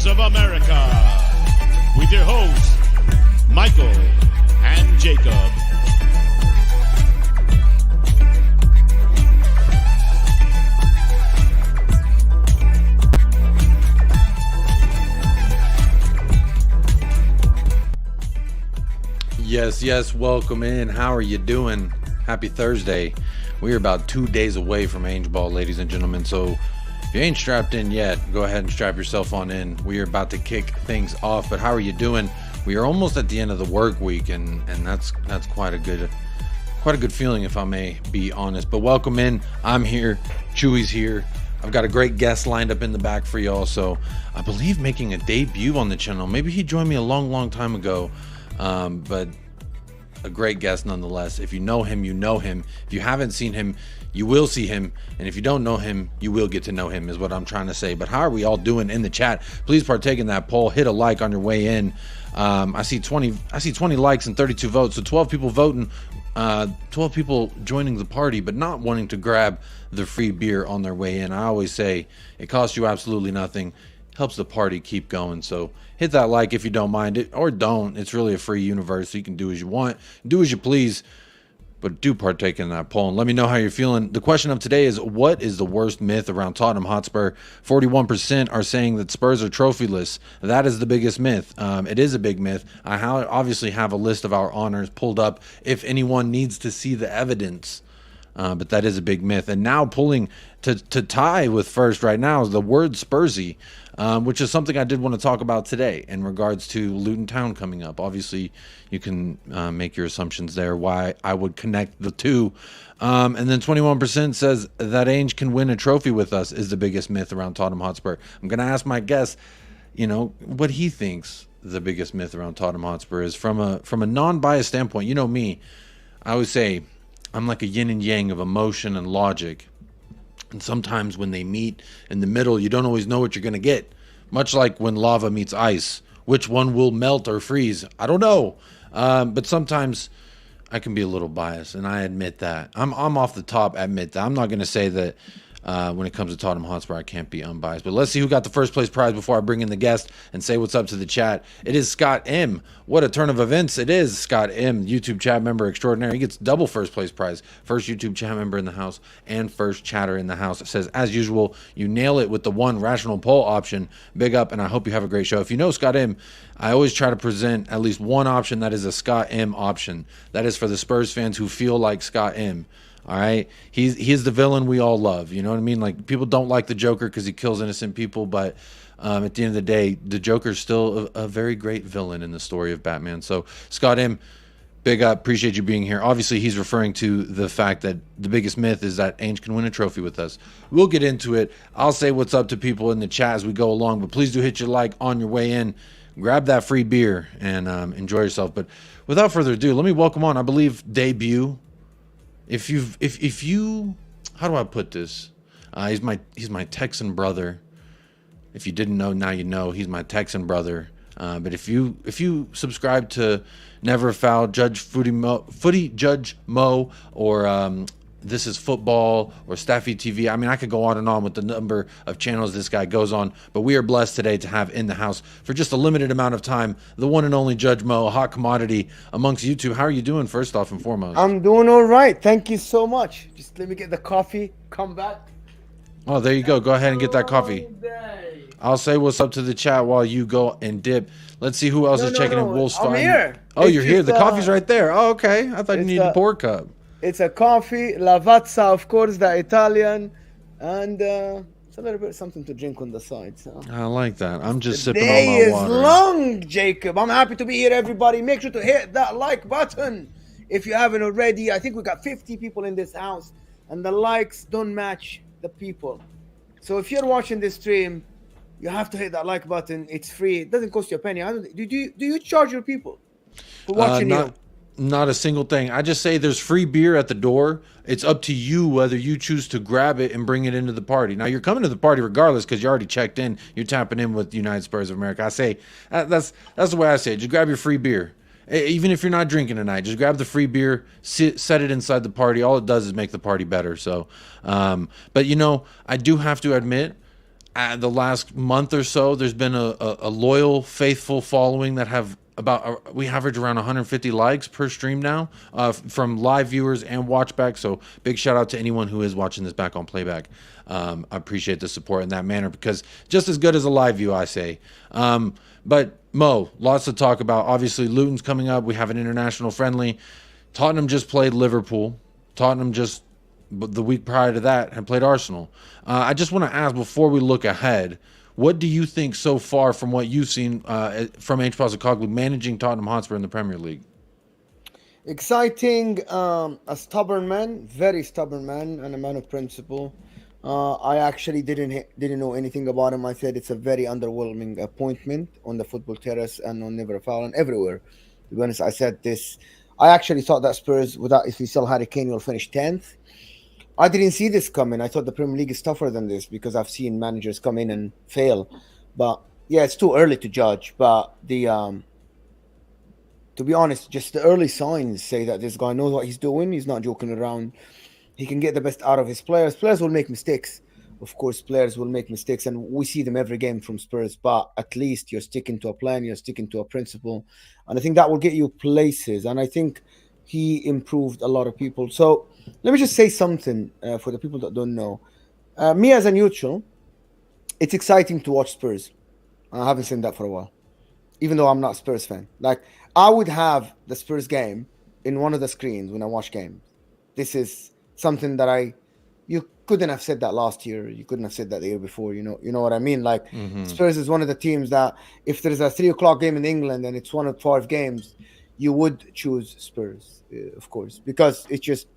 of America, with your hosts, Michael and Jacob. Yes, welcome in. How are you doing? Happy Thursday. We are about 2 days away from Ange Ball, ladies and gentlemen, so if you ain't strapped in yet, go ahead and strap yourself on in. We are about to kick things off, but how are you doing? We are almost at the end of the work week, and that's quite a good feeling, if I may be honest. But welcome in. I'm here. Chewy's here. I've got a great guest lined up in the back for y'all, so I believe making a debut on the channel. Maybe he joined me a long time ago, but a great guest nonetheless. If you know him, you know him. If you haven't seen him, you will see him, and if you don't know him, you will get to know him, is what I'm trying to say. But how are we all doing in the chat? Please partake in that poll. Hit a like on your way in. I see 20 likes and 32 votes, so 12 people voting, 12 people joining the party but not wanting to grab the free beer on their way in. I always say it costs you absolutely nothing, helps the party keep going. So hit that like if you don't mind it, or don't. It's really a free universe, so you can do as you want, do as you please, but do partake in that poll and let me know how you're feeling. The question of today is, what is the worst myth around Tottenham Hotspur? 41% are saying that Spurs are trophyless. That is the biggest myth. It is a big myth. I obviously have a list of our honors pulled up if anyone needs to see the evidence. But that is a big myth. And now pulling to tie with first right now is the word Spursy, which is something I did want to talk about today in regards to Luton Town coming up. Obviously, you can make your assumptions there why I would connect the two. And then 21% says that Ange can win a trophy with us is the biggest myth around Tottenham Hotspur. I'm going to ask my guest, what he thinks the biggest myth around Tottenham Hotspur is from a non-biased standpoint. You know me, I always say I'm like a yin and yang of emotion and logic. And sometimes when they meet in the middle, you don't always know what you're going to get. Much like when lava meets ice. Which one will melt or freeze? I don't know. But sometimes I can be a little biased, and I admit that. I'm off the top, admit that. I'm not going to say that when it comes to Tottenham Hotspur, I can't be unbiased. But let's see who got the first place prize before I bring in the guest and say what's up to the chat. It is Scott M. What a turn of events. It is Scott M., YouTube chat member extraordinary. He gets double first place prize. First YouTube chat member in the house and first chatter in the house. It says, as usual, you nail it with the one rational poll option. Big up, and I hope you have a great show. If you know Scott M., I always try to present at least one option that is a Scott M. option. That is for the Spurs fans who feel like Scott M. All right, he's the villain we all love. You know what I mean? Like, people don't like the Joker because he kills innocent people, but at the end of the day, the Joker's still a very great villain in the story of Batman. So Scott M., big up, appreciate you being here. Obviously, he's referring to the fact that the biggest myth is that Ange can win a trophy with us. We'll get into it. I'll say what's up to people in the chat as we go along, but please do hit your like on your way in. Grab that free beer and enjoy yourself. But without further ado, let me welcome on, I believe, debut. If you, how do I put this? He's my Texan brother. If you didn't know, now you know. He's my Texan brother. But if you subscribe to Never Foul, Footy Judge Mo, or This Is Football, or Staffy TV. I mean, I could go on and on with the number of channels this guy goes on, but we are blessed today to have in the house for just a limited amount of time the one and only Judge Mo, a hot commodity amongst you two. How are you doing, first off and foremost? I'm doing all right. Thank you so much. Just let me get the coffee. Come back. Oh, there you go. Go ahead and get that coffee. I'll say what's up to the chat while you go and dip. Let's see who else is checking in. Wolf's I'm here. Oh, you're here. The coffee's right there. Oh, okay. I thought you needed a pour cup. It's a coffee, Lavazza, of course, the Italian, and it's a little bit something to drink on the side. So I like that. I'm just sipping day on my is water. long, Jacob. I'm happy to be here, everybody. Make sure to hit that like button if you haven't already. I think we got 50 people in this house, and the likes don't match the people. So if you're watching this stream, you have to hit that like button. It's free. It doesn't cost you a penny. Do you charge your people for watching you? Not a single thing. I just say there's free beer at the door. It's up to you whether you choose to grab it and bring it into the party. Now, you're coming to the party regardless because you already checked in. You're tapping in with United Spurs of America. I say that's the way I say it. Just grab your free beer. Even if you're not drinking tonight, just grab the free beer, set it inside the party. All it does is make the party better. So, but I do have to admit, the last month or so, there's been a loyal, faithful following that have we average around 150 likes per stream now from live viewers and watchback. So big shout out to anyone who is watching this back on playback. I appreciate the support in that manner, because just as good as a live view, I say. But Mo, lots to talk about. Obviously, Luton's coming up. We have an international friendly. Tottenham just played Liverpool. Tottenham just the week prior to that had played Arsenal. I just want to ask, before we look ahead, what do you think so far from what you've seen from Ange Postecoglou managing Tottenham Hotspur in the Premier League? Exciting, a stubborn man, very stubborn man, and a man of principle. I actually didn't know anything about him. I said it's a very underwhelming appointment on the football terrace and on Never Fallon everywhere. To be honest, I said this. I actually thought that Spurs, if we still Harry Kane, will finish 10th. I didn't see this coming. I thought the Premier League is tougher than this, because I've seen managers come in and fail. But yeah, it's too early to judge. But to be honest, just the early signs say that this guy knows what he's doing. He's not joking around. He can get the best out of his players. Players will make mistakes. Of course, players will make mistakes, and we see them every game from Spurs. But at least you're sticking to a plan. You're sticking to a principle. And I think that will get you places. And I think he improved a lot of people. So let me just say something for the people that don't know. Me as a neutral, it's exciting to watch Spurs. I haven't seen that for a while, even though I'm not a Spurs fan. Like, I would have the Spurs game in one of the screens when I watch games. This is something that you couldn't have said that last year. You couldn't have said that the year before. You know what I mean? Like, Spurs is one of the teams that if there's a 3:00 game in England and it's one of 5 games, you would choose Spurs, of course, because it's just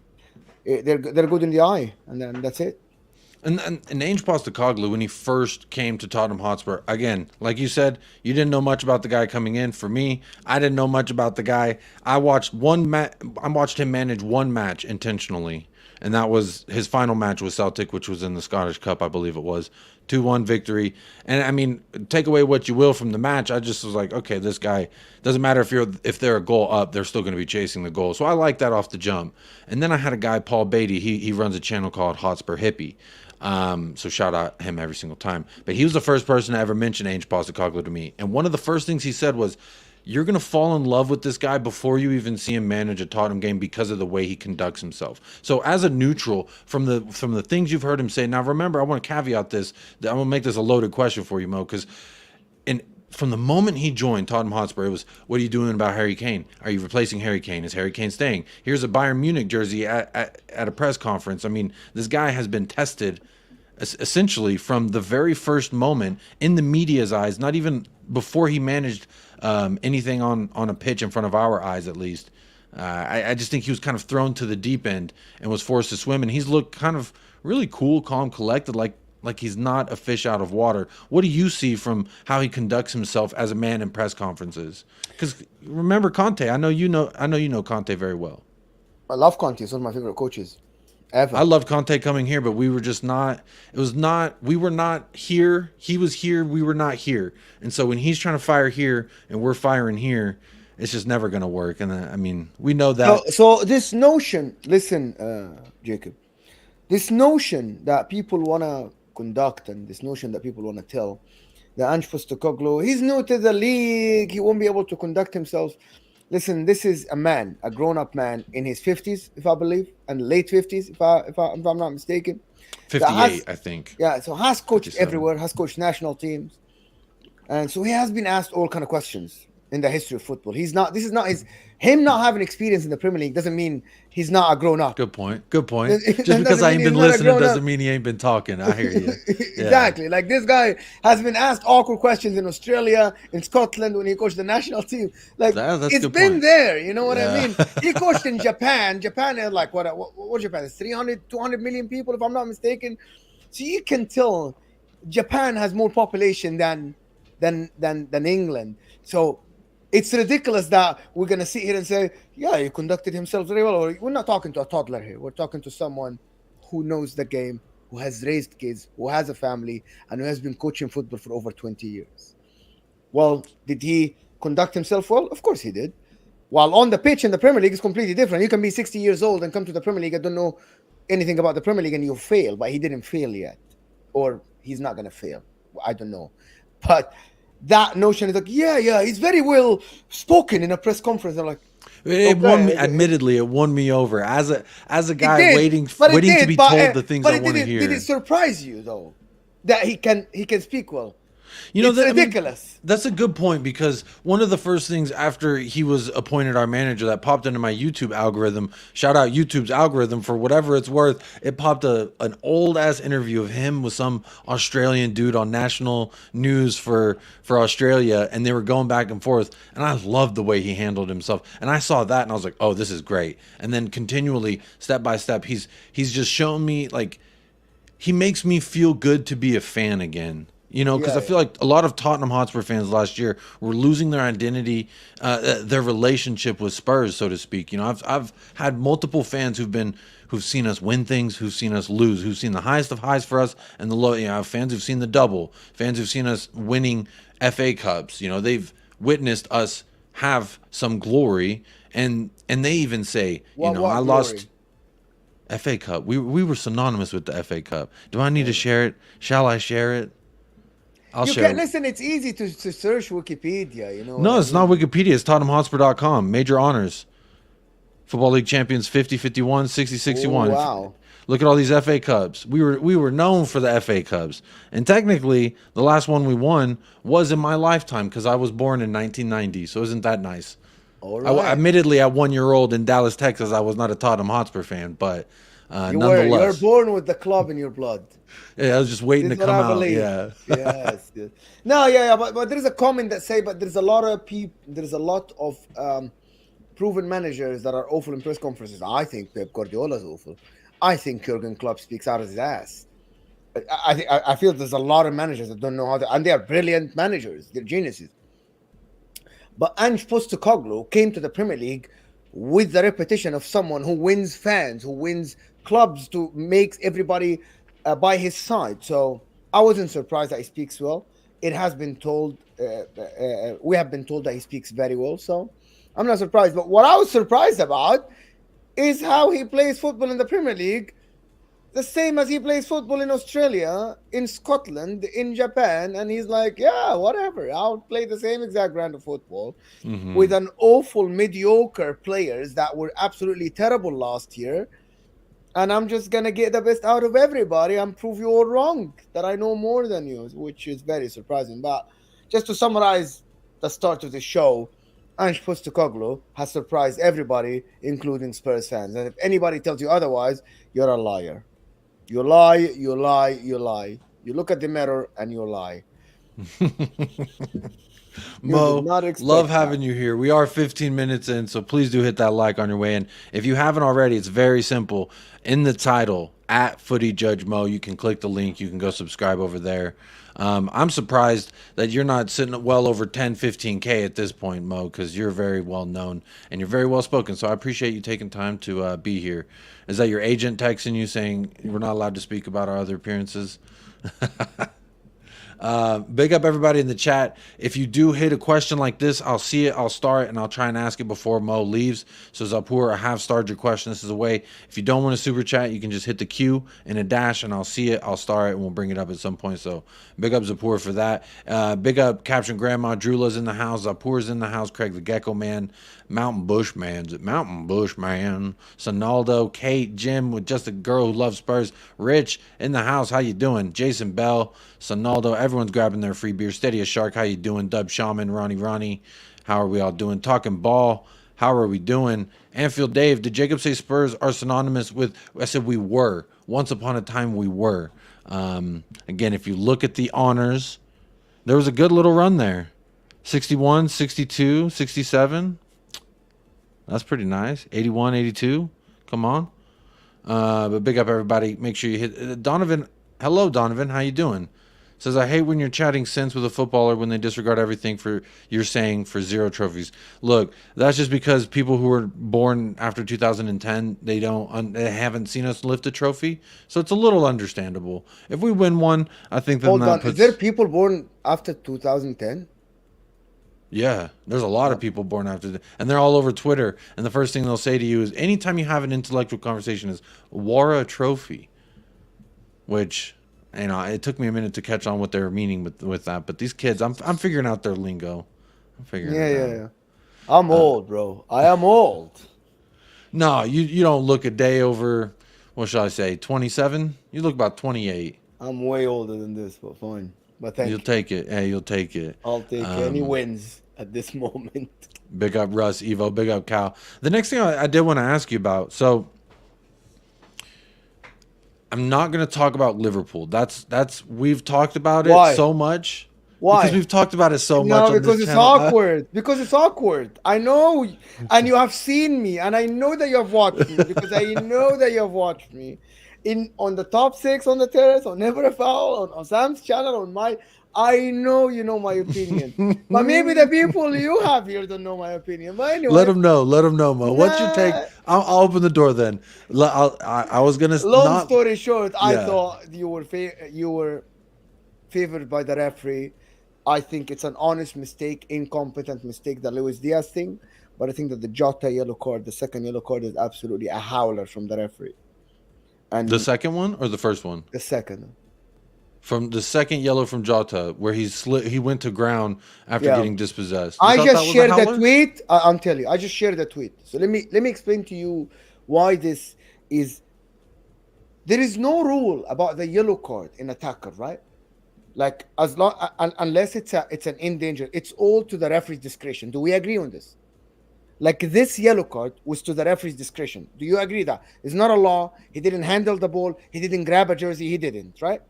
they're good in the eye, and then that's it. And Ange Postecoglou, when he first came to Tottenham Hotspur, again, like you said, you didn't know much about the guy coming in. For me, I didn't know much about the guy. I watched him manage one match intentionally, and that was his final match with Celtic, which was in the Scottish Cup, I believe it was. 2-1 victory. And I mean, take away what you will from the match. I just was like, okay, this guy, doesn't matter if they're a goal up, they're still going to be chasing the goal. So I like that off the jump. And then I had a guy, Paul Beatty. He runs a channel called Hotspur Hippie. So shout out him every single time. But he was the first person to ever mention Ange Postecoglou to me. And one of the first things he said was, you're going to fall in love with this guy before you even see him manage a Tottenham game because of the way he conducts himself. So as a neutral, from the things you've heard him say, now remember, I want to caveat this. I'm going to make this a loaded question for you, Mo, because from the moment he joined Tottenham Hotspur, it was, what are you doing about Harry Kane? Are you replacing Harry Kane? Is Harry Kane staying? Here's a Bayern Munich jersey at a press conference. I mean, this guy has been tested essentially from the very first moment in the media's eyes, not even before he managed anything on a pitch in front of our eyes, at least. I just think he was kind of thrown to the deep end and was forced to swim, and he's looked kind of really cool, calm, collected, like he's not a fish out of water. What do you see from how he conducts himself as a man in press conferences? Because remember Conte, I know you know Conte very well. I love Conte. He's one of my favorite coaches ever. I loved Conte coming here, but we were just not. We were not here. He was here. We were not here. And so when he's trying to fire here and we're firing here, it's just never going to work. And I mean, we know that. So this notion, listen, Jacob, this notion that people want to conduct and this notion that people want to tell, that Ange Postecoglou, he's new to the league, he won't be able to conduct himself. Listen, this is a man, a grown-up man in his 50s, if I believe, and late 50s, if I'm not mistaken. 58, I think. Yeah, so has coached 57. everywhere, has coached national teams. And so he has been asked all kind of questions in the history of football. Him not having experience in the Premier League doesn't mean he's not a grown-up. Good point. Just because I ain't been listening doesn't mean he ain't been talking. I hear you. Yeah. Exactly. Like, this guy has been asked awkward questions in Australia, in Scotland when he coached the national team. Like, it's been there. You know what I mean? He coached in Japan. Japan is like, what Japan is? 300, 200 million people, if I'm not mistaken. So you can tell Japan has more population than England. So it's ridiculous that we're going to sit here and say, yeah, he conducted himself very well. We're not talking to a toddler here. We're talking to someone who knows the game, who has raised kids, who has a family, and who has been coaching football for over 20 years. Well, did he conduct himself well? Of course he did. While on the pitch in the Premier League is completely different. You can be 60 years old and come to the Premier League and don't know anything about the Premier League and you'll fail, but he didn't fail yet. Or he's not gonna fail. I don't know, but that notion is like, yeah, he's very well spoken in a press conference. I'm like, It won me. okay, Admittedly, it won me over as a guy it did, waiting but it to did, be but, told the things but I it want to didn't. hear. Did it surprise you though that he can speak well? You know, It's ridiculous. That's a good point, because one of the first things after he was appointed our manager that popped into my YouTube algorithm, shout out YouTube's algorithm for whatever it's worth, it popped an old ass interview of him with some Australian dude on national news for Australia, and they were going back and forth, and I loved the way he handled himself. And I saw that and I was like, oh, this is great. And then continually, step by step, he's just shown me, like, he makes me feel good to be a fan again. You know, because I feel like a lot of Tottenham Hotspur fans last year were losing their identity, their relationship with Spurs, so to speak. You know, I've had multiple fans who've seen us win things, who've seen us lose, who've seen the highest of highs for us and the low. You know, fans who've seen the double, fans who've seen us winning FA Cups. You know, they've witnessed us have some glory, and they even say, What I glory? lost FA Cup. We were synonymous with the FA Cup. Do I need to share it? Shall I share it? I'll You share can it. listen. It's easy to search Wikipedia. You know. No, what it's I not mean? Wikipedia. It's TottenhamHotspur.com. Major honors. Football League champions 50, 51, 60, 61. Oh, wow. Look at all these FA Cups. We were known for the FA Cups. And technically, the last one we won was in my lifetime, because I was born in 1990. So isn't that nice? All right. Admittedly, at 1 year old in Dallas, Texas, I was not a Tottenham Hotspur fan, but You nonetheless. were born with the club in your blood. Yeah, I was just waiting This to is what come I out. believe. Yeah. Yes. No, yeah, but there is a comment that say, but there's a lot of people. There's a lot of proven managers that are awful in press conferences. I think Pep Guardiola's awful. I think Jurgen Klopp speaks out of his ass. I feel there's a lot of managers that don't know how to, and they are brilliant managers. They're geniuses. But Ange Postecoglou came to the Premier League with the reputation of someone who wins fans, who wins clubs, to make everybody by his side. So I wasn't surprised that he speaks well. It has been told, we have been told that he speaks very well. So I'm not surprised. But what I was surprised about is how he plays football in the Premier League, the same as he plays football in Australia, in Scotland, in Japan. And he's like, yeah, whatever. I'll play the same exact brand of football with an awful, mediocre players that were absolutely terrible last year. And I'm just going to get the best out of everybody and prove you all wrong, that I know more than you, which is very surprising. But just to summarize the start of the show, Ange Postecoglou has surprised everybody, including Spurs fans. And if anybody tells you otherwise, you're a liar. You lie, you lie, you lie. You look at the mirror and you lie. Mo, did not expect love that. having you here. We are 15 minutes in, so please do hit that like on your way in. If you haven't already, it's very simple. In the title, at Footy Judge Mo, you can click the link. You can go subscribe over there. I'm surprised that you're not sitting at well over 10, 15K at this point, Mo, because you're very well known and you're very well spoken. So I appreciate you taking time to be here. Is that your agent texting you saying we're not allowed to speak about our other appearances? Big up everybody in the chat. If you do hit a question like this, I'll see it, I'll star it, and I'll try and ask it before Mo leaves. So Zapur, I have starred your question. This is a way. If you don't want to super chat, you can just hit the Q and a dash, and I'll see it, I'll star it, and we'll bring it up at some point. So big up Zapur for that. Big up Caption Grandma. Drula's in the house. Zapur's in the house. Craig the Gecko Man. Mountain Bush Man. Sonaldo. Kate. Jim with Just a Girl Who Loves Spurs. Rich in the house. How you doing? Jason Bell. Sonaldo. Everyone's grabbing their free beer. Steady as Shark. How you doing? Dub Shaman. Ronnie. How are we all doing? Talking Ball. How are we doing? Anfield Dave. Did Jacob say Spurs are synonymous with... I said we were. Once upon a time we were. Again, if you look at the honors, there was a good little run there. 61, 62, 67. That's pretty nice. 81, 82. Come on. But big up everybody. Make sure you hit Donovan. Hello, Donovan. How you doing? Says, I hate when you're chatting sense with a footballer when they disregard everything for you're saying for 0 trophies. Look, that's just because people who were born after 2010, they haven't seen us lift a trophy. So it's a little understandable. If we win one, I think then Hold that on. puts... Is there people born after 2010? Yeah, there's a lot of people born after that, and they're all over Twitter. And the first thing they'll say to you is, anytime you have an intellectual conversation, is "Wara trophy," which You know, it took me a minute to catch on what they were meaning with that. But these kids, I'm figuring out their lingo. I'm figuring it out. Yeah. I'm old, bro. I am old. No, you don't look a day over, what shall I say, 27? You look about 28. I'm way older than this, but fine. But thank You'll you. take it. Hey, you'll take it. I'll take any wins at this moment. Big up Russ, Evo, big up Cal. The next thing I did want to ask you about, so I'm not going to talk about Liverpool. That's we've talked about it Why? so much. Why? Because we've talked about it so much. No, on because this it's channel. awkward. Because it's awkward. I know, and you have seen me, and I know that you have watched me. Because I know that you have watched me on the top 6 on the terrace, on Never a Foul, on Sam's channel, on my. I know you know my opinion, but maybe the people you have here don't know my opinion. But anyway, Let them know, Mo. What's your take? I'll open the door then. I was gonna. Long story short, I Yeah. thought you were favored by the referee. I think it's an honest mistake, incompetent mistake, the Luis Diaz thing. But I think that the Jota yellow card, the second yellow card, is absolutely a howler from the referee. And The second one or the first one? the second. From the second yellow from Jota, where he went to ground after Yeah. getting dispossessed. You I thought just that was a shared the howler? tweet. I'm telling you, I just shared the tweet. So let me explain to you why this is. There is no rule about the yellow card in a tackle, right? Like as long unless it's an in danger, it's all to the referee's discretion. Do we agree on this? Like this yellow card was to the referee's discretion. Do you agree that it's not a law? He didn't handle the ball. He didn't grab a jersey. He didn't, right?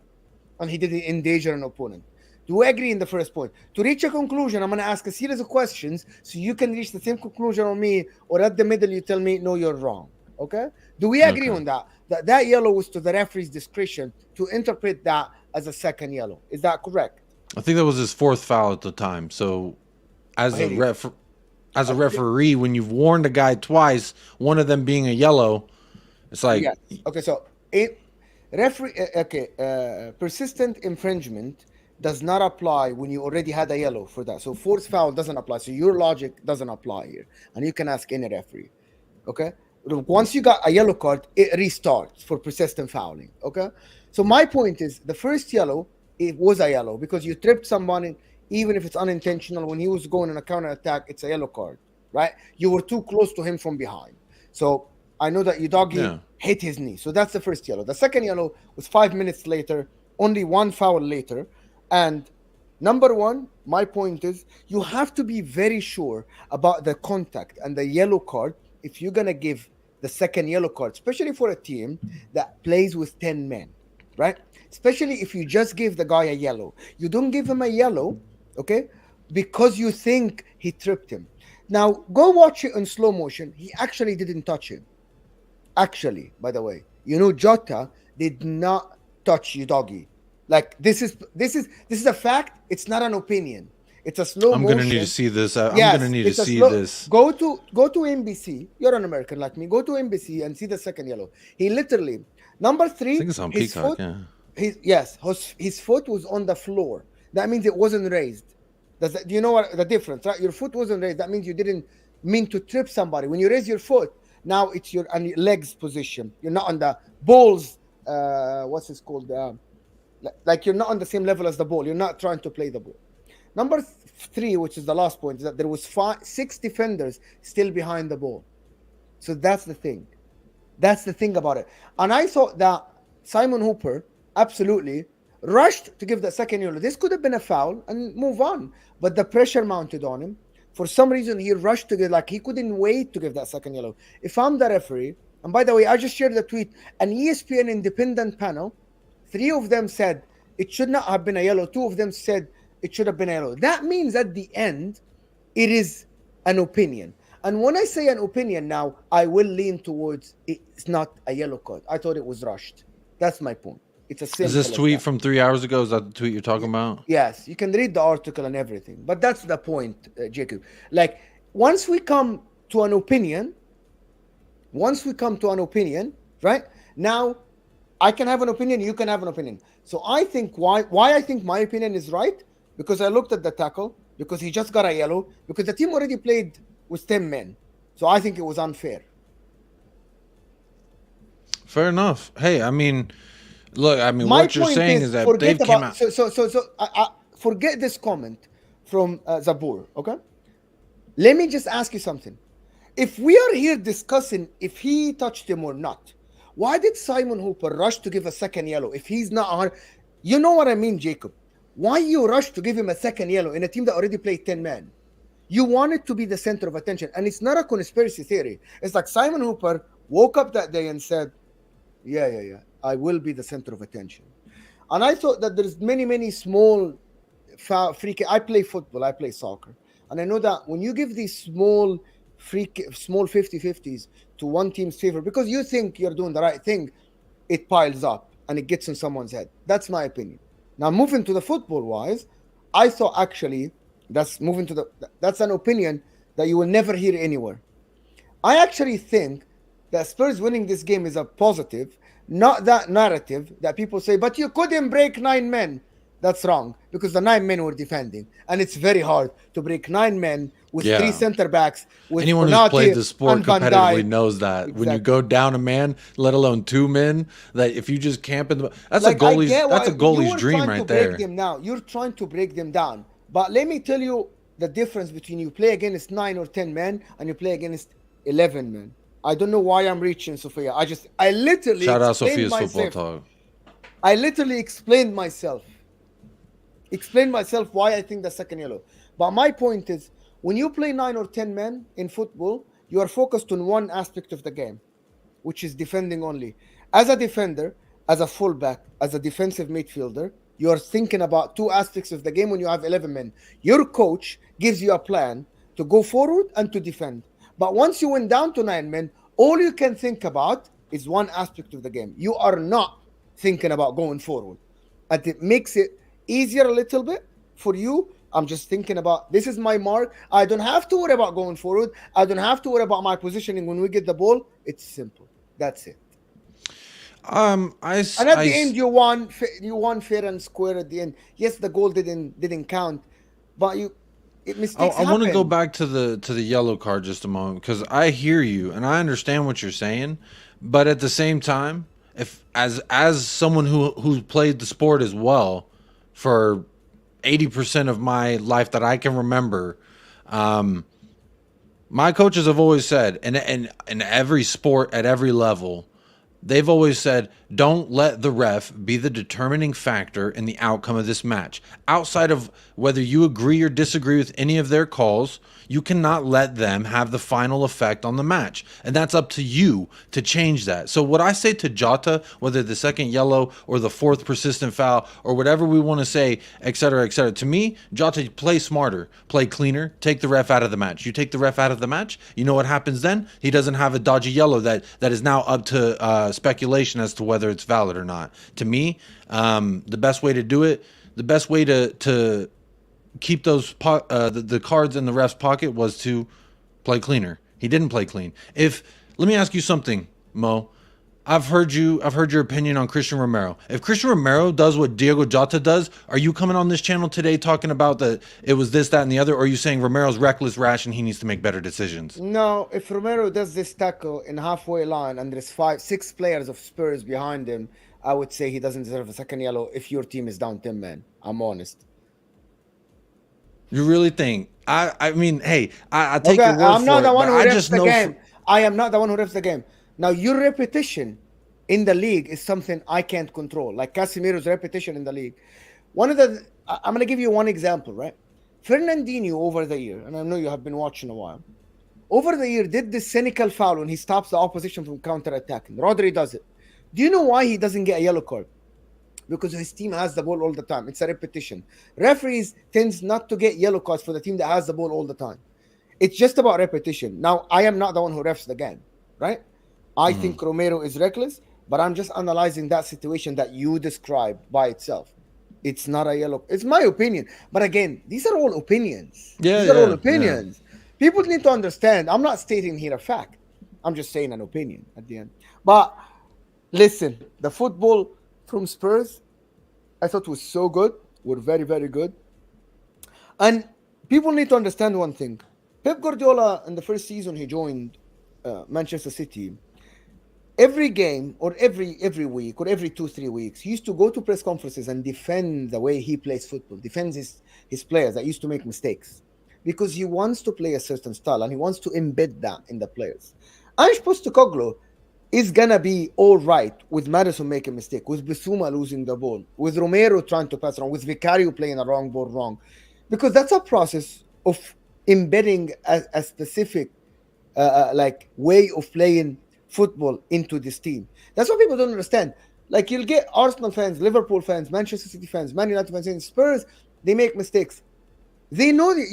And he didn't endanger an opponent. Do we agree in the first point? To reach a conclusion, I'm going to ask a series of questions so you can reach the same conclusion on me, or at the middle you tell me, no, you're wrong. Okay? Do we agree on that? That yellow was to the referee's discretion to interpret that as a second yellow. Is that correct? I think that was his 4th foul at the time. So, as a referee, when you've warned a guy twice, one of them being a yellow, it's like Yes. Okay, so persistent infringement does not apply when you already had a yellow for that. So fourth foul doesn't apply. So your logic doesn't apply here, and you can ask any referee. Okay. Once you got a yellow card, it restarts for persistent fouling. Okay. So my point is, the first yellow, it was a yellow because you tripped someone, even if it's unintentional. When he was going on a counter attack, it's a yellow card, right? You were too close to him from behind. So I know that Udogie hit his knee. So that's the first yellow. The second yellow was 5 minutes later, only one foul later. And number one, my point is, you have to be very sure about the contact and the yellow card if you're going to give the second yellow card, especially for a team that plays with 10 men, right? Especially if you just give the guy a yellow. You don't give him a yellow, okay, because you think he tripped him. Now, go watch it in slow motion. He actually didn't touch him. Actually, by the way, you know, Jota did not touch Udogie. Like this is a fact. It's not an opinion. It's a slow motion. I'm gonna need to see this. I'm gonna need to see this. Go to NBC. You're an American like me. Go to NBC and see the second yellow. He literally, number 3. I think it's on Peacock. His foot was on the floor. That means it wasn't raised. Do you know what the difference? Right? Your foot wasn't raised. That means you didn't mean to trip somebody. When you raise your foot, now it's your legs position. You're not on the balls. What's it called? Like you're not on the same level as the ball. You're not trying to play the ball. Number 3, which is the last point, is that there was 6 defenders still behind the ball. So that's the thing. That's the thing about it. And I thought that Simon Hooper absolutely rushed to give that second yellow. This could have been a foul and move on. But the pressure mounted on him. For some reason, he rushed to get, like he couldn't wait to give that second yellow. If I'm the referee, and by the way, I just shared the tweet, an ESPN independent panel, 3 of them said it should not have been a yellow. 2 of them said it should have been a yellow. That means at the end, it is an opinion. And when I say an opinion now, I will lean towards it's not a yellow card. I thought it was rushed. That's my point. It's a simple. Is this tweet from 3 hours ago? Is that the tweet you're talking about? Yes, you can read the article and everything. But that's the point, Jacob. Like, once we come to an opinion, right? Now, I can have an opinion, you can have an opinion. So I think why I think my opinion is right, because I looked at the tackle, because he just got a yellow, because the team already played with 10 men. So I think it was unfair. Fair enough. Hey, I mean, Look, I mean, My what you're point saying is that they've came out. I forget this comment from Zabur. Okay, let me just ask you something. If we are here discussing if he touched him or not, why did Simon Hooper rush to give a second yellow if he's not on? You know what I mean, Jacob? Why you rush to give him a second yellow in a team that already played 10 men? You wanted to be the center of attention, and it's not a conspiracy theory. It's like Simon Hooper woke up that day and said, yeah, I will be the center of attention. And I thought that there's many small free kick. I play football, I play soccer, and I know that when you give these small 50-50s to one team's favor because you think you're doing the right thing, it piles up and it gets in someone's head. That's my opinion. Now, moving to the football wise, I thought actually that's an opinion that you will never hear anywhere. I actually think that Spurs winning this game is a positive, not that narrative that people say, but you couldn't break 9 men. That's wrong, because the 9 men were defending, and it's very hard to break 9 men with 3 center backs. With Anyone who's played the sport competitively knows that when you go down a man, let alone 2 men, that if you just camp in the, that's a goalie's dream right there. You're trying to break them down, but let me tell you the difference between you play against 9 or 10 men and you play against 11 men. I don't know why I'm reaching Sophia. I literally shout out Sophia's football talk. I literally explained myself why I think the second yellow. But my point is, when you play 9 or 10 men in football, you are focused on one aspect of the game, which is defending only. As a defender, as a fullback, as a defensive midfielder, you are thinking about 2 aspects of the game when you have 11 men. Your coach gives you a plan to go forward and to defend. But once you went down to 9 men, all you can think about is one aspect of the game. You are not thinking about going forward. And it makes it easier a little bit for you. I'm just thinking about, this is my mark. I don't have to worry about going forward. I don't have to worry about my positioning when we get the ball. It's simple. That's it. And at the end, you won fair and square at the end. Yes, the goal didn't count, but mistakes happen. I want to go back to the yellow card just a moment, because I hear you and I understand what you're saying, but at the same time, if as someone who played the sport as well for 80% of my life that I can remember, my coaches have always said, and in every sport at every level, they've always said, don't let the ref be the determining factor in the outcome of this match. Outside of whether you agree or disagree with any of their calls, you cannot let them have the final effect on the match. And that's up to you to change that. So what I say to Jota, whether the second yellow or the 4th persistent foul or whatever we want to say, et cetera, to me, Jota, play smarter, play cleaner, take the ref out of the match. You take the ref out of the match, you know what happens then? He doesn't have a dodgy yellow that is now up to speculation as to whether it's valid or not. To me, the best way to do it, the best way to keep those the cards in the ref's pocket was to play cleaner. He didn't play clean. Let me ask you something, Mo. I've heard your opinion on Christian Romero. If Christian Romero does what Diogo Jota does, are you coming on this channel today talking about that it was this, that, and the other, or are you saying Romero's reckless, rash, and he needs to make better decisions? No, if Romero does this tackle in halfway line and there's 5-6 players of Spurs behind him, I would say he doesn't deserve a second yellow if your team is down 10 men. I'm honest. You really think? I mean, hey, I take your word for it. I'm not the one who refs the game. I am not the one who refs the game. Now, your repetition in the league is something I can't control. Like Casemiro's repetition in the league. I'm going to give you one example, right? Fernandinho over the year, and I know you have been watching a while, over the year did this cynical foul when he stops the opposition from counter-attacking. Rodri does it. Do you know why he doesn't get a yellow card? Because his team has the ball all the time. It's a repetition. Referees tends not to get yellow cards for the team that has the ball all the time. It's just about repetition. Now, I am not the one who refs the game, right? I think Romero is reckless, but I'm just analyzing that situation that you described by itself. It's not a yellow. It's my opinion. But again, these are all opinions. These are all opinions. Yeah. People need to understand. I'm not stating here a fact. I'm just saying an opinion at the end. But listen, the football from Spurs, I thought was so good. Were very, very good. And people need to understand one thing. Pep Guardiola, in the first season he joined Manchester City, every game or every week or every 2-3 weeks, he used to go to press conferences and defend the way he plays football, defends his players that used to make mistakes, because he wants to play a certain style and he wants to embed that in the players. Ange Postecoglou is gonna be all right with Madison making a mistake, with Bissouma losing the ball, with Romero trying to pass wrong, with Vicario playing a wrong ball wrong, because that's a process of embedding a specific like way of playing football into this team. That's what people don't understand. Like, you'll get Arsenal fans, Liverpool fans, Manchester City fans, Man United fans saying Spurs, they make mistakes. They know that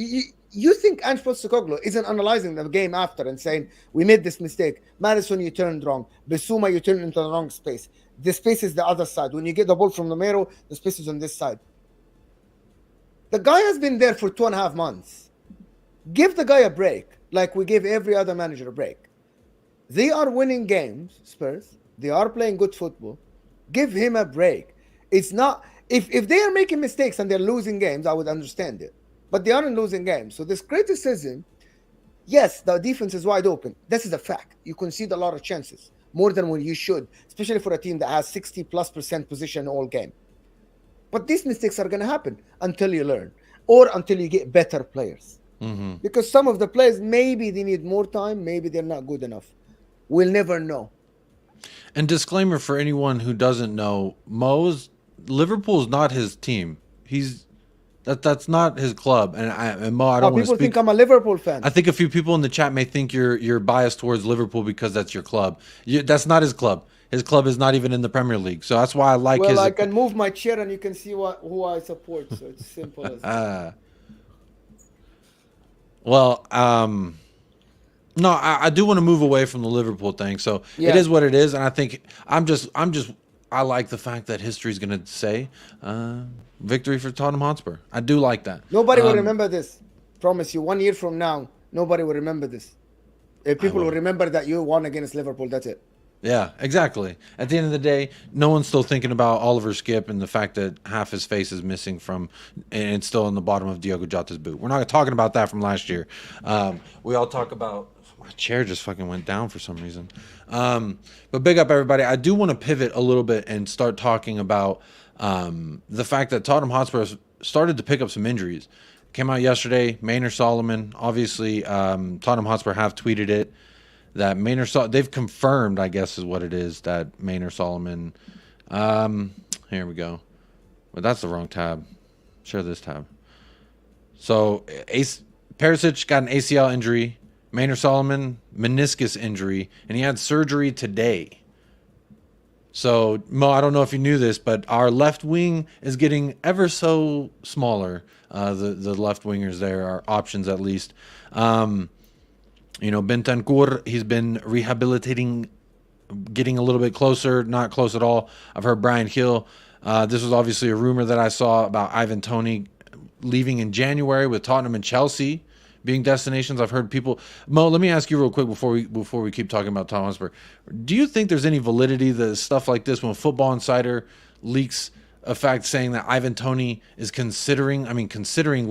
you think Ange Postecoglou isn't analyzing the game after and saying, we made this mistake. Madison, you turned wrong. Bissouma, you turned into the wrong space. The space is the other side. When you get the ball from Romero, the space is on this side. The guy has been there for 2.5 months. Give the guy a break, like we give every other manager a break. They are winning games, Spurs. They are playing good football. Give him a break. It's not, if they are making mistakes and they're losing games, I would understand it. But they aren't losing games. So this criticism, yes, the defense is wide open. This is a fact. You concede a lot of chances, more than what you should, especially for a team that has 60+% possession all game. But these mistakes are going to happen until you learn, or until you get better players. Mm-hmm. Because some of the players, maybe they need more time, maybe they're not good enough. We'll never know. And disclaimer for anyone who doesn't know, Liverpool's not his team. That's not his club. And Mo, I don't want to people speak. think I'm a Liverpool fan. I think a few people in the chat may think you're biased towards Liverpool because that's your club. That's not his club. His club is not even in the Premier League. So that's why I like his. Well, I can move my chair and you can see who I support. So it's simple as that. Well, no, I do want to move away from the Liverpool thing. So Yeah. it is what it is, and I think I like the fact that history's going to say victory for Tottenham Hotspur. I do like that. Nobody will remember this. Promise you, 1 year from now, nobody will remember this. If people will remember that you won against Liverpool, that's it. Yeah, exactly. At the end of the day, no one's still thinking about Oliver Skip and the fact that half his face is missing from, and it's still in the bottom of Diogo Jota's boot. We're not talking about that from last year. We all talk about. My chair just fucking went down for some reason. But big up everybody. I do want to pivot a little bit and start talking about the fact that Tottenham Hotspur started to pick up some injuries. Came out yesterday. Maynard Solomon. Obviously, Tottenham Hotspur have tweeted it. That they've confirmed, I guess is what it is, that Maynard Solomon. Here we go. But that's the wrong tab. Share this tab. So Perisic got an ACL injury. Maynard Solomon, meniscus injury, and he had surgery today. So, Mo, I don't know if you knew this, but our left wing is getting ever so smaller. The left wingers there are options at least. Bentancur, he's been rehabilitating, getting a little bit closer, not close at all. I've heard Brian Hill. This was obviously a rumor that I saw about Ivan Toney leaving in January with Tottenham and Chelsea being destinations. I've heard people. Mo, let me ask you real quick before we keep talking about Tottenham Hotspur. Do you think there's any validity to stuff like this when Football Insider leaks a fact saying that Ivan Toney is considering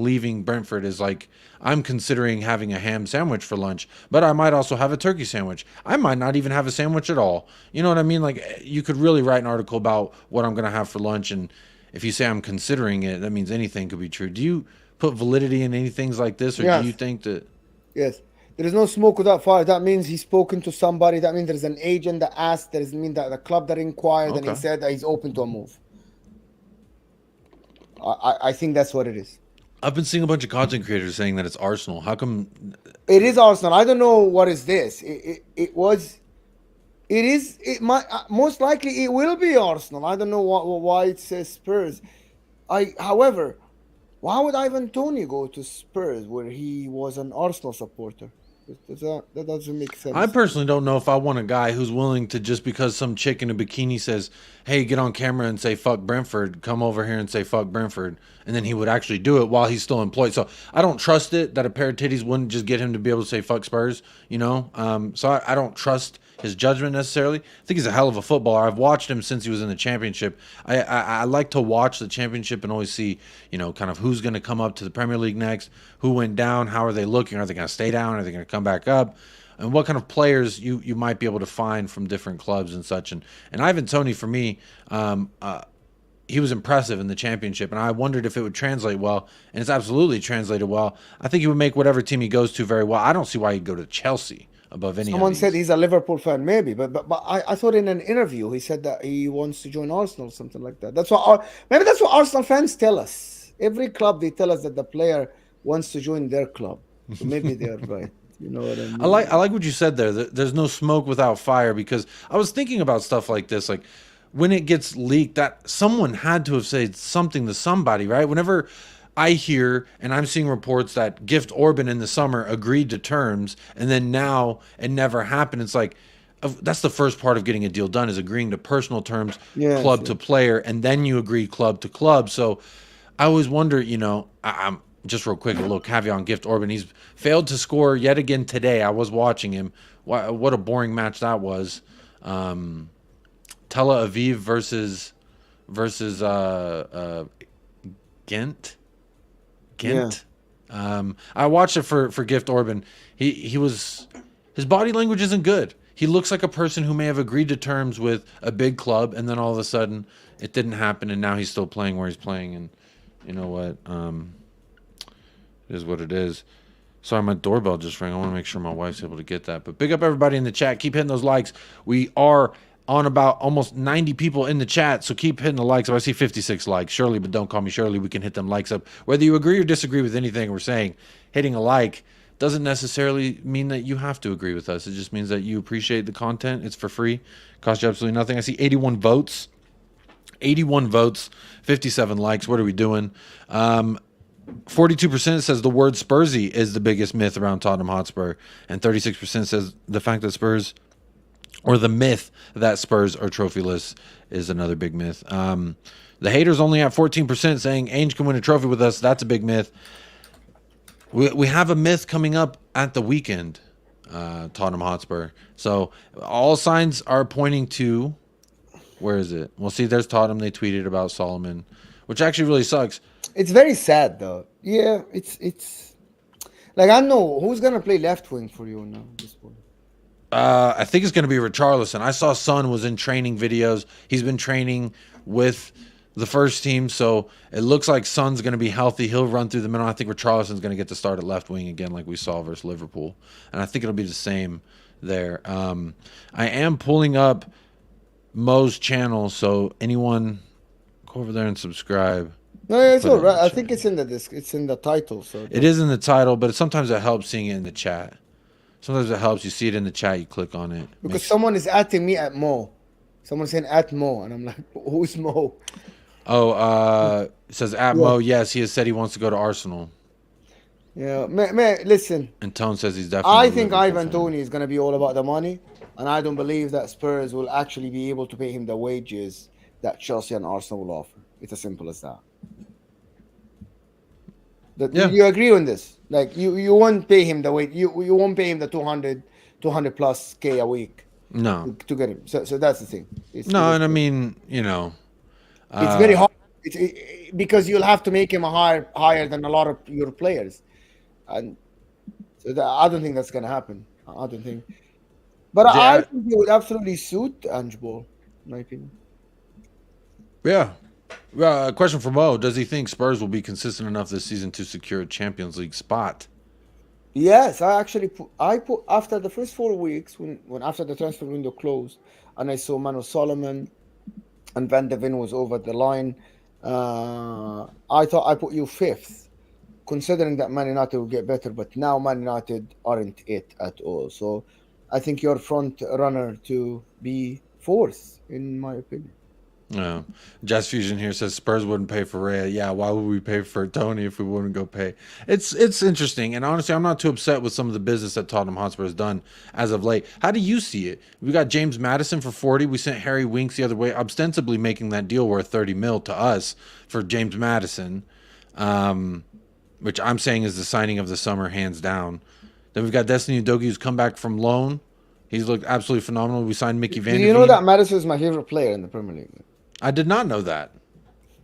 leaving Brentford is like, I'm considering having a ham sandwich for lunch, but I might also have a turkey sandwich. I might not even have a sandwich at all. You know what I mean? Like, you could really write an article about what I'm going to have for lunch, and if you say I'm considering it, that means anything could be true. Do you put validity in any things like this, or Yes. do you think that... Yes. There is no smoke without fire. That means he's spoken to somebody. That means there's an agent that asked. That doesn't mean that the club that inquired and he Okay. said that he's open to a move. I think that's what it is. I've been seeing a bunch of content creators saying that it's Arsenal. How come... It is Arsenal. I don't know what is this. Most likely it will be Arsenal. I don't know why it says Spurs. However, why would Ivan Toney go to Spurs where he was an Arsenal supporter? That doesn't make sense. I personally don't know if I want a guy who's willing to, just because some chick in a bikini says, hey, get on camera and say fuck Brentford, come over here and say fuck Brentford, and then he would actually do it while he's still employed. So I don't trust it that a pair of titties wouldn't just get him to be able to say fuck Spurs, so I don't trust his judgment necessarily. I think he's a hell of a footballer. I've watched him since he was in the championship. I like to watch the championship and always see, kind of who's going to come up to the Premier League next, who went down, how are they looking, are they going to stay down, are they going to come back up? and what kind of players you might be able to find from different clubs and such. And Ivan Toney, for me, he was impressive in the championship, and I wondered if it would translate well, and it's absolutely translated well. I think he would make whatever team he goes to very well. I don't see why he'd go to Chelsea above any. Someone said he's a Liverpool fan, maybe, but I thought in an interview he said that he wants to join Arsenal, something like that. That's what maybe that's what Arsenal fans tell us. Every club they tell us that the player wants to join their club, so maybe they're right. You know what I mean? I like what you said there. There's no smoke without fire, because I was thinking about stuff like this, like when it gets leaked, that someone had to have said something to somebody, right? Whenever I hear and I'm seeing reports that Gift Orban in the summer agreed to terms, and then now it never happened. It's like that's the first part of getting a deal done, is agreeing to personal terms, club to player, and then you agree club to club. So I always wonder, I'm just real quick, a little caveat on Gift Orban. He's failed to score yet again today. I was watching him. What a boring match that was. Tel Aviv versus Ghent. I watched it for Gift Orban. His body language isn't good. He looks like a person who may have agreed to terms with a big club, and then all of a sudden it didn't happen, and now he's still playing where he's playing. And you know what? It is what it is. Sorry, my doorbell just rang. I want to make sure my wife's able to get that. But big up everybody in the chat. Keep hitting those likes. We are on about almost 90 people in the chat, so keep hitting the likes. If I see 56 likes, Shirley, but don't call me Shirley, we can hit them likes up. Whether you agree or disagree with anything we're saying, hitting a like doesn't necessarily mean that you have to agree with us. It just means that you appreciate the content. It's for free. Costs you absolutely nothing. I see 81 votes. 57 likes. What are we doing? 42% says the word Spursy is the biggest myth around Tottenham Hotspur, and 36% says the fact that Spurs, or the myth that Spurs are trophyless, is another big myth. The haters only at 14% saying Ange can win a trophy with us. That's a big myth. We have a myth coming up at the weekend, Tottenham Hotspur. So all signs are pointing to, where is it? Well, see, there's Tottenham. They tweeted about Solomon, which actually really sucks. It's very sad, though. Yeah, it's like, I don't know who's gonna play left wing for you now. This one. I think it's gonna be Richarlison. I saw Son was in training videos. He's been training with the first team, so it looks like Son's gonna be healthy. He'll run through the middle. I think Richarlison's gonna get to start at left wing again, like we saw versus Liverpool, and I think it'll be the same there. I am pulling up Mo's channel, so anyone go over there and subscribe. No, yeah, it's all right. I think it's in the disc. It's in the title. So it is in the title, but sometimes it helps seeing it in the chat. Sometimes it helps. You see it in the chat, you click on it. Because someone is atting me at Mo. Someone's saying at Mo, and I'm like, who's Mo? Oh, it says at Mo. Yes, he has said he wants to go to Arsenal. Yeah, man, listen. And Tone says he's definitely. I think Ivan Toney is going to be all about the money, and I don't believe that Spurs will actually be able to pay him the wages that Chelsea and Arsenal will offer. It's as simple as that. You agree on this? Like you won't pay him the weight. You won't pay him the 200 plus K a week. No. To get him. So that's the thing. I mean, it's very hard. Because you'll have to make him higher than a lot of your players, and so I don't think that's gonna happen. I don't think. But I think he would absolutely suit Ange Postecoglou, in my opinion. Yeah. A question from Mo. Does he think Spurs will be consistent enough this season to secure a Champions League spot? Yes, I put after the first 4 weeks, when after the transfer window closed, and I saw Manu Solomon and Van de Ven was over the line, I thought I put you fifth, considering that Man United will get better, but now Man United aren't it at all. So I think you're front runner to be fourth, in my opinion. Yeah. Jazz Fusion here says Spurs wouldn't pay for Raya. Yeah, why would we pay for Tony if we wouldn't go pay? It's interesting, and honestly, I'm not too upset with some of the business that Tottenham Hotspur has done as of late. How do you see it? We got James Maddison for 40. We sent Harry Winks the other way, ostensibly making that deal worth 30 mil to us for James Maddison, which I'm saying is the signing of the summer, hands down. Then we've got Destiny Udogie, who's come back from loan. He's looked absolutely phenomenal. We signed Mickey Van de Ven. You know that Maddison is my favorite player in the Premier League. I did not know that.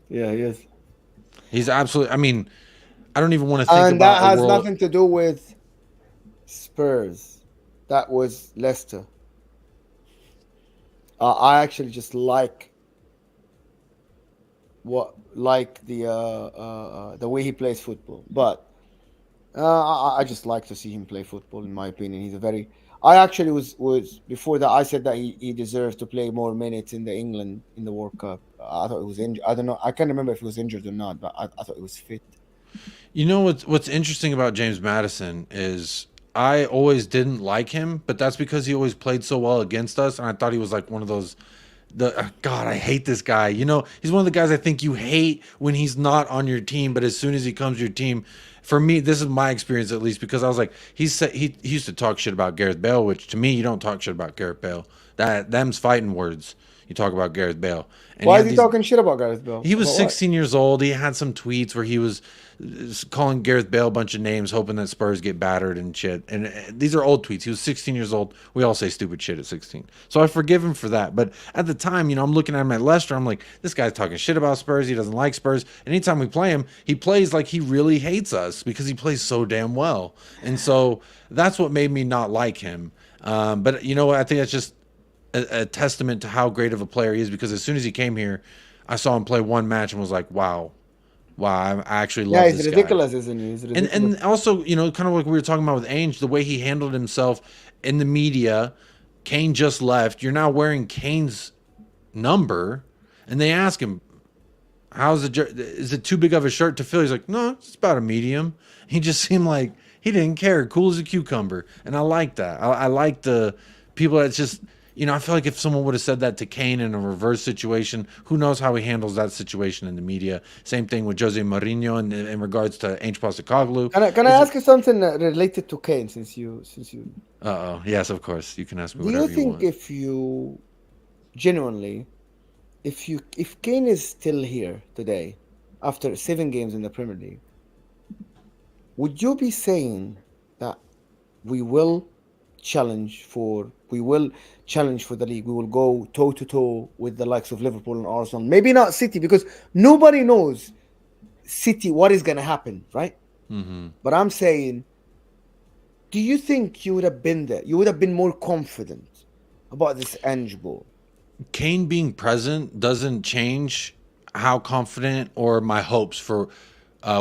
Yeah, he is. He's absolutely. I mean, I don't even want to think about. And that has nothing to do with Spurs. that was Leicester. I actually just like the way he plays football, but I just like to see him play football. In my opinion, he's a very. I actually was before that. I said that he deserves to play more minutes in the England in the World Cup. I thought it was injured. I don't know. I can't remember if he was injured or not, but I thought it was fit. You know what's interesting about James Madison is I always didn't like him, but that's because he always played so well against us, and I thought he was like one of those. God, I hate this guy. You know, he's one of the guys I think you hate when he's not on your team, but as soon as he comes to your team, for me, this is my experience at least, because I was like, he used to talk shit about Gareth Bale, which to me, you don't talk shit about Gareth Bale. Them's fighting words. You talk about Gareth Bale. And Why is he talking shit about Gareth Bale? He was About 16 years old. He had some tweets where he was calling Gareth Bale a bunch of names, hoping that Spurs get battered and shit. And these are old tweets. He was 16 years old. We all say stupid shit at 16. So I forgive him for that. But at the time, you know, I'm looking at him at Leicester. I'm like, this guy's talking shit about Spurs. He doesn't like Spurs. Anytime we play him, he plays like he really hates us because he plays so damn well. And so that's what made me not like him. But, you know what? I think that's just a testament to how great of a player he is, because as soon as he came here, I saw him play one match and was like, wow, I actually love this guy. he's ridiculous, isn't he? He's ridiculous. And also, you know, kind of like we were talking about with Ange, the way he handled himself in the media. Kane just left. You're now wearing Kane's number, and they ask him, is it too big of a shirt to fill? He's like, no, it's about a medium. He just seemed like he didn't care, cool as a cucumber. And I like that. I like the people that's just, you know, I feel like if someone would have said that to Kane in a reverse situation, who knows how he handles that situation in the media. Same thing with Jose Mourinho in regards to Ange Postecoglou. Can I ask you something related to Kane, since you? Uh-oh. Yes, of course. You can ask me Do whatever you think want. if you genuinely, if Kane is still here today after 7 games in the Premier League, would you be saying that we will challenge for the league? We will go toe to toe with the likes of Liverpool and Arsenal. Maybe not City, because nobody knows City what is going to happen, right? Mm-hmm. But I'm saying, do you think you would have been there? You would have been more confident about this Ange ball? Kane being present doesn't change how confident or my hopes for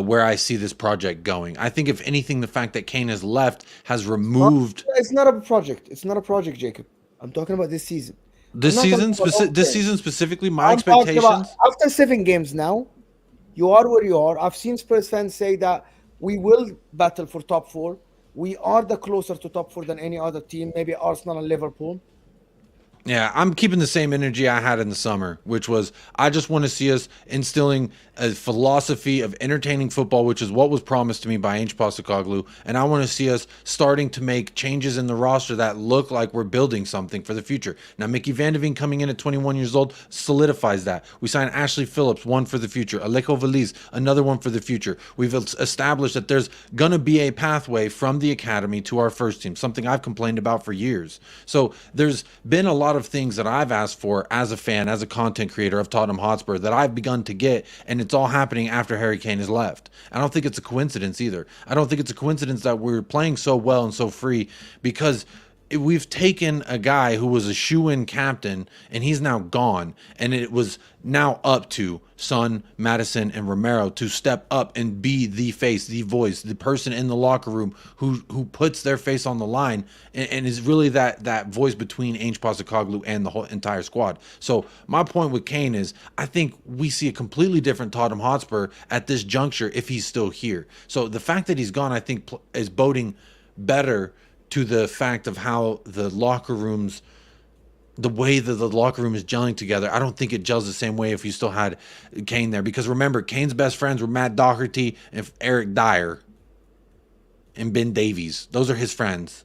where I see this project going. I think if anything, the fact that Kane has left has removed. It's not a project. It's not a project, Jacob. I'm talking about this season. This season specifically, my I'm talking about expectations. after 7 games now, you are where you are. I've seen Spurs fans say that we will battle for top 4. We are the closer to top 4 than any other team, maybe Arsenal and Liverpool. Yeah, I'm keeping the same energy I had in the summer, which was I just want to see us instilling a philosophy of entertaining football, which is what was promised to me by Ange Postecoglou, and I want to see us starting to make changes in the roster that look like we're building something for the future. Now, Mickey Van de Ven coming in at 21 years old solidifies that. We signed Ashley Phillips, one for the future. Alejo Veliz, another one for the future. We've established that there's going to be a pathway from the academy to our first team, something I've complained about for years. So there's been a lot of things that I've asked for as a fan, as a content creator of Tottenham Hotspur that I've begun to get, and it's all happening after Harry Kane has left. I don't think it's a coincidence either. I don't think it's a coincidence that we're playing so well and so free, because we've taken a guy who was a shoe-in captain and he's now gone, and it was now up to Son, Madison, and Romero to step up and be the face, the voice, the person in the locker room who puts their face on the line and is really that voice between Ange Postecoglou and the whole entire squad. So my point with Kane is I think we see a completely different Tottenham Hotspur at this juncture if he's still here. So the fact that he's gone, I think, is boding better to the fact of how the locker rooms, the way that the locker room is gelling together. I don't think it gels the same way if you still had Kane there, because remember, Kane's best friends were Matt Doherty and Eric Dyer and Ben Davies. Those are his friends.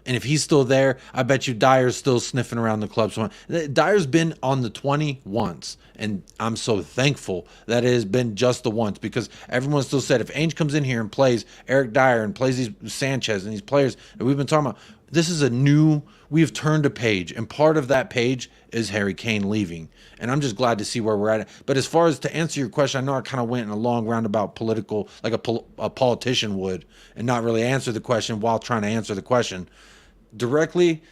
And if he's still there, I bet you Dyer's still sniffing around the club. So Dyer's been on the 20 once, and I'm so thankful that it has been just the once, because everyone still said if Ainge comes in here and plays Eric Dyer and plays these Sanchez and these players that we've been talking about, this is we have turned a page, and part of that page is Harry Kane leaving. And I'm just glad to see where we're at. But as far as to answer your question, I know I kind of went in a long roundabout political, like a politician would, and not really answer the question while trying to answer the question. directly,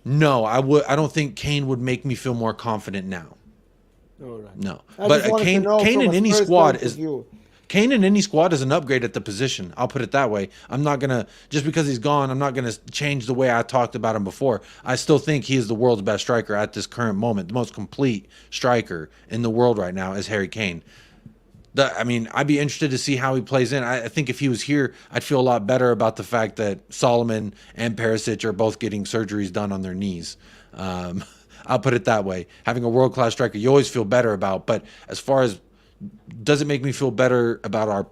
no, I don't think Kane would make me feel more confident now. All right. No, I but just wanted to Kane know Kane from in a any Spurs squad point of is view. Kane in any squad is an upgrade at the position. I'll put it that way. I'm not gonna, just because he's gone, I'm not gonna change the way I talked about him before. I still think he is the world's best striker at this current moment. The most complete striker in the world right now is Harry Kane. I mean, I'd be interested to see how he plays in. I think if he was here, I'd feel a lot better about the fact that Solomon and Perisic are both getting surgeries done on their knees. I'll put it that way. Having a world-class striker, you always feel better about. But as far as, does it make me feel better about our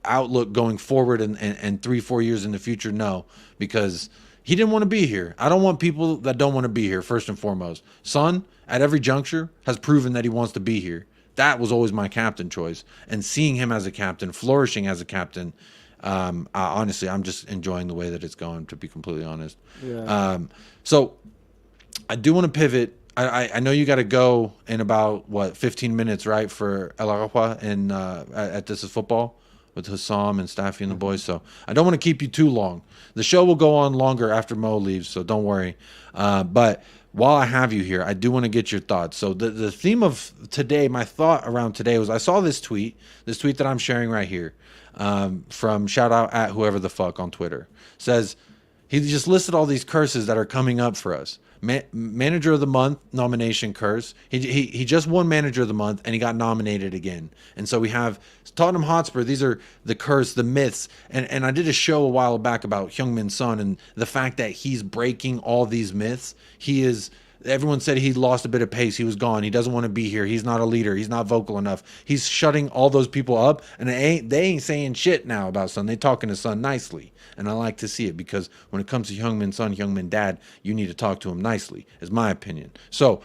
outlook going forward and 3-4 years in the future? No, because he didn't want to be here. I don't want people that don't want to be here, first and foremost. Son, at every juncture, has proven that he wants to be here. That was always my captain choice. And seeing him as a captain, flourishing as a captain, honestly, I'm just enjoying the way that it's going, to be completely honest. Yeah. So I do want to pivot. I know you got to go in about, 15 minutes, right, for El Aragua and at This Is Football with Hassam and Staffy and the boys. So I don't want to keep you too long. The show will go on longer after Mo leaves, so don't worry. But while I have you here, I do want to get your thoughts. So the theme of today, my thought around today was, I saw this tweet that I'm sharing right here, from shout out at whoever the fuck on Twitter. Says, he just listed all these curses that are coming up for us. Manager of the Month nomination curse. He just won Manager of the Month and he got nominated again. And so we have Tottenham Hotspur. These are the curse, the myths. And I did a show a while back about Heung-min Son and the fact that he's breaking all these myths. Everyone said he lost a bit of pace. He was gone. He doesn't want to be here. He's not a leader. He's not vocal enough. He's shutting all those people up. And they ain't saying shit now about Son. They talking to Son nicely. And I like to see it, because when it comes to Heung-min Son, Heung-min Dad, you need to talk to him nicely, is my opinion. So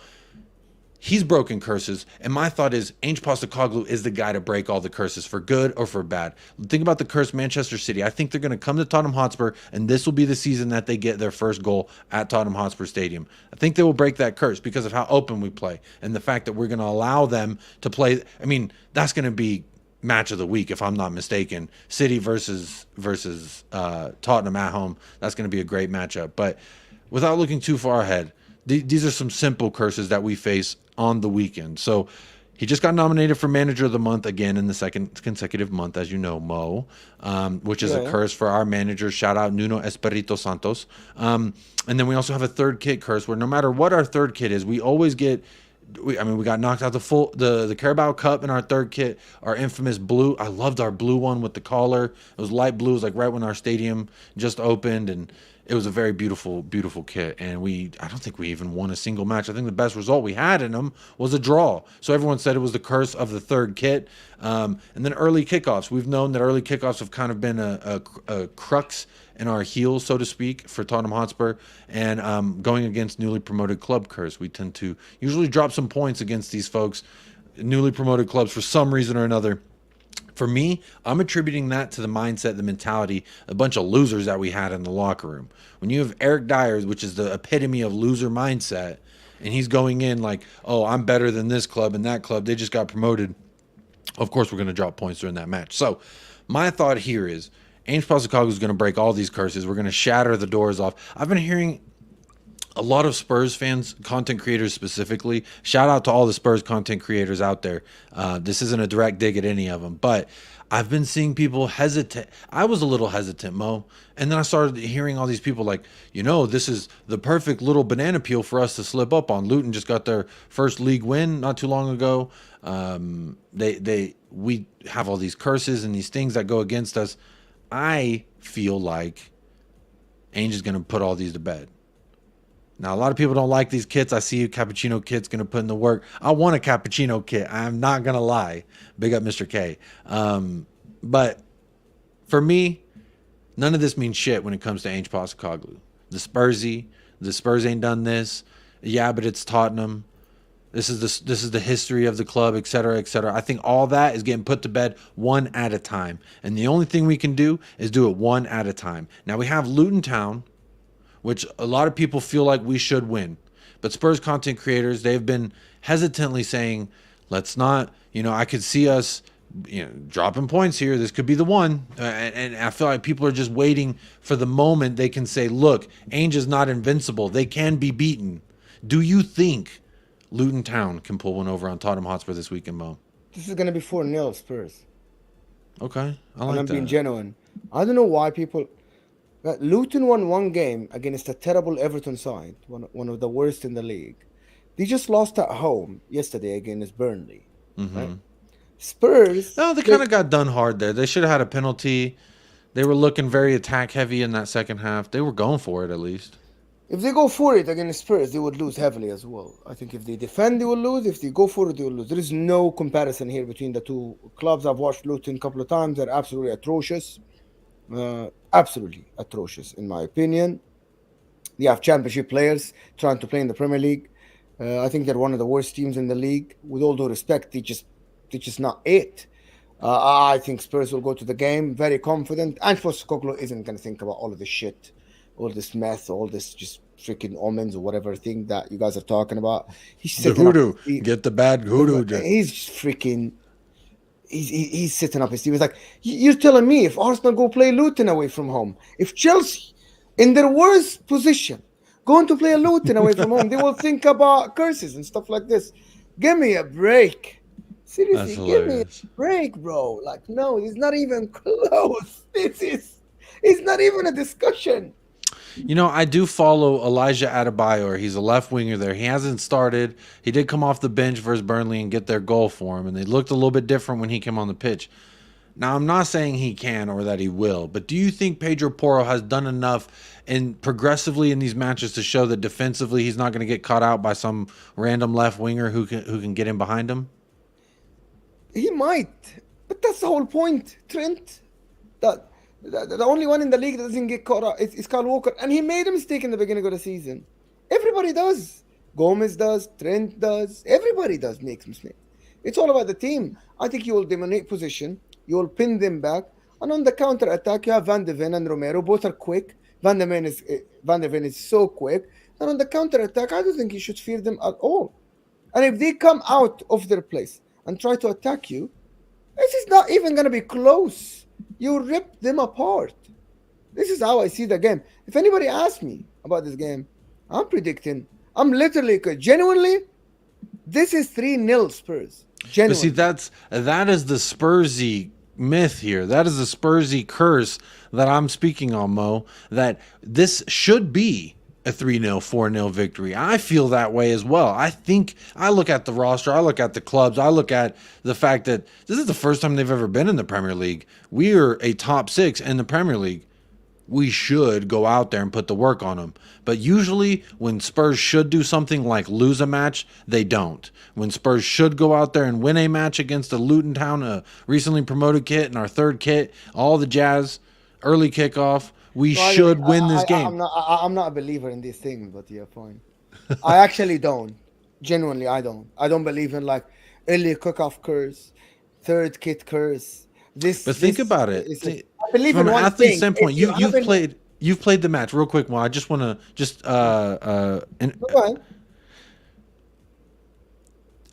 he's broken curses. And my thought is, Ange Postecoglou is the guy to break all the curses, for good or for bad. Think about the curse Manchester City. I think they're going to come to Tottenham Hotspur, and this will be the season that they get their first goal at Tottenham Hotspur Stadium. I think they will break that curse because of how open we play and the fact that we're going to allow them to play. I mean, that's going to be match of the week, if I'm not mistaken. City versus Tottenham at home. That's going to be a great matchup. But without looking too far ahead, these are some simple curses that we face on the weekend. So he just got nominated for Manager of the Month again in the second consecutive month, as you know, Mo, which is a curse for our manager. Shout out Nuno Espirito Santos. And then we also have a third kit curse, where no matter what our third kit is, we always get. We got knocked out the Carabao Cup in our third kit, our infamous blue. I loved our blue one with the collar. It was light blue. It was like right when our stadium just opened, and it was a very beautiful, beautiful kit. And I don't think we even won a single match. I think the best result we had in them was a draw. So everyone said it was the curse of the third kit. And then early kickoffs. We've known that early kickoffs have kind of been a crux in our heels, so to speak, for Tottenham Hotspur. And going against newly promoted club curse, we tend to usually drop some points against these folks, newly promoted clubs, for some reason or another. For me, I'm attributing that to the mindset, the mentality, a bunch of losers that we had in the locker room. When you have Eric Dyer, which is the epitome of loser mindset, and he's going in like, oh, I'm better than this club and that club, they just got promoted. Of course, we're going to drop points during that match. So my thought here is, Ange Postecoglou is going to break all these curses. We're going to shatter the doors off. I've been hearing a lot of Spurs fans, content creators specifically. Shout out to all the Spurs content creators out there. This isn't a direct dig at any of them, but I've been seeing people hesitate. I was a little hesitant, Mo. And then I started hearing all these people like, this is the perfect little banana peel for us to slip up on. Luton just got their first league win not too long ago. We have all these curses and these things that go against us. I feel like Ainge is going to put all these to bed. Now, a lot of people don't like these kits. I see you, Cappuccino Kit's going to put in the work. I want a Cappuccino Kit. I'm not going to lie. Big up Mr. K. But for me, none of this means shit when it comes to Ange Postecoglou. The Spurs ain't done this. Yeah, but it's Tottenham. This is the history of the club, et cetera, et cetera. I think all that is getting put to bed one at a time. And the only thing we can do is do it one at a time. Now, we have Luton Town, which a lot of people feel like we should win. But Spurs content creators, they've been hesitantly saying, let's not, I could see us dropping points here. This could be the one. And I feel like people are just waiting for the moment they can say, look, Ange is not invincible. They can be beaten. Do you think Luton Town can pull one over on Tottenham Hotspur this weekend, Mo? This is going to be 4-0 Spurs. Okay, I like And I'm that. being genuine. I don't know why people... Luton won one game against a terrible Everton side, one of the worst in the league. They just lost at home yesterday against Burnley. Right? Spurs... No, they kind of got done hard there. They should have had a penalty. They were looking very attack heavy in that second half. They were going for it at least. If they go for it against Spurs, they would lose heavily as well. I think if they defend, they will lose. If they go for it, they will lose. There is no comparison here between the two clubs. I've watched Luton a couple of times. They're absolutely atrocious. Absolutely atrocious, in my opinion. They have championship players trying to play in the Premier League. I think they're one of the worst teams in the league. With all due respect, they're just not it. I think Spurs will go to the game very confident. Ange Postecoglou isn't going to think about all of this shit, all this mess, all this just freaking omens or whatever thing that you guys are talking about. He's The sitting up- hoodoo. Get the bad hoodoo. He's just freaking... He's sitting up his team. He's like, you're telling me if Arsenal go play Luton away from home, if Chelsea, in their worst position, going to play a Luton away from home, they will think about curses and stuff like this. Give me a break. Seriously, That's give me a hilarious. break, bro. Like, no, it's not even close. It's not even a discussion. I do follow Elijah Adebayor. He's a left winger there. He hasn't started. He did come off the bench versus Burnley and get their goal for him, and they looked a little bit different when he came on the pitch. Now, I'm not saying he can or that he will, but do you think Pedro Porro has done enough progressively in these matches to show that defensively he's not going to get caught out by some random left winger who can get in behind him? He might, but that's the whole point, Trent. The only one in the league that doesn't get caught out is Kyle Walker, and he made a mistake in the beginning of the season. Everybody does. Gomez does. Trent does. Everybody does makes mistakes. It's all about the team. I think you will dominate position. You will pin them back, and on the counter attack, you have Van de Ven and Romero. Both are quick. Van de Ven is so quick, and on the counter attack, I don't think you should fear them at all. And if they come out of their place and try to attack you, this is not even going to be close. You rip them apart. This is how I see the game. If anybody asks me about this game, I'm predicting. I'm literally, genuinely, this is 3-0 Spurs. Genuinely. But see, that is the Spursy myth here. That is the Spursy curse that I'm speaking on, Mo. That this should be a 3-0, 4-0 victory. I feel that way as well. I look at the roster, I look at the clubs, I look at the fact that this is the first time they've ever been in the Premier League. We are a top 6 in the Premier League. We should go out there and put the work on them. But usually when Spurs should do something like lose a match, they don't. When Spurs should go out there and win a match against a Luton Town, a recently promoted kit, and our third kit, all the jazz, early kickoff, we should win this game. I'm not a believer in these things, but yeah, fine. I actually don't. Genuinely, I don't. I don't believe in like early kickoff curse, third kit curse. But think about it. I believe from in an one athlete thing. standpoint, you've played the match real quick. Well, I just want to Go ahead.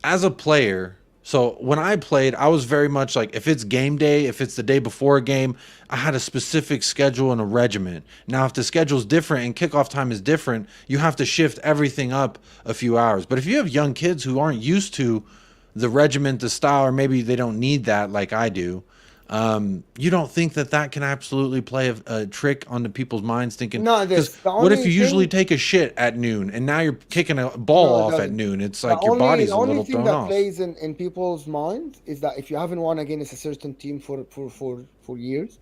As a player. So when I played, I was very much like, if it's game day, if it's the day before a game, I had a specific schedule and a regiment. Now, if the schedule's different and kickoff time is different, you have to shift everything up a few hours. But if you have young kids who aren't used to the regiment, the style, or maybe they don't need that like I do, you don't think that can absolutely play a trick onto people's minds thinking, No, what if you usually take a shit at noon and now you're kicking a ball off at noon? It's like your body's a little thrown off. The only thing that plays in people's minds is that if you haven't won against a certain team for years,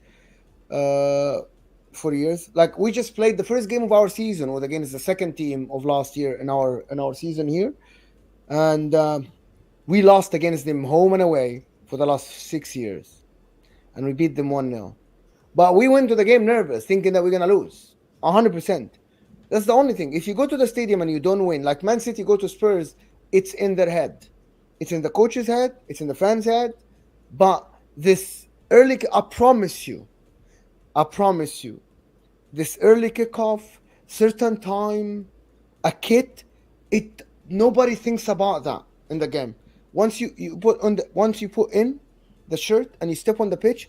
like we just played the first game of our season was against the second team of last year in our season here, and we lost against them home and away for the last 6 years. And we beat them 1-0. But we went to the game nervous, thinking that we're going to lose. 100%. That's the only thing. If you go to the stadium and you don't win, like Man City go to Spurs, it's in their head. It's in the coach's head. It's in the fans' head. But this early... I promise you, this early kickoff, certain time, a kit, nobody thinks about that in the game. Once you put in the shirt and you step on the pitch,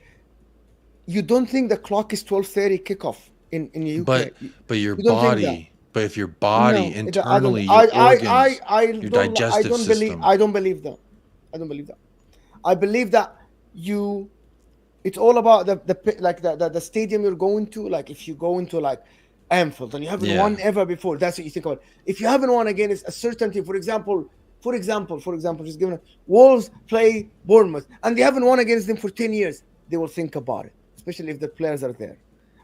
you don't think the clock is 12:30 kickoff in the UK. But your You don't think that. body, but if your body No, internally, I your don't. organs, your I digestive don't believe. system. I don't believe that. I don't believe that. I believe that it's all about the stadium you're going to. Like if you go into like Anfield and you haven't won ever before, that's what you think about. If you haven't won against a certain team, for example, just giving Wolves play Bournemouth and they haven't won against them for 10 years, they will think about it, especially if the players are there,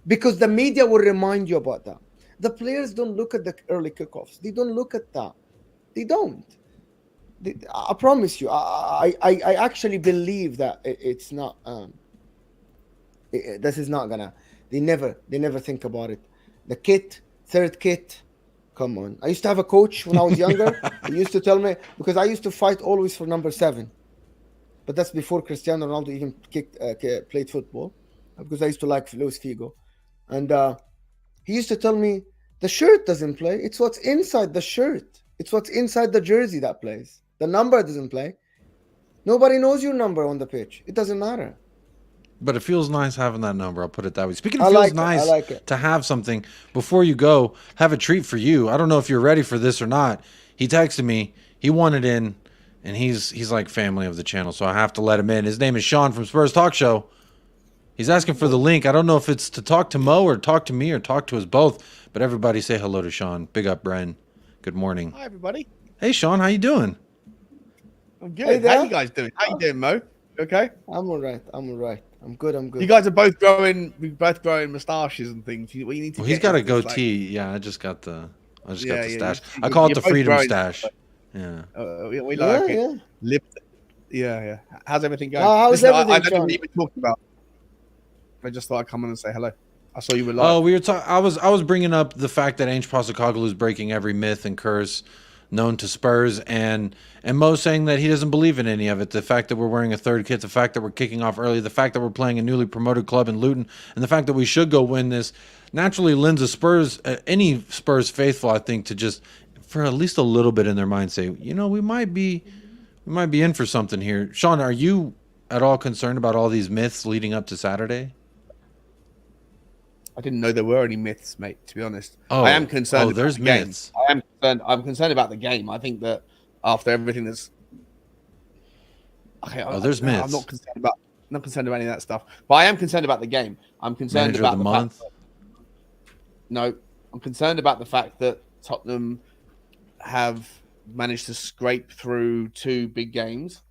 because the media will remind you about that. The players don't look at the early kickoffs. They don't look at that. They don't. I promise you. I actually believe that it's not. This is not gonna. They never think about it. The kit, third kit. Come on. I used to have a coach when I was younger. He used to tell me, because I used to fight always for number 7, but that's before Cristiano Ronaldo even played football, because I used to like Luis Figo, and he used to tell me the shirt doesn't play. It's what's inside the shirt. It's what's inside the jersey that plays. The number doesn't play. Nobody knows your number on the pitch. It doesn't matter. But it feels nice having that number. I'll put it that way. Speaking of feels nice to have something, before you go, have a treat for you. I don't know if you're ready for this or not. He texted me. He wanted in, and he's like family of the channel, so I have to let him in. His name is Sean from Spurs Talk Show. He's asking for the link. I don't know if it's to talk to Mo or talk to me or talk to us both, but everybody say hello to Sean. Big up, Bren. Good morning. Hi, everybody. Hey, Sean. How you doing? I'm good. How you guys doing? How you doing, Mo? You okay? I'm all right. I'm good. You guys are both growing moustaches and things. What you need to Well, he's got a goatee. Like... Yeah, I just got the stash. I call it the freedom stash. Yeah. We like it. Yeah. How's everything going? How's everything? I don't know what you've been talking about. I just thought I'd come on and say hello. I saw you were live. Oh, we were talking. I was bringing up the fact that Ange Postecoglou is breaking every myth and curse known to Spurs, and Mo saying that he doesn't believe in any of it. The fact that we're wearing a third kit, the fact that we're kicking off early, the fact that we're playing a newly promoted club in Luton, and the fact that we should go win this naturally lends any Spurs faithful, I think, to just for at least a little bit in their mind say, we might be in for something here. Sean, are you at all concerned about all these myths leading up to Saturday? I didn't know there were any myths, mate, to be honest. I am concerned. There's myths. I'm concerned about the game. I think that after everything that's there's myths. I'm not concerned about any of that stuff. But I am concerned about the game. I'm concerned about the month. I'm concerned about the fact that Tottenham have managed to scrape through 2 big games,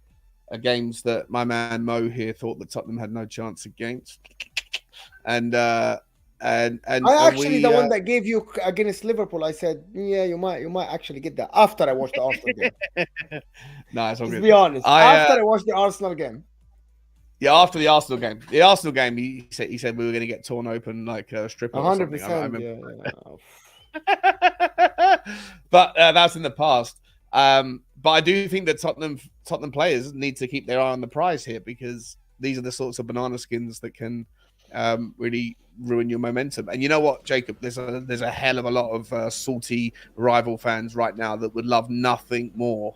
games that my man Mo here thought that Tottenham had no chance against. And I actually the one that gave you against Liverpool, I said, yeah, you might actually get that after I watched the Arsenal game. No, it's all good. To be honest, after I watched the Arsenal game. Yeah, after the Arsenal game. The Arsenal game, he said we were going to get torn open like a stripper. 100%. But that's in the past. But I do think that Tottenham players need to keep their eye on the prize here, because these are the sorts of banana skins that can really ruin your momentum. And you know what, Jacob? There's a hell of a lot of salty rival fans right now that would love nothing more.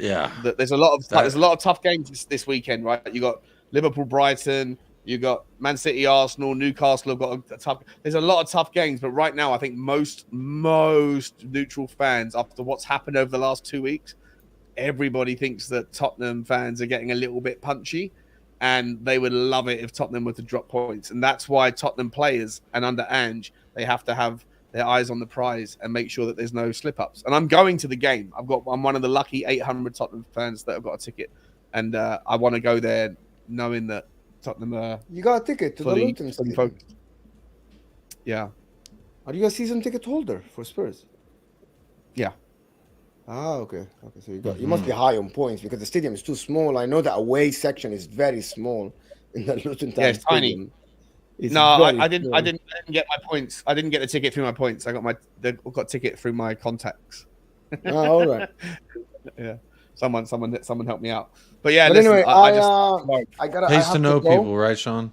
Yeah, there's a lot of tough games this weekend, right? You got Liverpool, Brighton. You got Man City, Arsenal, Newcastle have got a tough. There's a lot of tough games, but right now I think most neutral fans, after what's happened over the last 2 weeks, everybody thinks that Tottenham fans are getting a little bit punchy. And they would love it if Tottenham were to drop points. And that's why Tottenham players, and under Ange, they have to have their eyes on the prize and make sure that there's no slip-ups. And I'm going to the game. I'm one of the lucky 800 Tottenham fans that have got a ticket. And I want to go there knowing that Tottenham are... You got a ticket to the Luton stadium? Yeah. Are you a season ticket holder for Spurs? Yeah. Okay. So you must be high on points, because the stadium is too small. I know the away section is very small in the Luton Town it's stadium. Tiny. I didn't get my points. I didn't get the ticket through my points. I got ticket through my contacts. All right. Yeah. Someone help me out. But yeah. Anyway, I have to know people, right, Sean?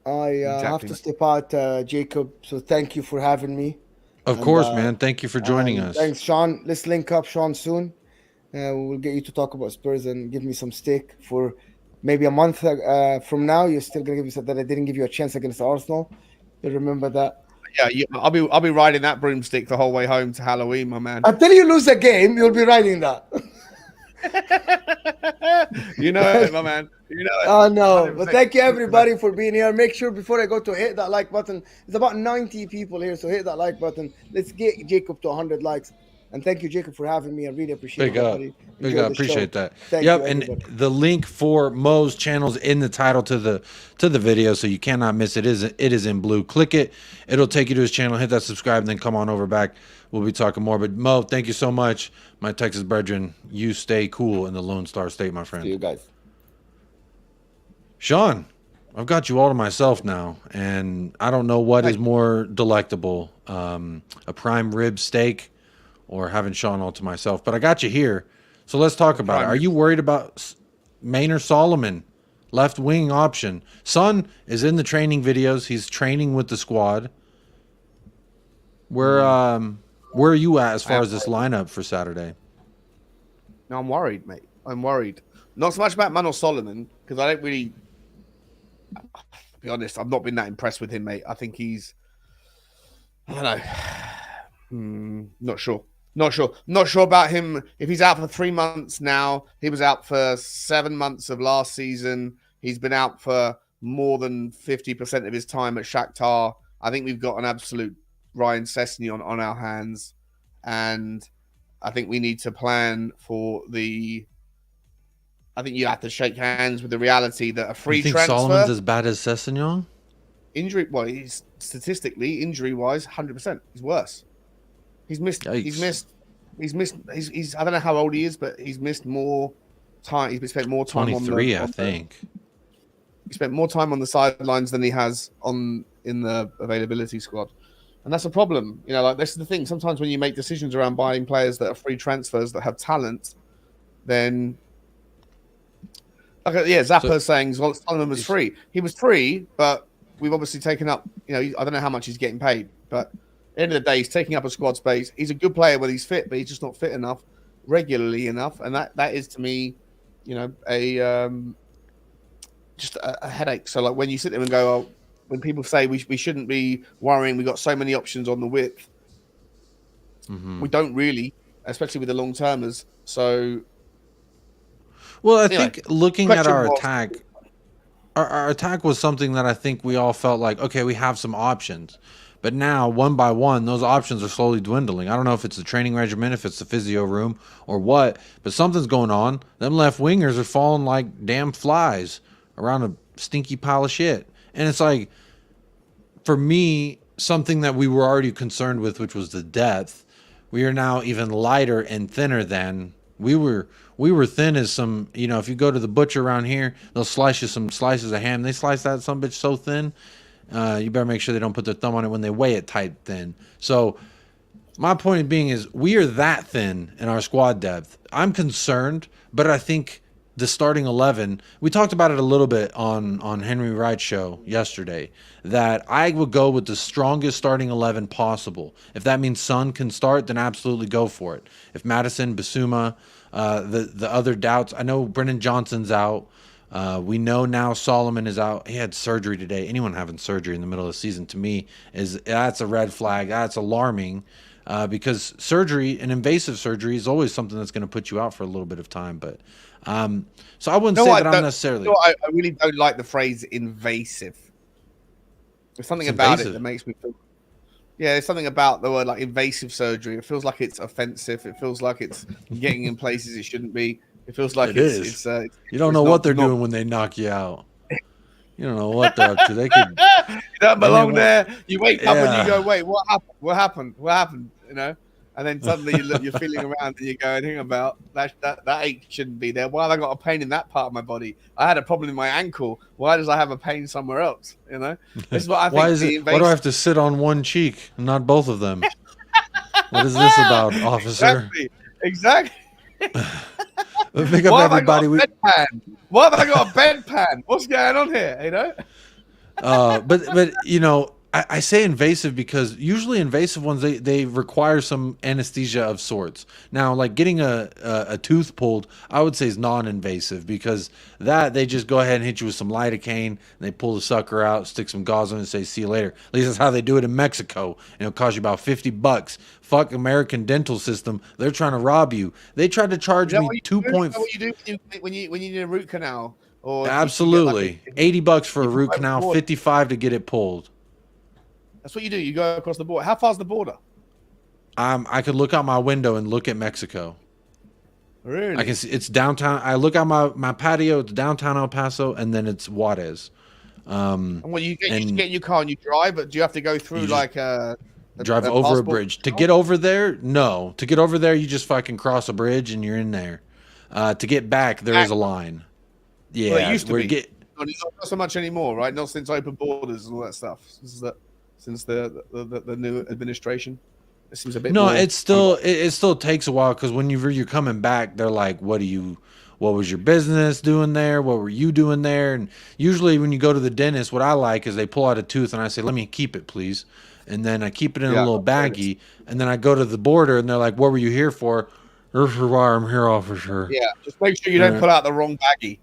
I have to step out, Jacob. So thank you for having me. Of course, man. Thank you for joining us. Thanks, Sean. Let's link up, Sean, soon. We'll get you to talk about Spurs and give me some stick for maybe a month from now. You're still gonna give me that I didn't give you a chance against Arsenal. You remember that? Yeah, I'll be riding that broomstick the whole way home to Halloween, my man. Until you lose a game, you'll be riding that. You know it, my man. You know it. Oh no! 100%. But thank you everybody for being here. Make sure before I go to hit that like button. There's about 90 people here, so hit that like button. Let's get Jacob to 100 likes. And thank you, Jacob, for having me. I really appreciate Big up. it. Big up. Appreciate that. Thank yep, you, and everybody. the link for Mo's channel is in the title to the video, so you cannot miss it. It is in blue. Click it. It'll take you to his channel. Hit that subscribe, and then come on over back. We'll be talking more. But Mo, thank you so much, my Texas brethren. You stay cool in the Lone Star State, my friend. See you guys. Sean, I've got you all to myself now, and I don't know what is more delectable, a prime rib steak or having Sean all to myself. But I got you here, so let's talk about it. Are you worried about Maynard Solomon, left wing option? Son is in the training videos. He's training with the squad. Where are you at as far as this lineup for Saturday? No, I'm worried, mate. I'm worried. Not so much about Manuel Solomon, because I don't really, to be honest, I've not been that impressed with him, mate. I think he's, I don't know. Not sure. Not sure about him. If he's out for 3 months now, he was out for 7 months of last season. He's been out for more than 50% of his time at Shakhtar. I think we've got an absolute Ryan Sessegnon on our hands. And I think we need to plan for the... I think you have to shake hands with the reality that a free transfer... Solomon's as bad as Sessegnon? Injury... Well, he's statistically, injury-wise, 100%. He's worse. He's missed... Yikes. He's I don't know how old he is, but he's missed more time. He's spent more time 23, I think. He spent more time on the sidelines than he has in the availability squad. And that's a problem. You know, like, this is the thing. Sometimes when you make decisions around buying players that are free transfers that have talent, then... Zappa's saying Solomon was free. He was free, but we've obviously taken up... You know, I don't know how much he's getting paid, but... At the end of the day, he's taking up a squad space. He's a good player when he's fit, but he's just not fit enough, regularly enough, and that is to me, you know, just a headache. So like when you sit there and go, oh, when people say we shouldn't be worrying, we got so many options on the width, we don't really, especially with the long termers. So, well, I think looking at our attack, our attack was something that I think we all felt like, okay, we have some options. But now, one by one, those options are slowly dwindling. I don't know if it's the training regimen, if it's the physio room, or what, but something's going on. Them left wingers are falling like damn flies around a stinky pile of shit. And it's like, for me, something that we were already concerned with, which was the depth, we are now even lighter and thinner than we were. We were thin as some, you know, if you go to the butcher around here, they'll slice you some slices of ham. They slice that some bitch so thin. You better make sure they don't put their thumb on it when they weigh it tight thin. So my point being is we are that thin in our squad depth. I'm concerned, but I think the starting 11, we talked about it a little bit on Henry Wright's show yesterday, that I would go with the strongest starting 11 possible. If that means Son can start, then absolutely go for it. If Madison, Basuma, the other doubts, I know Brennan Johnson's out. We know now Solomon is out. He had surgery today. Anyone having surgery in the middle of the season, to me, that's a red flag. That's alarming, because surgery, an invasive surgery, is always something that's going to put you out for a little bit of time. But so I wouldn't say that I'm necessarily. No, I really don't like the phrase invasive. There's something about it that makes me feel. Yeah, there's something about the word like invasive surgery. It feels like it's offensive. It feels like it's getting in places it shouldn't be. It feels like it's you don't know what they're doing when they knock you out. You don't know what they're up to. They could. You don't belong there. You wake up and you go, wait, what happened? What happened? What happened? You know, and then suddenly you're feeling around and you're going, hang about that ache shouldn't be there. Why have I got a pain in that part of my body? I had a problem in my ankle. Why does I have a pain somewhere else? You know, this is what I think. Why do I have to sit on one cheek and not both of them? What is this about, officer? Exactly. Pick up everybody. Why have I got a bedpan? What's going on here? You know. But you know, I say invasive because usually invasive ones they require some anesthesia of sorts. Now, like getting a tooth pulled, I would say is non-invasive because that they just go ahead and hit you with some lidocaine. They pull the sucker out, stick some gauze on it, and say see you later. At least that's how they do it in Mexico, and it'll cost you about $50. Fuck American dental system. They're trying to rob you. They tried to charge me 2 point. What you do when you need a root canal? Or Absolutely, $80 for a root canal, 55 to get it pulled. That's what you do. You go across the border. How far's the border? I could look out my window and look at Mexico. Really? I can see it's downtown. I look out my patio. It's downtown El Paso, and then it's Juarez. And what you get in your car and you drive, but do you have to go through like drive over a bridge to get over there? No, to get over there, you just fucking cross a bridge and you're in there. To get back, there is a line. Yeah, well, it used to be. Not so much anymore, right? Not since open borders and all that stuff. Since the new administration, it seems a bit. No, more it still takes a while because when you're coming back, they're like, what was your business doing there? What were you doing there? And usually when you go to the dentist, what I like is they pull out a tooth and I say, let me keep it, please. And then I keep it in a little baggie. And then I go to the border and they're like, what were you here for? This is why I'm here, officer. Yeah, just make sure you don't pull out the wrong baggie.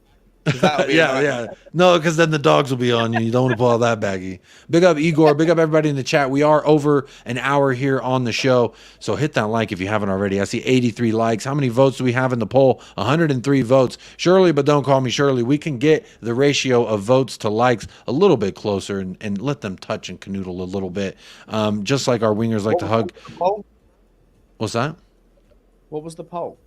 Yeah. No, because then the dogs will be on you. You don't want to pull out that baggie. Big up Igor. Big up everybody in the chat. We are over an hour here on the show. So hit that like if you haven't already. I see 83 likes. How many votes do we have in the poll? 103 votes. Shirley, but don't call me Shirley. We can get the ratio of votes to likes a little bit closer and let them touch and canoodle a little bit. Just like our wingers like to hug. What's that? What was the poll?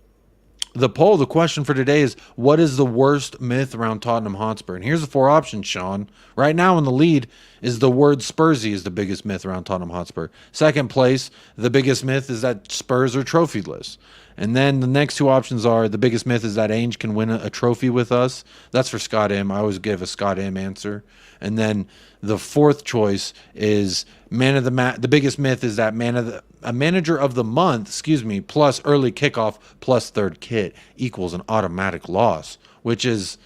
The question for today is, what is the worst myth around Tottenham Hotspur? And here's the 4 options, Sean. Right now in the lead is the word Spursy is the biggest myth around Tottenham Hotspur. Second place, the biggest myth is that Spurs are trophyless. And then the next 2 options are, the biggest myth is that Ange can win a trophy with us. That's for Scott M. I always give a Scott M answer. And then the 4th choice is the biggest myth is that a manager of the month, plus early kickoff plus 3rd kit equals an automatic loss, which is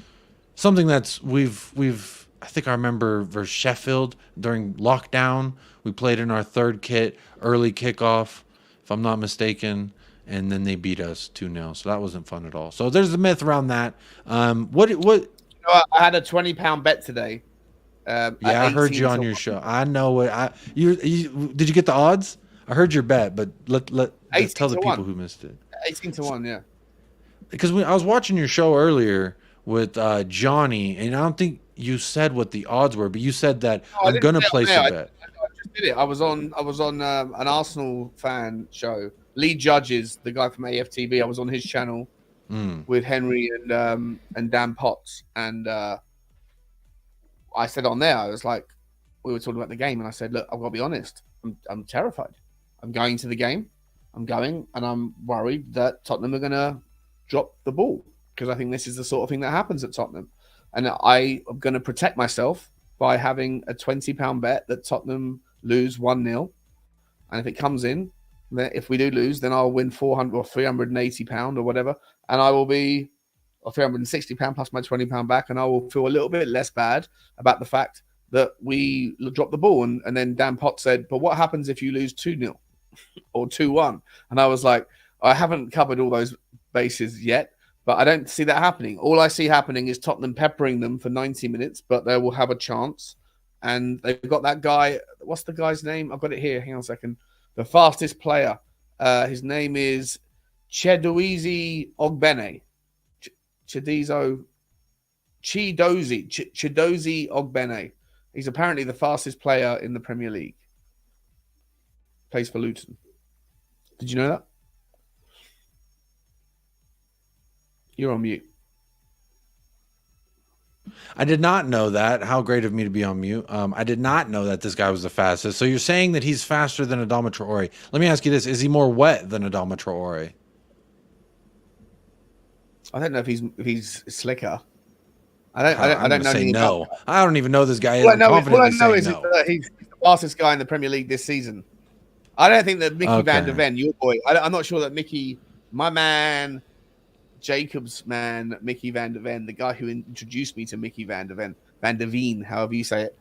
something that's I think I remember versus Sheffield during lockdown, we played in our 3rd kit, early kickoff, if I'm not mistaken, and then they beat us 2-0. So that wasn't fun at all. So there's the myth around that. What? I had a £20 bet today. I heard you on your show. I know what you did. You get the odds? I heard your bet, but let's tell the people who missed it. 18-1, yeah. Because I was watching your show earlier with Johnny, and I don't think you said what the odds were, but you said that I'm gonna place a bet. I just did it. I was on an Arsenal fan show. Lead Judges, the guy from AFTV. I was on his channel with Henry and Dan Potts, and I said on there, I was like, we were talking about the game, and I said, look, I've got to be honest, I'm terrified. I'm going to the game. I'm going, and I'm worried that Tottenham are going to drop the ball because I think this is the sort of thing that happens at Tottenham. And I am going to protect myself by having a £20 bet that Tottenham lose 1-0. And if it comes in, then if we do lose, then I'll win £400 or £380 or whatever. And I will be, or £360 plus my £20 back. And I will feel a little bit less bad about the fact that we dropped the ball. And then Dan Potts said, but what happens if you lose 2-0 or 2-1? And I was like, I haven't covered all those bases yet, but I don't see that happening. All I see happening is Tottenham peppering them for 90 minutes, but they will have a chance. And they've got that guy. What's the guy's name? I've got it here. Hang on a second. The fastest player. His name is Chidozie Ogbene. Chidozie Ogbene. He's apparently the fastest player in the Premier League. Plays for Luton. Did you know that? You're on mute. I did not know that. How great of me to be on mute. I did not know that this guy was the fastest. So you're saying that he's faster than Adama Traore. Let me ask you this. Is he more wet than Adama Traore? I don't know if he's slicker. I don't know. Say no. I don't even know this guy. All I know is that he's the fastest guy in the Premier League this season. I don't think that Mickey Van der Ven, your boy, I'm not sure that Mickey, my man, Jacob's man, Mickey Van der Ven, the guy who introduced me to Mickey Van der Ven, however you say it.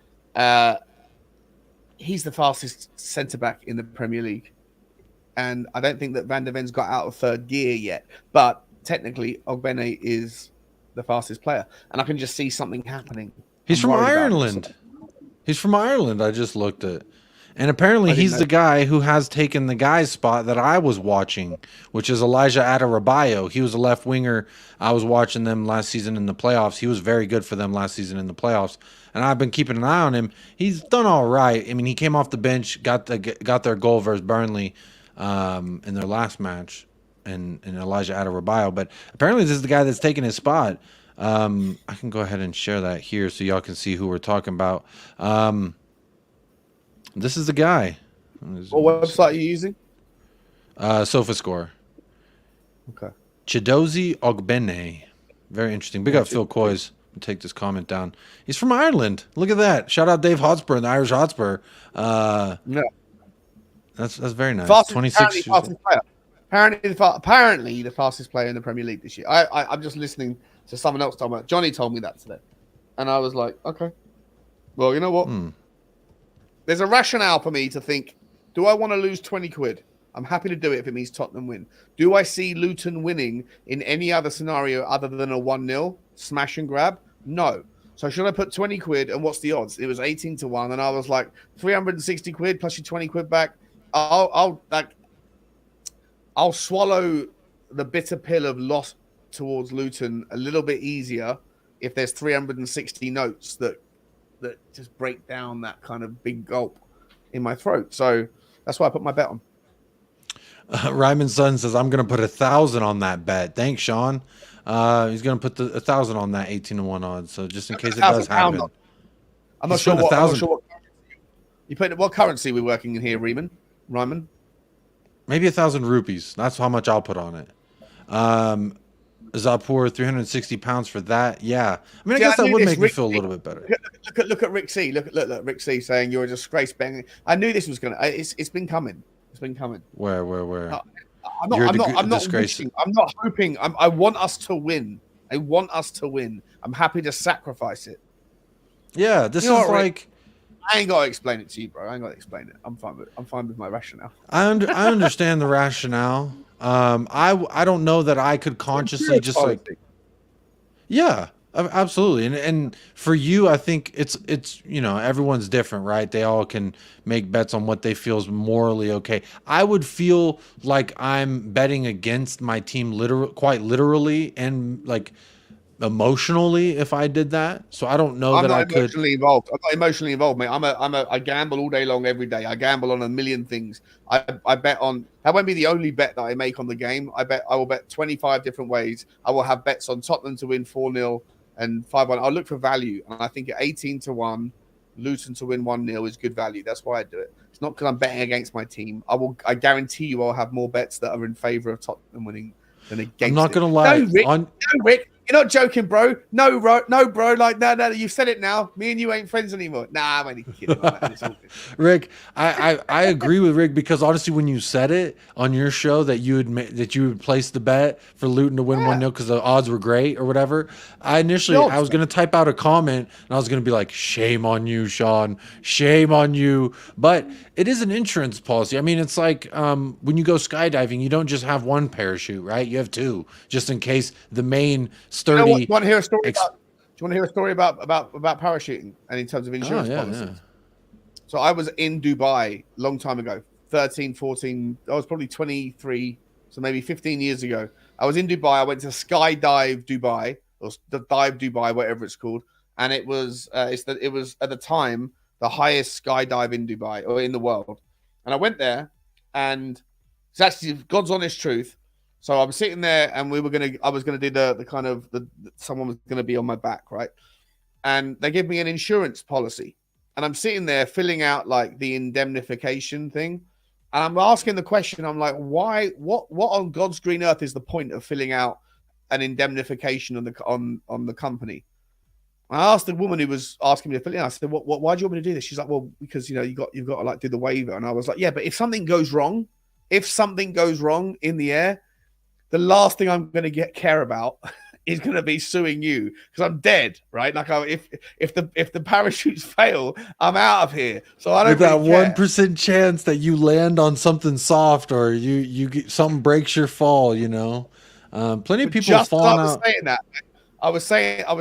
he's the fastest centre back in the Premier League, and I don't think that Van der Ven's got out of third gear yet. But technically, Ogbene is the fastest player, and I can just see something happening. He's from Ireland. He's from Ireland. I just looked at. And apparently he's the guy who has taken the guy's spot that I was watching, which is Elijah Adebayo. He was a left winger. I was watching them last season in the playoffs. He was very good for them last season in the playoffs. And I've been keeping an eye on him. He's done all right. I mean, he came off the bench, got their goal versus Burnley in their last match, and Elijah Adebayo. But apparently this is the guy that's taking his spot. I can go ahead and share that here so y'all can see who we're talking about. This is the guy. What website are you using? SofaScore. Okay. Chidozie Ogbene. Very interesting. Big up Phil Coys. I'll take this comment down. He's from Ireland. Look at that. Shout out Dave Hotspur and the Irish Hotspur. No. That's very nice. 26 fastest player. Apparently the fastest player in the Premier League this year. I'm just listening to someone else talking about. Johnny told me that today. And I was like, okay. Well, you know what? There's a rationale for me to think, do I want to lose 20 quid? I'm happy to do it if it means Tottenham win. Do I see Luton winning in any other scenario other than a 1-0 smash and grab? No. So should I put 20 quid and what's the odds? It was 18 to 1 and I was like 360 quid plus your 20 quid back. I'll swallow the bitter pill of loss towards Luton a little bit easier if there's 360 notes that just break down that kind of big gulp in my throat. So that's why I put my bet on. Ryman's son says, I'm going to put 1,000 on that bet. Thanks, Sean. He's going to put 1,000 on that 18-1 odds. So just in case it does happen. I'm not sure what you put. What currency we're working in here, Ryman? Maybe 1,000 rupees. That's how much I'll put on it. Zapur, 360 pounds for that. Yeah. I mean, I guess that would make me feel a little bit better. Look at Rick C. Look Rick C saying you're a disgrace. Bang. I knew this was going to, it's been coming. It's been coming. Where? I'm not wishing. I'm not hoping. I want us to win. I'm happy to sacrifice it. Yeah. This is like, I ain't got to explain it to you, bro. I ain't got to explain it. I'm fine with my rationale. I understand the rationale. I don't know that I could consciously just like, yeah, absolutely. And for you, I think it's, everyone's different, right? They all can make bets on what they feel is morally okay. I would feel like I'm betting against my team quite literally and like emotionally if I did that. So I don't know that I could. I'm not emotionally involved, mate. I gamble all day long, every day. I gamble on a million things. I bet on. That won't be the only bet that I make on the game. I will bet 25 different ways. I will have bets on Tottenham to win 4-0 and 5-1. I'll look for value, and I think at 18 to 1, Luton to win 1-0 is good value. That's why I do it. It's not because I'm betting against my team. I guarantee you, I'll have more bets that are in favour of Tottenham winning than against. I'm not going to lie. No, Rick. You're not joking, bro. No, bro. Like, no. You've said it now. Me and you ain't friends anymore. Nah, I'm only kidding. Rick, I agree with Rick because honestly, when you said it on your show that you would place the bet for Luton to win 1-0 because the odds were great or whatever, I was going to type out a comment and I was going to be like, shame on you, Sean. Shame on you. But it is an insurance policy. I mean, it's like when you go skydiving, you don't just have one parachute, right? You have two, just in case the main sturdy. Do you want to hear a story about parachuting and in terms of insurance policies? Yeah. So I was in Dubai a long time ago, 13, 14. I was probably 23, so maybe 15 years ago. I was in Dubai. I went to Skydive Dubai, or the Dive Dubai, whatever it's called, and it was it was at the time the highest skydive in Dubai or in the world. And I went there, and it's actually God's honest truth. So I'm sitting there, and I was gonna do the kind of someone was gonna be on my back, right? And they give me an insurance policy, and I'm sitting there filling out like the indemnification thing, and I'm asking the question. I'm like, why? What on God's green earth is the point of filling out an indemnification on the company? And I asked the woman who was asking me to fill it in. I said, why do you want me to do this? She's like, well, because you've got to like do the waiver. And I was like, yeah, but if something goes wrong in the air, the last thing I'm going to care about is going to be suing you because I'm dead, right? Like, if the parachutes fail, I'm out of here. So I don't. With that really care. 1% chance that you land on something soft or you get, something breaks your fall, you know. Plenty of people Just as I falling was out. saying that, I was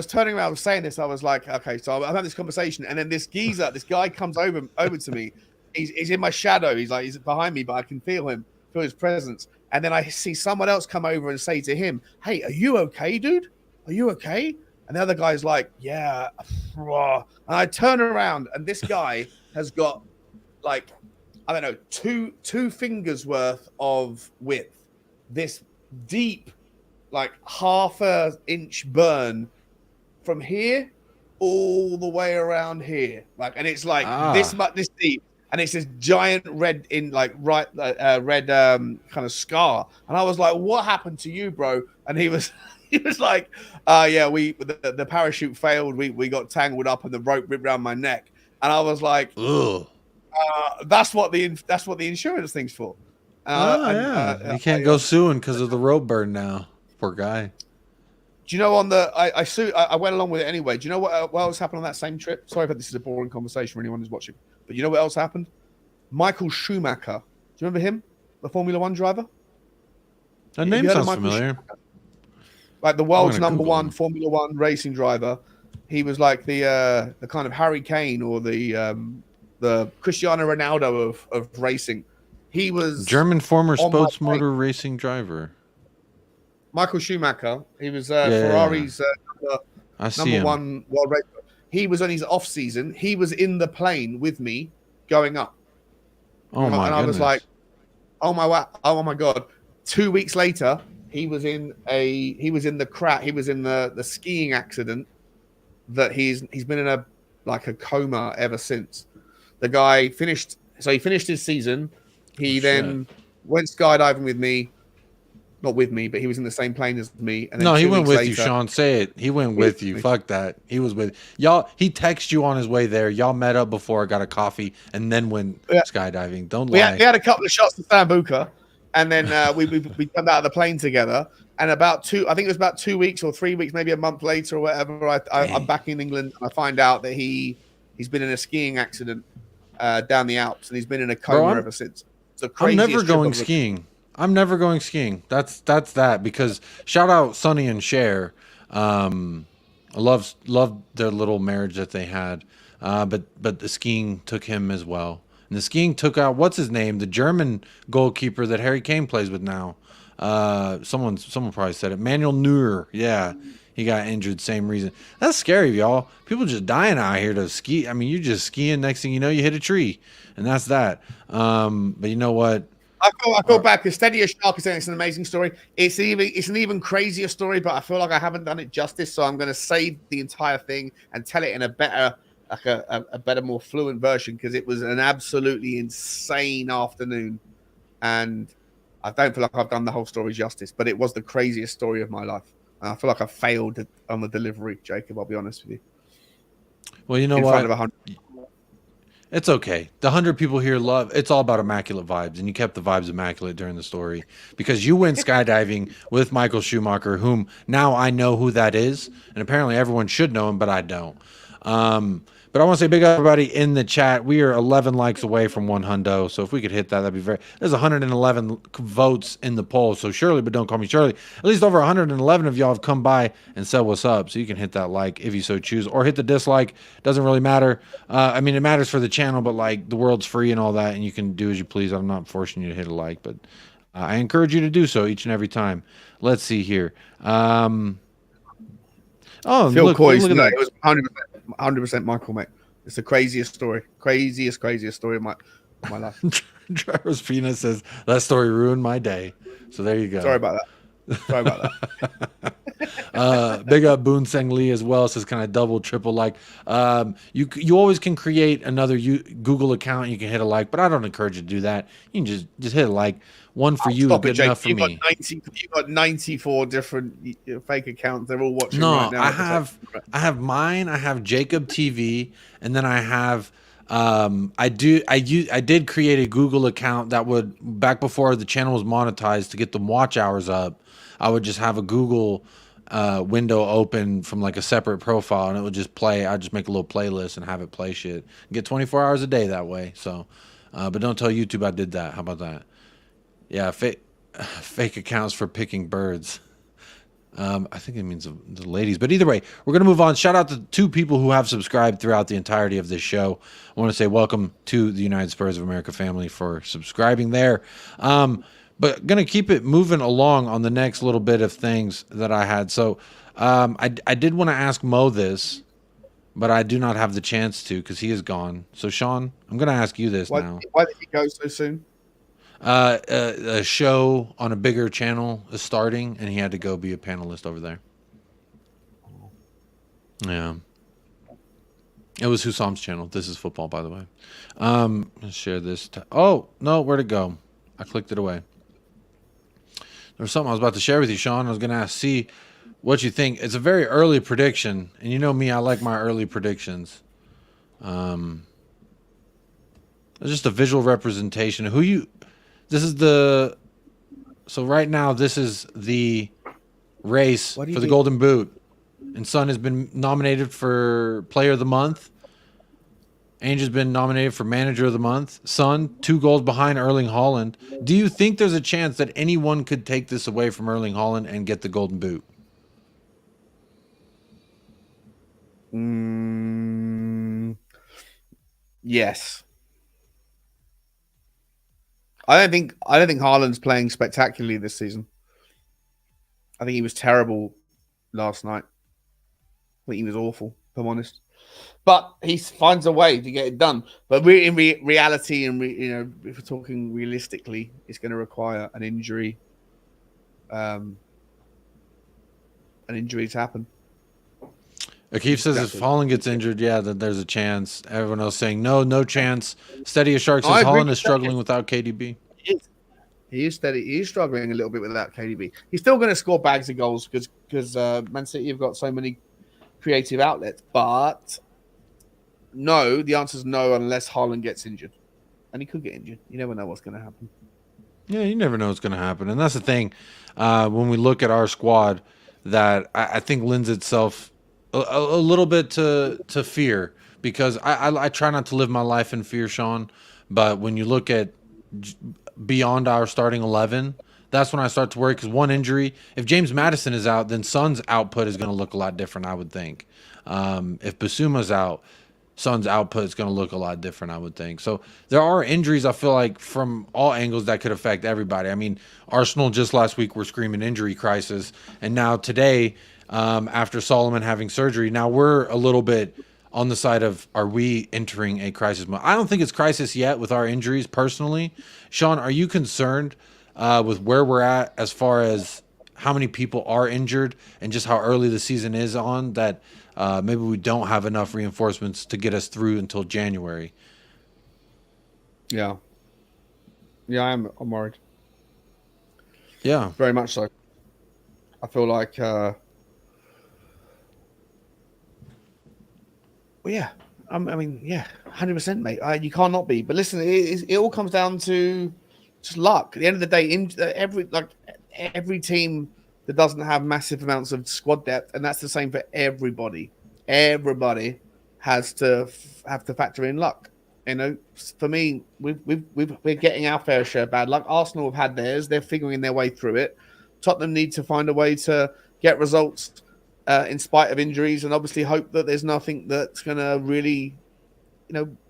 turning around, I was saying this. I was like, okay, so I'm having this conversation, and then this guy comes over to me. He's in my shadow. He's behind me, but I can feel his presence. And then I see someone else come over and say to him, "Hey, are you okay, dude? Are you okay?" And the other guy's like, "Yeah." And I turn around, and this guy has got like, I don't know, two fingers worth of width. This deep, like half a inch burn from here all the way around here. Like, and it's like this deep. And it's this giant red red kind of scar. And I was like, "What happened to you, bro?" And he was like, "Yeah, the parachute failed. We got tangled up and the rope ripped around my neck." And I was like, Ugh. That's what the insurance thing's for." You can't go suing because of the rope burn now. Poor guy. Do you know I went along with it anyway. Do you know what else happened on that same trip? Sorry if this is a boring conversation for anyone who's watching. But you know what else happened? Michael Schumacher. Do you remember him? The Formula One driver? That name sounds familiar. Schumacher? Like the world's number one Formula One racing driver. He was like the kind of Harry Kane or the Cristiano Ronaldo of racing. He was German former sports motor racing driver. Michael Schumacher. He was Ferrari's number one world racer. He was on his off season. He was in the plane with me going up. Oh my! And I was like, "Oh my god!" 2 weeks later, he was in the skiing accident that he's been in a coma ever since. The guy finished his season. He then went skydiving with me. Not with me, but he was in the same plane as me. And then he went with later, you, Sean. Say it. He went with you. Fuck that. He was with y'all. He texted you on his way there. Y'all met up before, got a coffee, and then went skydiving. Don't lie. We had a couple of shots of Sambuca, and then we jumped out of the plane together. And I think it was about 2 weeks or 3 weeks, maybe a month later or whatever. I'm back in England, and I find out that he's been in a skiing accident down the Alps, and he's been in a coma ever since. I'm never going skiing. I'm never going skiing. That's that, because shout out Sonny and Cher. I love their little marriage that they had. But the skiing took him as well. And the skiing took out what's his name? The German goalkeeper that Harry Kane plays with now. Someone probably said it. Manuel Neuer. Yeah. He got injured, same reason. That's scary, y'all. People just dying out here to ski. I mean, you just skiing, next thing you know, you hit a tree. And that's that. But you know what? I go back because Steady as Shark is saying it's an amazing story. It's an even crazier story, but I feel like I haven't done it justice, so I'm going to save the entire thing and tell it in a better, more fluent version, because it was an absolutely insane afternoon, and I don't feel like I've done the whole story justice. But it was the craziest story of my life. And I feel like I failed on the delivery, Jacob. I'll be honest with you. Well, you know in what? Front of 100. It's okay. The 100 people here love. It's all about immaculate vibes, and you kept the vibes immaculate during the story because you went skydiving with Michael Schumacher, whom now I know who that is, and apparently everyone should know him, but I don't. But I want to say big up everybody in the chat. We are 11 likes away from 100, so if we could hit that, that'd be very. There's 111 votes in the poll, so Shirley, but don't call me Shirley. At least over 111 of y'all have come by and said what's up, so you can hit that like if you so choose, or hit the dislike. Doesn't really matter. I mean, it matters for the channel, but like the world's free and all that, and you can do as you please. I'm not forcing you to hit a like, but I encourage you to do so each and every time. Let's see here. Phil Look Coy's, at no, that. it was 100% Michael, mate. It's the craziest story of my life. Travis Pina says that story ruined my day. So there you go. Sorry about that. Big up Boon Seng Lee as well. Says kind of double, triple like. You always can create another Google account. You can hit a like, but I don't encourage you to do that. You can just hit a like. One for you is good enough for me. You've got 94 different fake accounts. They're all watching No, right now. I have mine. I have Jacob TV, and then I have. I did create a Google account that would, back before the channel was monetized, to get the watch hours up. I would just have a Google window open from like a separate profile, and it would just play. I'd just make a little playlist and have it play shit. Get 24 hours a day that way. So, but don't tell YouTube I did that. How about that? Yeah, fake accounts for picking birds. I think it means the ladies. But either way, we're going to move on. Shout out to 2 people who have subscribed throughout the entirety of this show. I want to say welcome to the United Spurs of America family for subscribing there. But going to keep it moving along on the next little bit of things that I had. So I did want to ask Mo this, but I do not have the chance to because he is gone. So, Sean, I'm going to ask you this now. Why did he go so soon? A show on a bigger channel is starting, and he had to go be a panelist over there. Yeah. It was Husam's channel. This is football, by the way. Let's share this. Oh, no, where'd it go? I clicked it away. There was something I was about to share with you, Sean. I was going to see what you think. It's a very early prediction, and you know me, I like my early predictions. It's just a visual representation of who you... This is the... So right now, this is the race for the Golden Boot. And Son has been nominated for Player of the Month. Ange has been nominated for Manager of the Month. Son, 2 goals behind Erling Haaland. Do you think there's a chance that anyone could take this away from Erling Haaland and get the Golden Boot? Yes. I don't think Haaland's playing spectacularly this season. I think he was terrible last night. I think he was awful, if I'm honest. But he finds a way to get it done. But in reality, and if we're talking realistically, it's going to require an injury. An injury to happen. Akeef says if Haaland gets injured, yeah, then there's a chance. Everyone else saying no chance. Steady as Shark says Haaland is struggling without KDB. He is steady. He is struggling a little bit without KDB. He's still going to score bags of goals because Man City have got so many creative outlets. But no, the answer is no unless Haaland gets injured. And he could get injured. You never know what's going to happen. Yeah, you never know what's going to happen. And that's the thing. When we look at our squad, that I think lends itself a little bit to fear, because I try not to live my life in fear, Sean. But when you look at beyond our starting 11, that's when I start to worry, because one injury, if James Maddison is out, then Son's output is going to look a lot different, I would think. If Basuma's out, Son's output is going to look a lot different, I would think. So there are injuries, I feel like, from all angles that could affect everybody. I mean, Arsenal just last week were screaming injury crisis, and now today, after Solomon having surgery, now we're a little bit on the side of, are we entering a crisis mode? I don't think it's crisis yet with our injuries, personally. Sean, are you concerned with where we're at as far as how many people are injured and just how early the season is on, that maybe we don't have enough reinforcements to get us through until January? Yeah. Yeah, I'm worried. Yeah. Very much so. I feel like... Well, yeah. I mean, yeah, 100%, mate. You can't not be. But listen, it all comes down to just luck. At the end of the day, every team that doesn't have massive amounts of squad depth, and that's the same for everybody. Everybody has to have to factor in luck. You know, for me, we're getting our fair share of bad luck. Arsenal have had theirs; they're figuring their way through it. Tottenham need to find a way to get results in spite of injuries, and obviously hope that there's nothing that's going to really,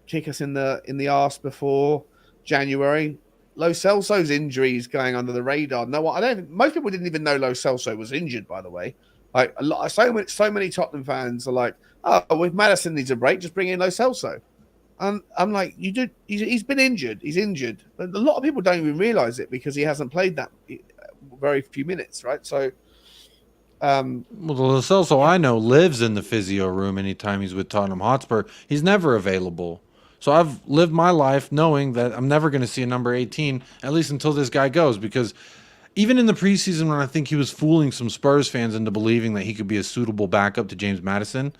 kick us in the arse before January. Lo Celso's injuries going under the radar. Most people didn't even know Lo Celso was injured, by the way. Like so many Tottenham fans are like, "Oh, if Maddison needs a break, just bring in Lo Celso." And I'm like, he's been injured. He's injured. But a lot of people don't even realize it because he hasn't played that very few minutes, right? So, well, Lo Celso, I know, lives in the physio room anytime he's with Tottenham Hotspur. He's never available. So I've lived my life knowing that I'm never going to see a number 18, at least until this guy goes. Because even in the preseason, when I think he was fooling some Spurs fans into believing that he could be a suitable backup to James Maddison,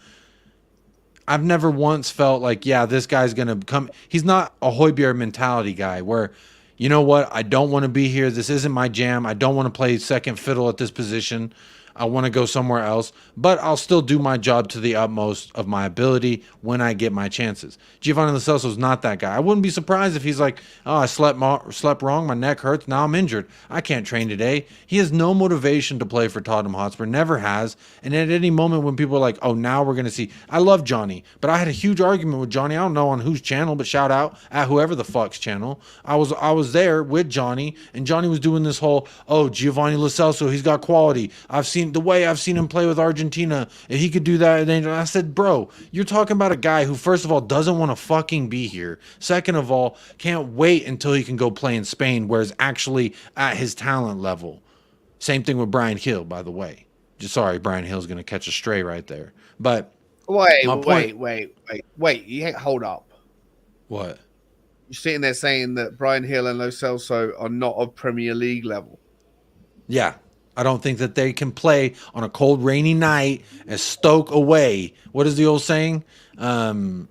I've never once felt like, yeah, this guy's going to come. He's not a Højbjerg mentality guy where, you know what, I don't want to be here. This isn't my jam. I don't want to play second fiddle at this position. I want to go somewhere else, but I'll still do my job to the utmost of my ability when I get my chances. Giovanni Lo Celso's not that guy. I wouldn't be surprised if he's like, oh, I slept wrong, my neck hurts, now I'm injured, I can't train today. He has no motivation to play for Tottenham Hotspur, never has. And at any moment when people are like, oh, now we're going to see. I love Johnny, but I had a huge argument with Johnny. I don't know on whose channel, but shout out at whoever the fuck's channel. I was there with Johnny, and Johnny was doing this whole, oh, Giovanni Lo Celso, he's got quality. The way I've seen him play with Argentina, if he could do that. And I said, bro, you're talking about a guy who, first of all, doesn't want to fucking be here. Second of all, can't wait until he can go play in Spain, where it's actually at his talent level. Same thing with Brian Hill, by the way. Sorry, Brian Hill's going to catch a stray right there. But wait. Hold up. What? You're sitting there saying that Brian Hill and Lo Celso are not of Premier League level. Yeah. I don't think that they can play on a cold, rainy night as Stoke away. What is the old saying? That's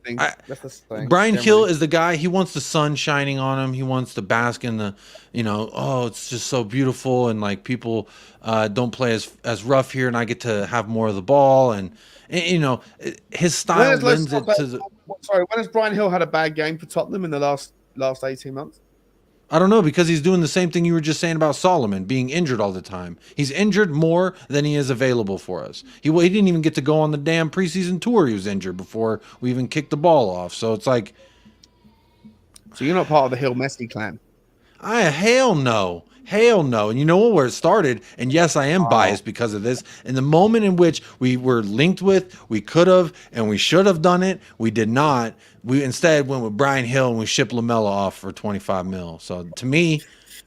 the thing. Brian Hill is the guy. He wants the sun shining on him. He wants to bask in the, oh, it's just so beautiful. And like people don't play as rough here, and I get to have more of the ball. And his style lends it to the. Sorry, when has Brian Hill had a bad game for Tottenham in the last 18 months? I don't know, because he's doing the same thing you were just saying about Solomon, being injured all the time. He's injured more than he is available for us. He didn't even get to go on the damn preseason tour. He was injured before we even kicked the ball off. So it's like... So you're not part of the Hill Messi clan? Hell no. Hell no. And you know what, where it started, and yes, I am biased because of this, in the moment in which we were linked with, we could have and we should have done it, we did not. We instead went with Brian Hill and we shipped Lamella off for 25 mil. So to me,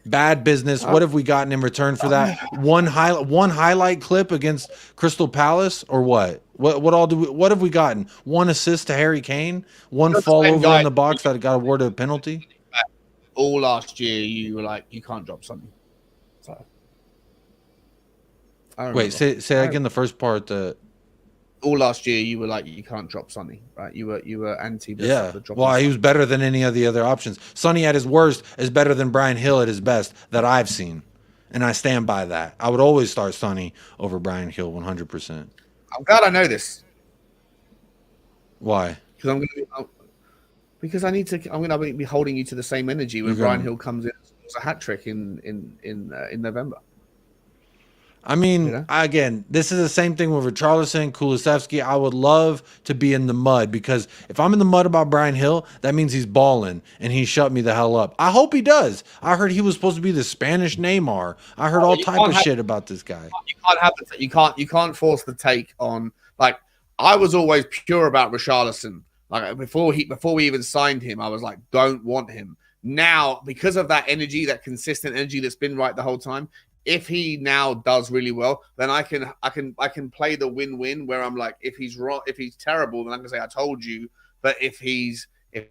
bad business. What have we gotten in return for that? One highlight clip against Crystal Palace, or what? What have we gotten? One assist to Harry Kane, one fall over in the box that got awarded a penalty. All last year, you were like, you can't drop something. So, wait, say again the first part. All last year, you were like, you can't drop Sonny, right? You were anti. Yeah. Well, he was better than any of the other options. Sonny at his worst is better than Brian Hill at his best that I've seen, and I stand by that. I would always start Sonny over Brian Hill 100%. I'm glad I know this. Why? Because I'm going to be holding you to the same energy when Brian Hill comes in as a hat trick in November. I mean, again, this is the same thing with Richarlison, Kulusevski. I would love to be in the mud, because if I'm in the mud about Brian Hill, that means he's balling and he shut me the hell up. I hope he does. I heard he was supposed to be the Spanish Neymar. I heard all type of shit about this guy. You can't force the take on, like, I was always pure about Richarlison. Like before we even signed him, I was like, don't want him. Now, because of that energy, that consistent energy that's been right the whole time, if he now does really well, then I can play the win-win, where I'm like, if he's wrong, if he's terrible, then I can say I told you. But if he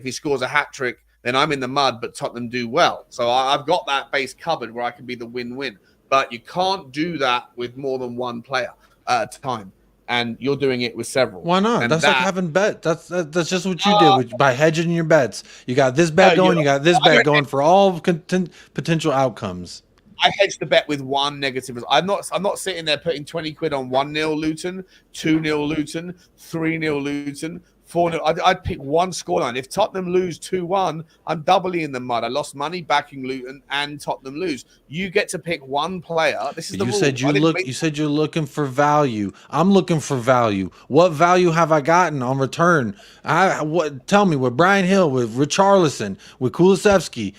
scores a hat trick, then I'm in the mud, but Tottenham do well. So I've got that base covered where I can be the win-win. But you can't do that with more than one player at a time. And you're doing it with several. Why not? That's like having bet. That's just what you did by hedging your bets. You got this bet going. You got this bet going for all potential outcomes. I hedged the bet with one negative. I'm not sitting there putting 20 quid on 1-0 Luton, 2-0 Luton, 3-0 Luton, 4-0. I'd pick one scoreline. If Tottenham lose 2-1, I'm doubly in the mud. I lost money backing Luton and Tottenham lose. You get to pick one player. This is the rule. You said you're looking for value. I'm looking for value. What value have I gotten on return? Tell me, with Brian Hill, with Richarlison, with Kulusevski.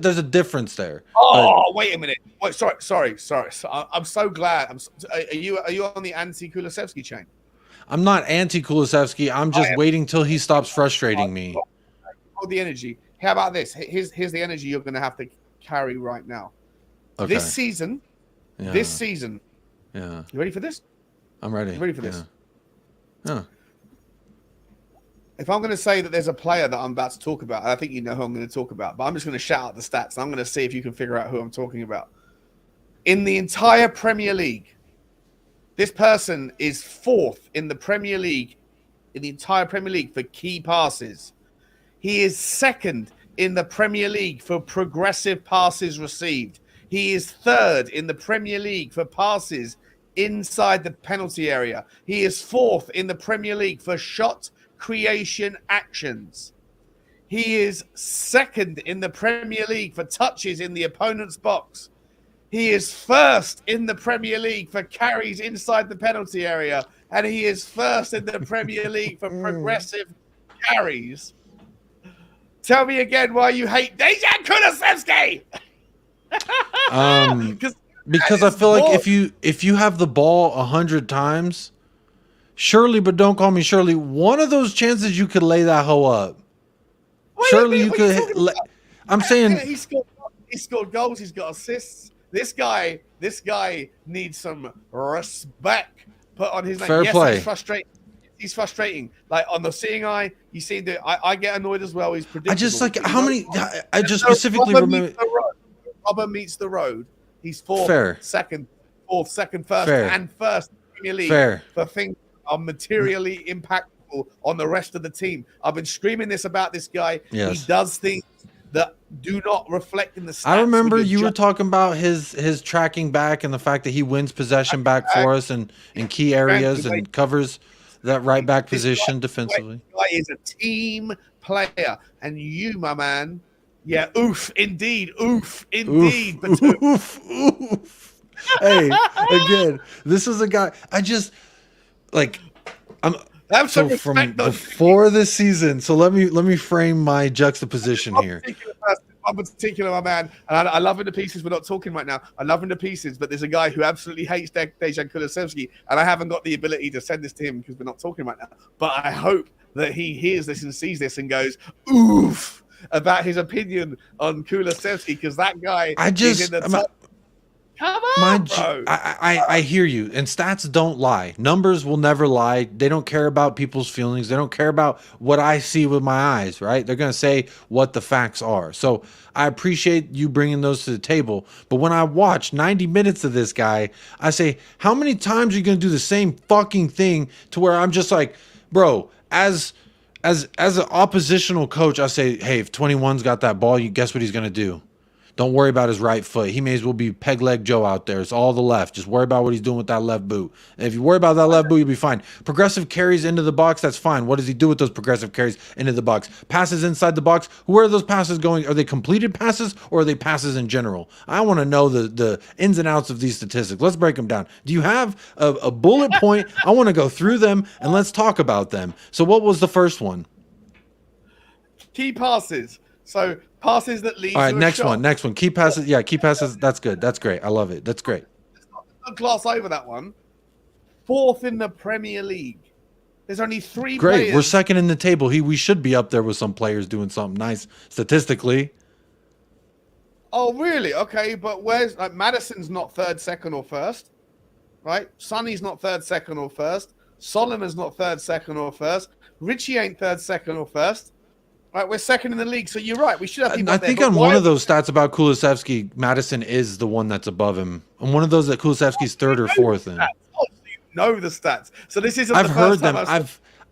There's a difference there. Oh, wait a minute. Wait, sorry. I'm so glad. Are you on the anti-Kulusevski chain? I'm not anti-Kulusevski. I'm just waiting till he stops frustrating me. Oh, the energy. How about this? Here's the energy you're going to have to carry right now. Okay. This season. Yeah. You ready for this? I'm ready. You ready for this? Yeah. If I'm going to say that there's a player that I'm about to talk about, I think you know who I'm going to talk about, but I'm just going to shout out the stats. And I'm going to see if you can figure out who I'm talking about. In the entire Premier League, this person is fourth in the Premier League, in the entire Premier League, for key passes. He is second in the Premier League for progressive passes received. He is third in the Premier League for passes inside the penalty area. He is fourth in the Premier League for shot creation actions. He is second in the Premier League for touches in the opponent's box. He is first in the Premier League for carries inside the penalty area. And he is first in the Premier League for progressive carries. Tell me again why you hate Dejan Kulusevski. Because I feel like if you have the ball 100 times, surely, but don't call me Shirley, one of those chances you could lay that hoe up. Surely you could. I'm saying he scored goals. He's got assists. This guy needs some respect put on his name. Fair play. He's frustrating. Like on the seeing eye, you see that I get annoyed as well. He's predictable. I just like how many. I just specifically remember. Rubber meets the road. He's fourth, second, first, and first in the Premier League for things that are materially impactful on the rest of the team. I've been screaming this about this guy. Yes. He does things that do not reflect in the stats. I remember you were talking about his tracking back and the fact that he wins possession back for us in key areas and covers that right back position defensively. This guy is a team player, and you, my man. Yeah, oof, indeed. Oof, indeed. Oof. Hey, again, this is a guy. I just like. I'm so from before this season. So let me frame my juxtaposition here. One particular, my man, and I love him to pieces. We're not talking right now. I love him to pieces, but there's a guy who absolutely hates Dejan Kulusevski, and I haven't got the ability to send this to him because we're not talking right now. But I hope that he hears this and sees this and goes, oof, about his opinion on Kulusevski, because that guy is in the top. Come on, bro. I hear you, and stats don't lie. Numbers will never lie. They don't care about people's feelings. They don't care about what I see with my eyes, right? They're going to say what the facts are. So I appreciate you bringing those to the table. But when I watch 90 minutes of this guy, I say, how many times are you going to do the same fucking thing to where I'm just like, bro, as an oppositional coach, I say, hey, if 21's got that ball, you guess what he's going to do? Don't worry about his right foot. He may as well be peg leg Joe out there. It's all the left. Just worry about what he's doing with that left boot. And if you worry about that left boot, you'll be fine. Progressive carries into the box, that's fine. What does he do with those progressive carries into the box? Passes inside the box. Where are those passes going? Are they completed passes or are they passes in general? I want to know the ins and outs of these statistics. Let's break them down. Do you have a bullet point? I want to go through them and let's talk about them. So what was the first one? Key passes. So passes that lead. All right, to next a one. Next one. Key passes. Yeah, key passes. That's good. That's great. I love it. That's great. Don't gloss over that one. Fourth in the Premier League. There's only three. Great. Players. We're second in the table. We should be up there with some players doing something nice statistically. Oh, really? Okay, but where's Madison's not third, second, or first, right? Sonny's not third, second, or first. Solomon's not third, second, or first. Richie ain't third, second, or first. Right, we're second in the league, so you're right. We should have people I think on one of those stats about Kulusevski, Madison is the one that's above him. On one of those that Kulusevski's third or fourth in. Oh, so you know the stats. So this isn't. I've heard them.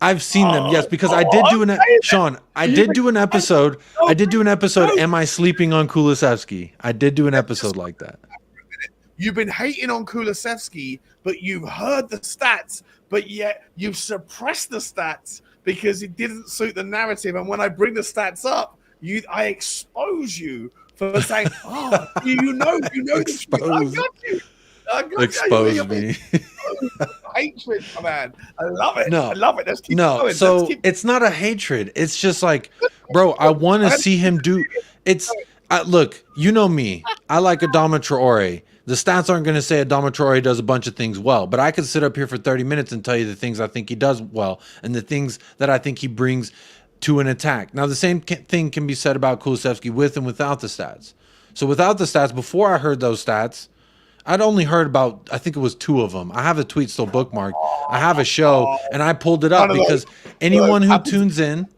I've seen them. Yes, because I did do Sean. I did do an episode. I did do an episode. Am I sleeping on Kulusevski? I did do an episode like that. You've been hating on Kulusevski, but you've heard the stats, but yet you've suppressed the stats because it didn't suit the narrative. And when I bring the stats up, I expose you for saying, "Oh, you know, expose. I got you. Expose me." Hatred, man. I love it. No, I love it. Let's keep going. So it's not a hatred. It's just like, bro, I want to see him do. Look, you know me. I like Adama Traore. The stats aren't going to say Adama Traore does a bunch of things well, but I could sit up here for 30 minutes and tell you the things I think he does well and the things that I think he brings to an attack. Now, the same thing can be said about Kulusevski with and without the stats. So without the stats, before I heard those stats, I'd only heard about, I think it was 2 of them. I have the tweet still bookmarked. I have a show, and I pulled it up because anyone who tunes in...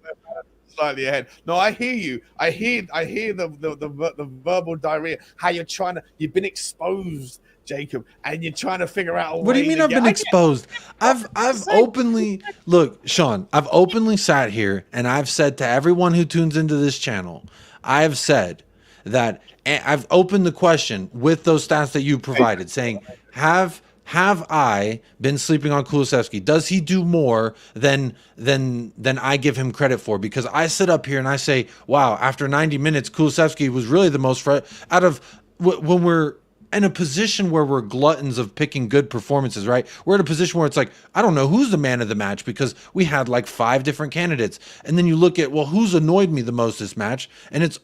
Slightly ahead. No, I hear you. I hear the verbal diarrhea. How you've been exposed, Jacob, and you're trying to figure out. What do you mean I've been exposed? I've openly look, Sean. I've openly sat here and I've said to everyone who tunes into this channel, I have said that I've opened the question with those stats that you provided, saying, have I been sleeping on Kulusevski? Does he do more than I give him credit for? Because I sit up here and I say, wow, after 90 minutes, Kulusevski was really the most out of when we're in a position where we're gluttons of picking good performances, right? We're in a position where it's like, I don't know who's the man of the match because we had like 5 different candidates. And then you look at, well, who's annoyed me the most this match? And it's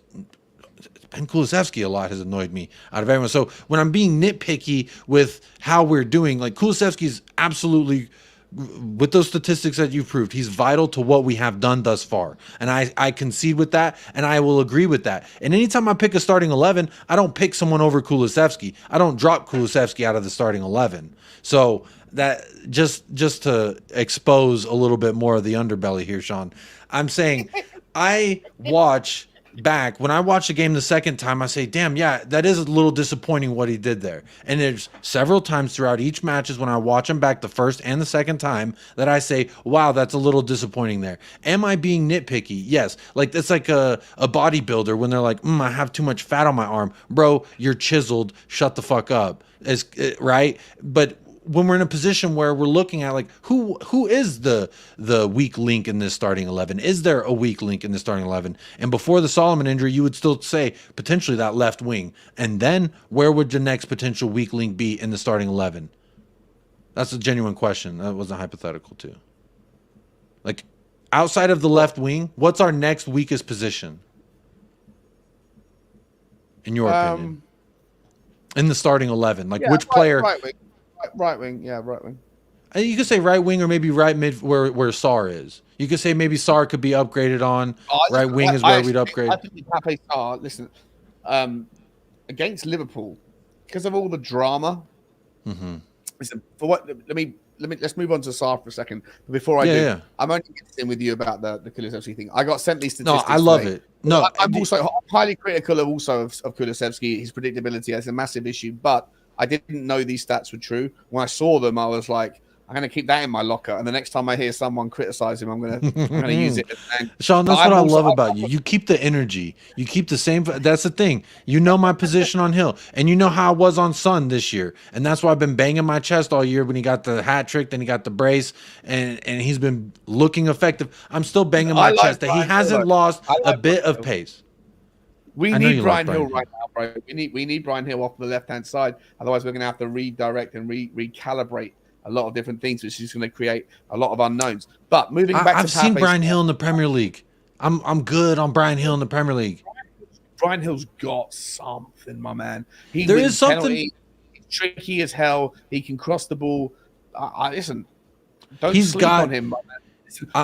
Ben Kulusevski a lot has annoyed me out of everyone. So when I'm being nitpicky with how we're doing, like Kulusevski's absolutely, with those statistics that you've proved, he's vital to what we have done thus far. And I concede with that, and I will agree with that. And anytime I pick a starting 11, I don't pick someone over Kulusevski. I don't drop Kulusevski out of the starting 11. So that just to expose a little bit more of the underbelly here, Sean, I'm saying I watch back when I watch the game the second time, I say, damn, yeah, that is a little disappointing what he did there. And there's several times throughout each matches when I watch him back the first and the second time that I say, wow, that's a little disappointing there. Am I being nitpicky? Yes. Like it's like a bodybuilder when they're like, I have too much fat on my arm. Bro, you're chiseled. Shut the fuck up. Right? But when we're in a position where we're looking at like who is the weak link in this starting 11? Is there a weak link in the starting 11? And before the Solomon injury, you would still say potentially that left wing. And then where would the next potential weak link be in the starting 11? That's a genuine question. That wasn't hypothetical too. Like outside of the left wing, what's our next weakest position? In your opinion? In the starting 11, like which player? Right wing. You could say right wing or maybe right mid where Sarr is. You could say maybe Sarr could be upgraded on. Right wing is where we'd upgrade. I think Pape Sarr, listen, against Liverpool, because of all the drama. Listen, let's move on to Sarr for a second. But before I do, I'm only getting with you about the Kulusevski thing. I got sent these statistics. No, I love it. No, I'm also highly critical of Kulusevski. His predictability is a massive issue, but I didn't know these stats were true. When I saw them, I was like, I'm going to keep that in my locker. And the next time I hear someone criticize him, I'm going to use it. Sean, that's what I love about you. You keep the energy. You keep the same. That's the thing. You know my position on Hill. And you know how I was on Son this year. And that's why I've been banging my chest all year when he got the hat trick, then he got the brace, and he's been looking effective. I'm still banging my chest that he hasn't lost a bit of pace. We need Brian Hill right now, bro. We need Brian Hill off the left-hand side. Otherwise, we're going to have to redirect and recalibrate a lot of different things, which is going to create a lot of unknowns. But moving back, I've seen Brian Hill in the Premier League. I'm good on Brian Hill in the Premier League. Brian Hill's got something, my man. There is something. He's tricky as hell. He can cross the ball. Listen, don't sleep on him, my man.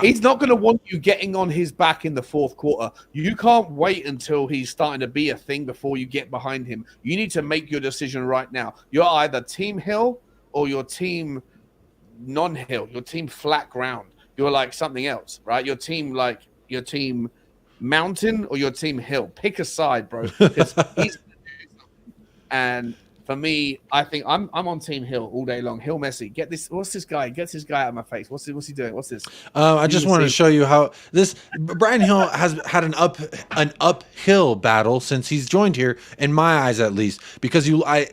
He's not going to want you getting on his back in the fourth quarter. You can't wait until he's starting to be a thing before you get behind him. You need to make your decision right now. You're either Team Hill or your team non-Hill, your team flat ground. You're like something else, right? Your team mountain or your team hill. Pick a side, bro. Because he's and for me, I think I'm on Team Hill all day long. Hill Messi. Get this. What's this guy? Gets this guy out of my face. What's he doing? What's this? I just wanted to show you how this Brian Hill has had an uphill battle since he's joined here, in my eyes at least. Because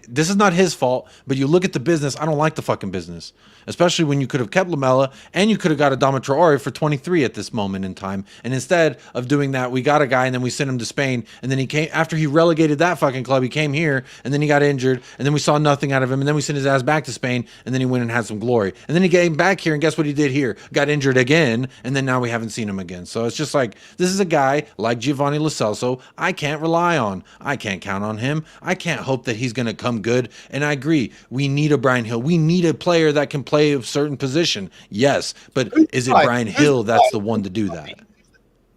this is not his fault, but you look at the business. I don't like the fucking business, especially when you could have kept Lamela and you could have got Adama Traore for 23 at this moment in time. And instead of doing that, we got a guy and then we sent him to Spain. And then he came after he relegated that fucking club. He came here and then he got injured. And then we saw nothing out of him. And then we sent his ass back to Spain. And then he went and had some glory. And then he came back here. And guess what he did here? Got injured again. And then now we haven't seen him again. So it's just like, this is a guy like Giovanni Lo Celso I can't rely on. I can't count on him. I can't hope that he's going to come good. And I agree. We need a Brian Hill. We need a player that can play a certain position. Yes. But is it Brian Hill that's the one to do that?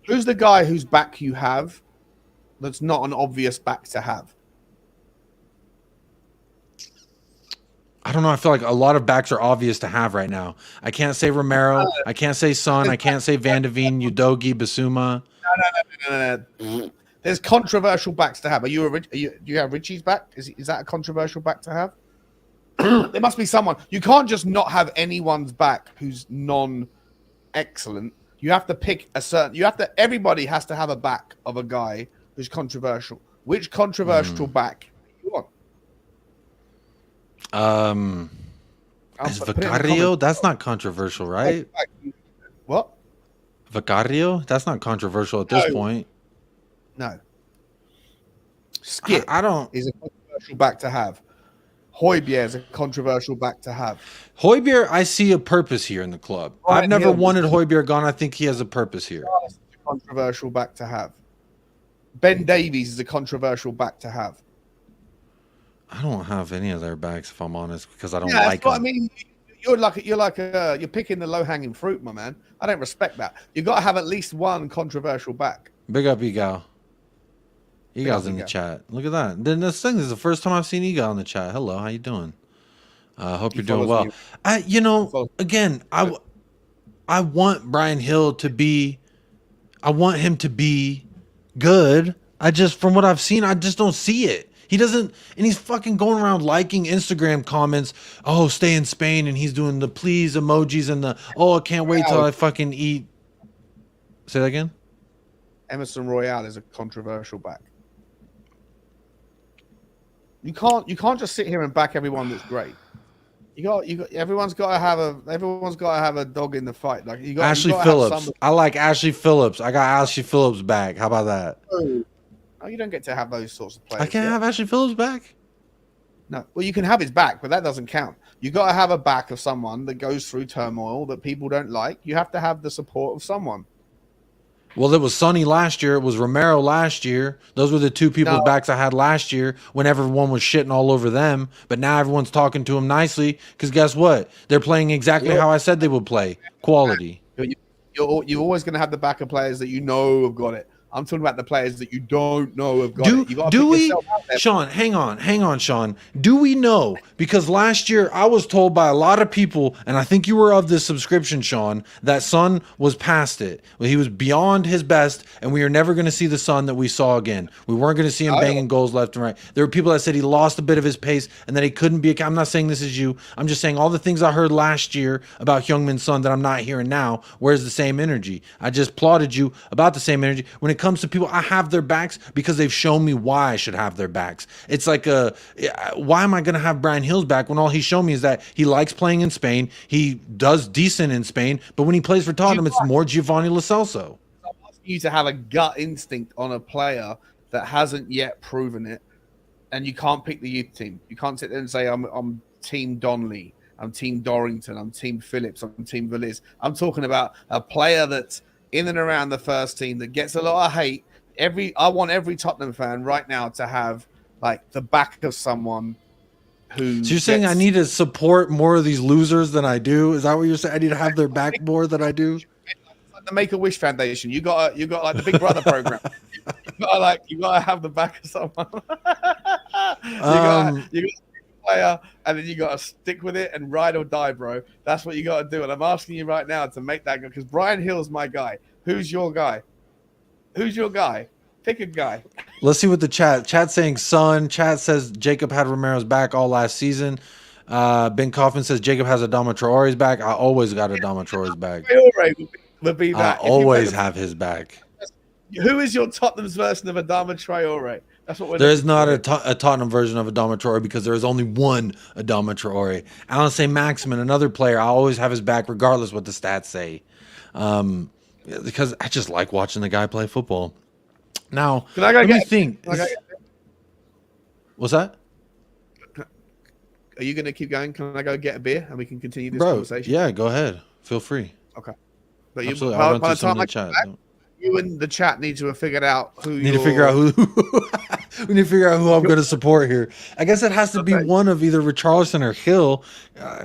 Who's the guy whose back you have that's not an obvious back to have? I don't know. I feel like a lot of backs are obvious to have right now. I can't say Romero. I can't say Son. I can't say Van de Ven, Udogie, Basuma. No. There's controversial backs to have. Do you have Richie's back? Is that a controversial back to have? There must be someone. You can't just not have anyone's back who's non-excellent. You have to pick a certain. Everybody has to have a back of a guy who's controversial. Which controversial back you want? Is Vicario? That's not controversial, right? What? Vicario? That's not controversial at this point. No. Skip I don't. is a controversial back to have. Højbjerg is a controversial back to have. Højbjerg, I see a purpose here in the club. I've never wanted Højbjerg gone. I think he has a purpose here. Controversial back to have. Ben Davies is a controversial back to have. I don't have any of their backs, if I'm honest, because I don't like them. I mean, you're picking the low hanging fruit, my man. I don't respect that. You got to have at least one controversial back. Big up, Egal. Egal's in the chat. Look at that. Then this thing is the first time I've seen Egal in the chat. Hello, how you doing? Hope you're doing well. Again, I want Brian Hill to be. I want him to be good. From what I've seen, I just don't see it. He doesn't, and he's fucking going around liking Instagram comments. Oh, stay in Spain, and he's doing the please emojis and the I can't wait till I fucking eat. Say that again. Emerson Royale is a controversial back. You can't just sit here and back everyone that's great. Everyone's got to have a dog in the fight. Like Ashley Phillips. I like Ashley Phillips. I got Ashley Phillips back. How about that? Oh, you don't get to have those sorts of players. I can't have Ashley Phillips back? No. Well, you can have his back, but that doesn't count. You got to have a back of someone that goes through turmoil that people don't like. You have to have the support of someone. Well, it was Sonny last year. It was Romero last year. Those were the two people's backs I had last year when everyone was shitting all over them. But now everyone's talking to them nicely because guess what? They're playing exactly how I said they would play. Quality. You're always going to have the back of players that you know have got it. I'm talking about the players that you don't know have got it. Do we, Sean, hang on, Sean. Do we know? Because last year I was told by a lot of people, and I think you were of this subscription, Sean, that Son was past it. He was beyond his best, and we are never going to see the Son that we saw again. We weren't going to see him banging goals left and right. There were people that said he lost a bit of his pace and that he couldn't be. I'm not saying this is you. I'm just saying all the things I heard last year about Heung-min Son that I'm not hearing now. Where's the same energy? I just applauded you about the same energy. When it comes to people, I have their backs because they've shown me why I should have their backs. It's like why am I going to have Brian Hill's back when all he's shown me is that he likes playing in Spain, he does decent in Spain, but when he plays for Tottenham, it's more Giovanni Lo Celso. I'm asking you to have a gut instinct on a player that hasn't yet proven it, and you can't pick the youth team. You can't sit there and say I'm Team Donnelly, I'm Team Dorrington, I'm Team Phillips, I'm Team Veliz. I'm talking about a player that's in and around the first team that gets a lot of hate. I want every Tottenham fan right now to have like the back of someone who. So you're saying I need to support more of these losers than I do? Is that what you're saying? I need to have their back more than I do? Like the Make-A-Wish Foundation. You got like the Big Brother program. you gotta have the back of someone. you got player, and then you got to stick with it and ride or die, bro. That's what you got to do. And I'm asking you right now to make that go, because Brian Hill's my guy. Who's your guy? Pick a guy. Let's see what the chat's saying. Son. Chat says Jacob had Romero's back all last season. Ben Kaufman says Jacob has Adama Traore's back. I always got Adama Traore's back. Would be that. I always have his back. Who is your Tottenham's version of Adama Traore? That's what there is not a Tottenham version of Adama Traore because there is only one Adama Traore. Alan St. Maximin, another player, I always have his back regardless what the stats say. Because I just like watching the guy play football. Now, let me think. What's that? Are you going to keep going? Can I go get a beer and we can continue this conversation? Yeah, go ahead. Feel free. Okay. But absolutely. By the time I chat, you and the chat need to have figured out who we need to figure out who I'm going to support here. I guess it has to be one of either Richarlison or Hill.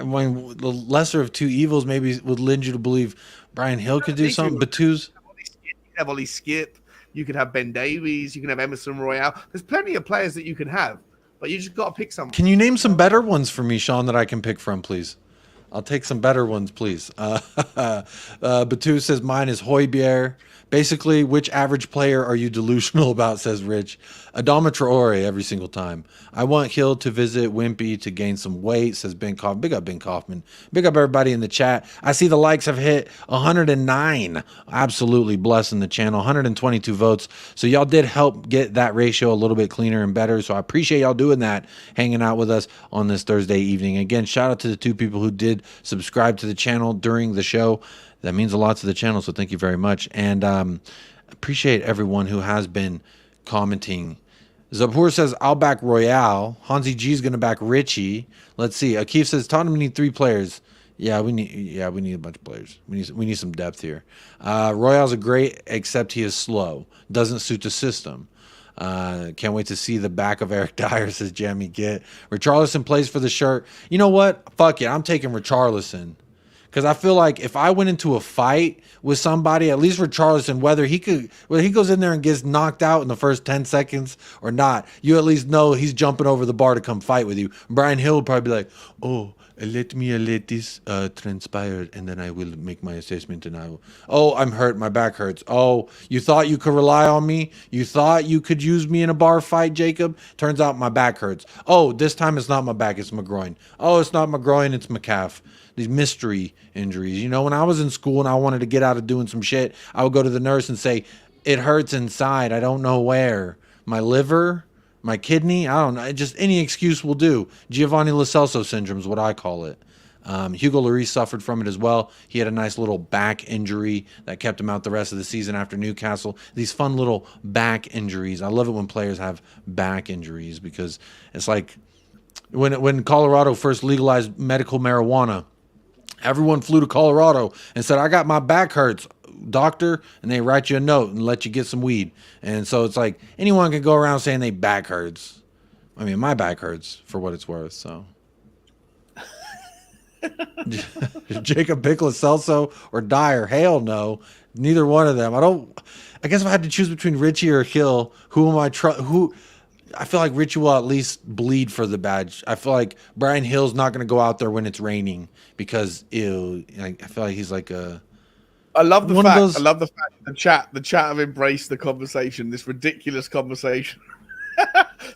When the lesser of two evils maybe would lend you to believe Brian Hill could do something. Batus. You can have Ollie Skip. You could have Ben Davies. You can have Emerson Royale. There's plenty of players that you can have, but you just got to pick someone. Can you name some better ones for me, Sean, that I can pick from, please? I'll take some better ones, please. Batus says mine is Højbjerg. Basically, which average player are you delusional about, says Rich. Adama Traore every single time. I want Hill to visit Wimpy to gain some weight, says Ben Kaufman. Big up Ben Kaufman. Big up everybody in the chat. I see the likes have hit 109. Absolutely blessing the channel. 122 votes. So y'all did help get that ratio a little bit cleaner and better. So I appreciate y'all doing that, hanging out with us on this Thursday evening. Again, shout out to the 2 people who did subscribe to the channel during the show. That means a lot to the channel, so thank you very much. And appreciate everyone who has been commenting. Zabur says, I'll back Royale. Hansi G is going to back Richie. Let's see. Akif says, Tottenham need 3 players. We need a bunch of players. We need some depth here. Royale's a great, except he is slow. Doesn't suit the system. Can't wait to see the back of Eric Dyer, says Jamie Git. Richarlison plays for the shirt. You know what? Fuck it. I'm taking Richarlison. Because I feel like if I went into a fight with somebody, at least Richarlison, whether he goes in there and gets knocked out in the first 10 seconds or not, you at least know he's jumping over the bar to come fight with you. Brian Hill would probably be like, oh, let this transpire, and then I will make my assessment, and I'm hurt, my back hurts. Oh, you thought you could rely on me? You thought you could use me in a bar fight, Jacob? Turns out my back hurts. Oh, this time it's not my back, it's my groin. Oh, it's not my groin, it's my calf. These mystery injuries. You know, when I was in school and I wanted to get out of doing some shit, I would go to the nurse and say, it hurts inside. I don't know where. My liver, my kidney, I don't know. Just any excuse will do. Giovanni Lo Celso syndrome is what I call it. Hugo Lloris suffered from it as well. He had a nice little back injury that kept him out the rest of the season after Newcastle. These fun little back injuries. I love it when players have back injuries because it's like when Colorado first legalized medical marijuana, everyone flew to Colorado and said, I got my back hurts, doctor, and they write you a note and let you get some weed. And so it's like anyone can go around saying they back hurts. I mean, my back hurts for what it's worth. So Jacob Pickles, Celso, or Dyer? Hell no, neither one of them. I guess if I had to choose between Richie or Hill, who am I who? I feel like Richie will at least bleed for the badge. I feel like Brian Hill's not going to go out there when it's raining because I feel like he's like a. I love the fact the chat have embraced the conversation, this ridiculous conversation.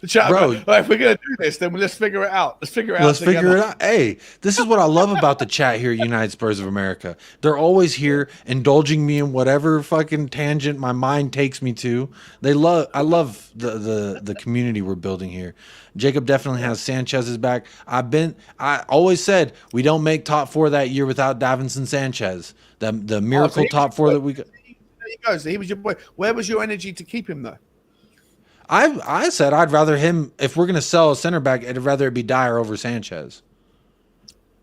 The chat, bro. If we're gonna do this, then let's figure it out. Let's figure it out. Hey, this is what I love about the chat here at United Spurs of America. They're always here, indulging me in whatever fucking tangent my mind takes me to. I love the community we're building here. Jacob definitely has Sanchez's back. I always said we don't make top 4 that year without Davinson Sanchez. The miracle top 4 that we got. There you go. So he was your boy. Where was your energy to keep him though? I said I'd rather him, if we're going to sell a center back, I'd rather it be Dyer over Sanchez.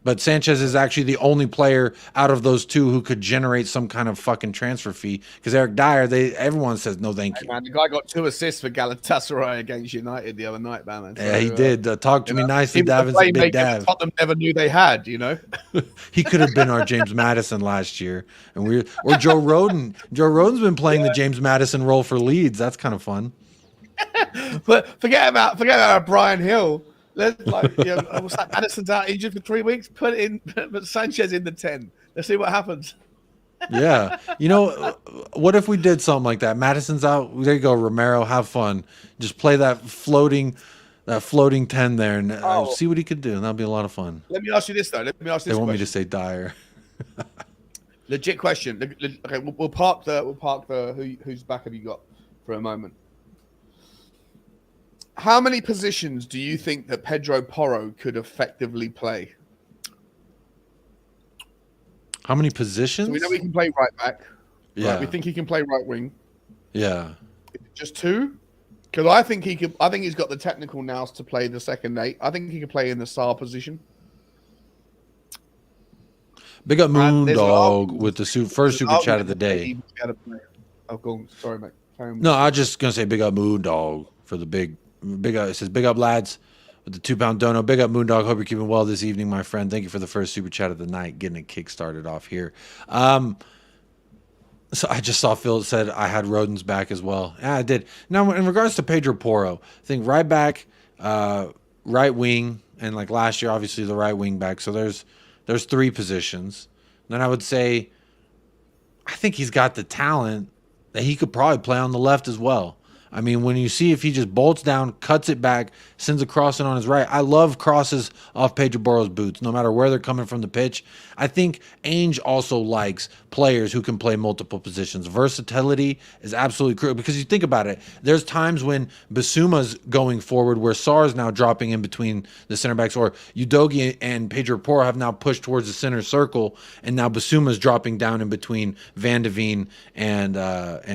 But Sanchez is actually the only player out of those 2 who could generate some kind of fucking transfer fee. Because Eric Dyer, everyone says no thank you. Man, the guy got 2 assists for Galatasaray against United the other night, man. So, yeah, he did. Talk to me nicely, Davinson, Big Dav. Tottenham never knew they had, you know. He could have been our James Madison last year, or Joe Roden. Joe Roden's been playing the James Madison role for Leeds. That's kind of fun. But forget about Brian Hill. Let's what's that? Madison's out injured for 3 weeks. Put Sanchez in the 10. Let's see what happens. Yeah, you know, what if we did something like that? Madison's out. There you go, Romero. Have fun. Just play that floating 10 there, and see what he could do. And that'll be a lot of fun. Let me ask you this though. They want me to say Dyer. Legit question. Okay, we'll park the whose back have you got for a moment. How many positions do you think that Pedro Porro could effectively play? How many positions? So we know he can play right back. Yeah. Right? We think he can play right wing. Yeah. Just 2? Because I think he could. I think he's got the technical nous to play the second 8. I think he could play in the Saar position. Big up Moondog with the first super chat of the day. Oh, go on. Sorry, mate. No, I was just gonna say big up Moondog for the big up. It says big up lads with the 2-pound dono. Big up Moondog. Hope you're keeping well this evening, my friend. Thank you for the first super chat of the night. Getting it kick started off here. So I just saw Phil said I had Roden's back as well. Yeah, I did. Now in regards to Pedro Porro, I think right back, right wing, and like last year, obviously the right wing back. So there's 3 positions. Then I would say I think he's got the talent that he could probably play on the left as well. I mean, when you see if he just bolts down, cuts it back, sends a cross in on his right. I love crosses off Pedro Porro's boots, no matter where they're coming from the pitch. I think Ange also likes players who can play multiple positions. Versatility is absolutely critical because you think about it. There's times when Basuma's going forward where Sarr's now dropping in between the center backs, or Udogie and Pedro Porro have now pushed towards the center circle, and now Basuma's dropping down in between Van de Ven and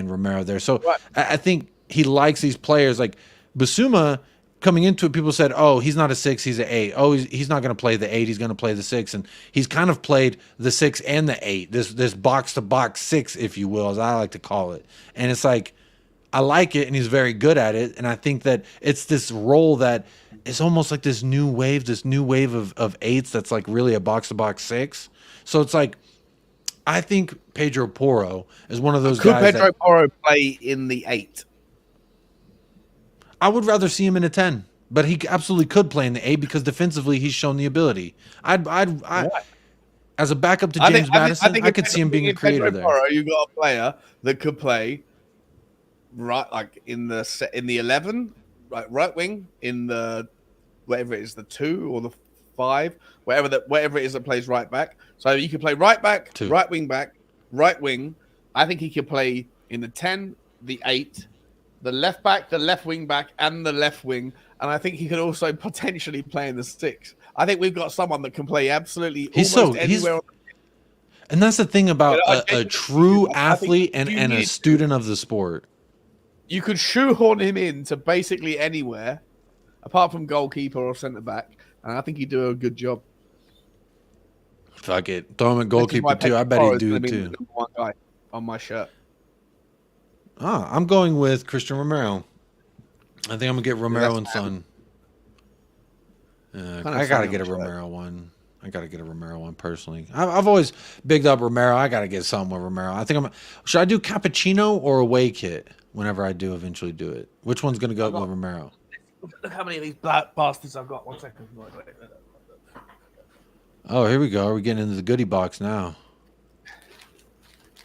Romero there. So Right. I think he likes these players like Basuma. Coming into it, people said, "Oh, he's not a 6, he's an 8. Oh, he's not going to play the 8, he's going to play the 6." And he's kind of played the 6 and the 8, this box to box 6, if you will, as I like to call it. And it's like, I like it, and he's very good at it. And I think that it's this role that is almost like this new wave of 8s that's like really a box to box 6. So it's like, I think Pedro Porro is one of those Could guys. Pedro Porro play in the 8? I would rather see him in a 10, but he absolutely could play in the 8 because defensively he's shown the ability. As a backup to James Maddison, I could see him being a creator there. Porro, you got a player that could play right, like in the 11, right wing, in the whatever it is, the 2 or the 5, whatever it is that plays right back. So you could play right back, 2. right wing back, right wing. I think he could play in the 10, the 8. The left back, the left wing back, and the left wing. And I think he could also potentially play in the 6. I think we've got someone that can play absolutely anywhere. And that's the thing about a true athlete and a student of the sport. You could shoehorn him into basically anywhere, apart from goalkeeper or centre back. And I think he'd do a good job. Fuck it. Throw him at goalkeeper too. I bet he'd do it too. The one guy on my shirt. I'm going with Christian Romero. I think I'm going to get Romero and Son. I got to get a Romero one. I got to get a Romero one personally. I've always bigged up Romero. I got to get something with Romero. I think should I do cappuccino or away kit whenever I do eventually do it? Which one's going to go with Romero? Look how many of these black bastards I've got. 1 second. Oh, here we go. Are we getting into the goodie box now?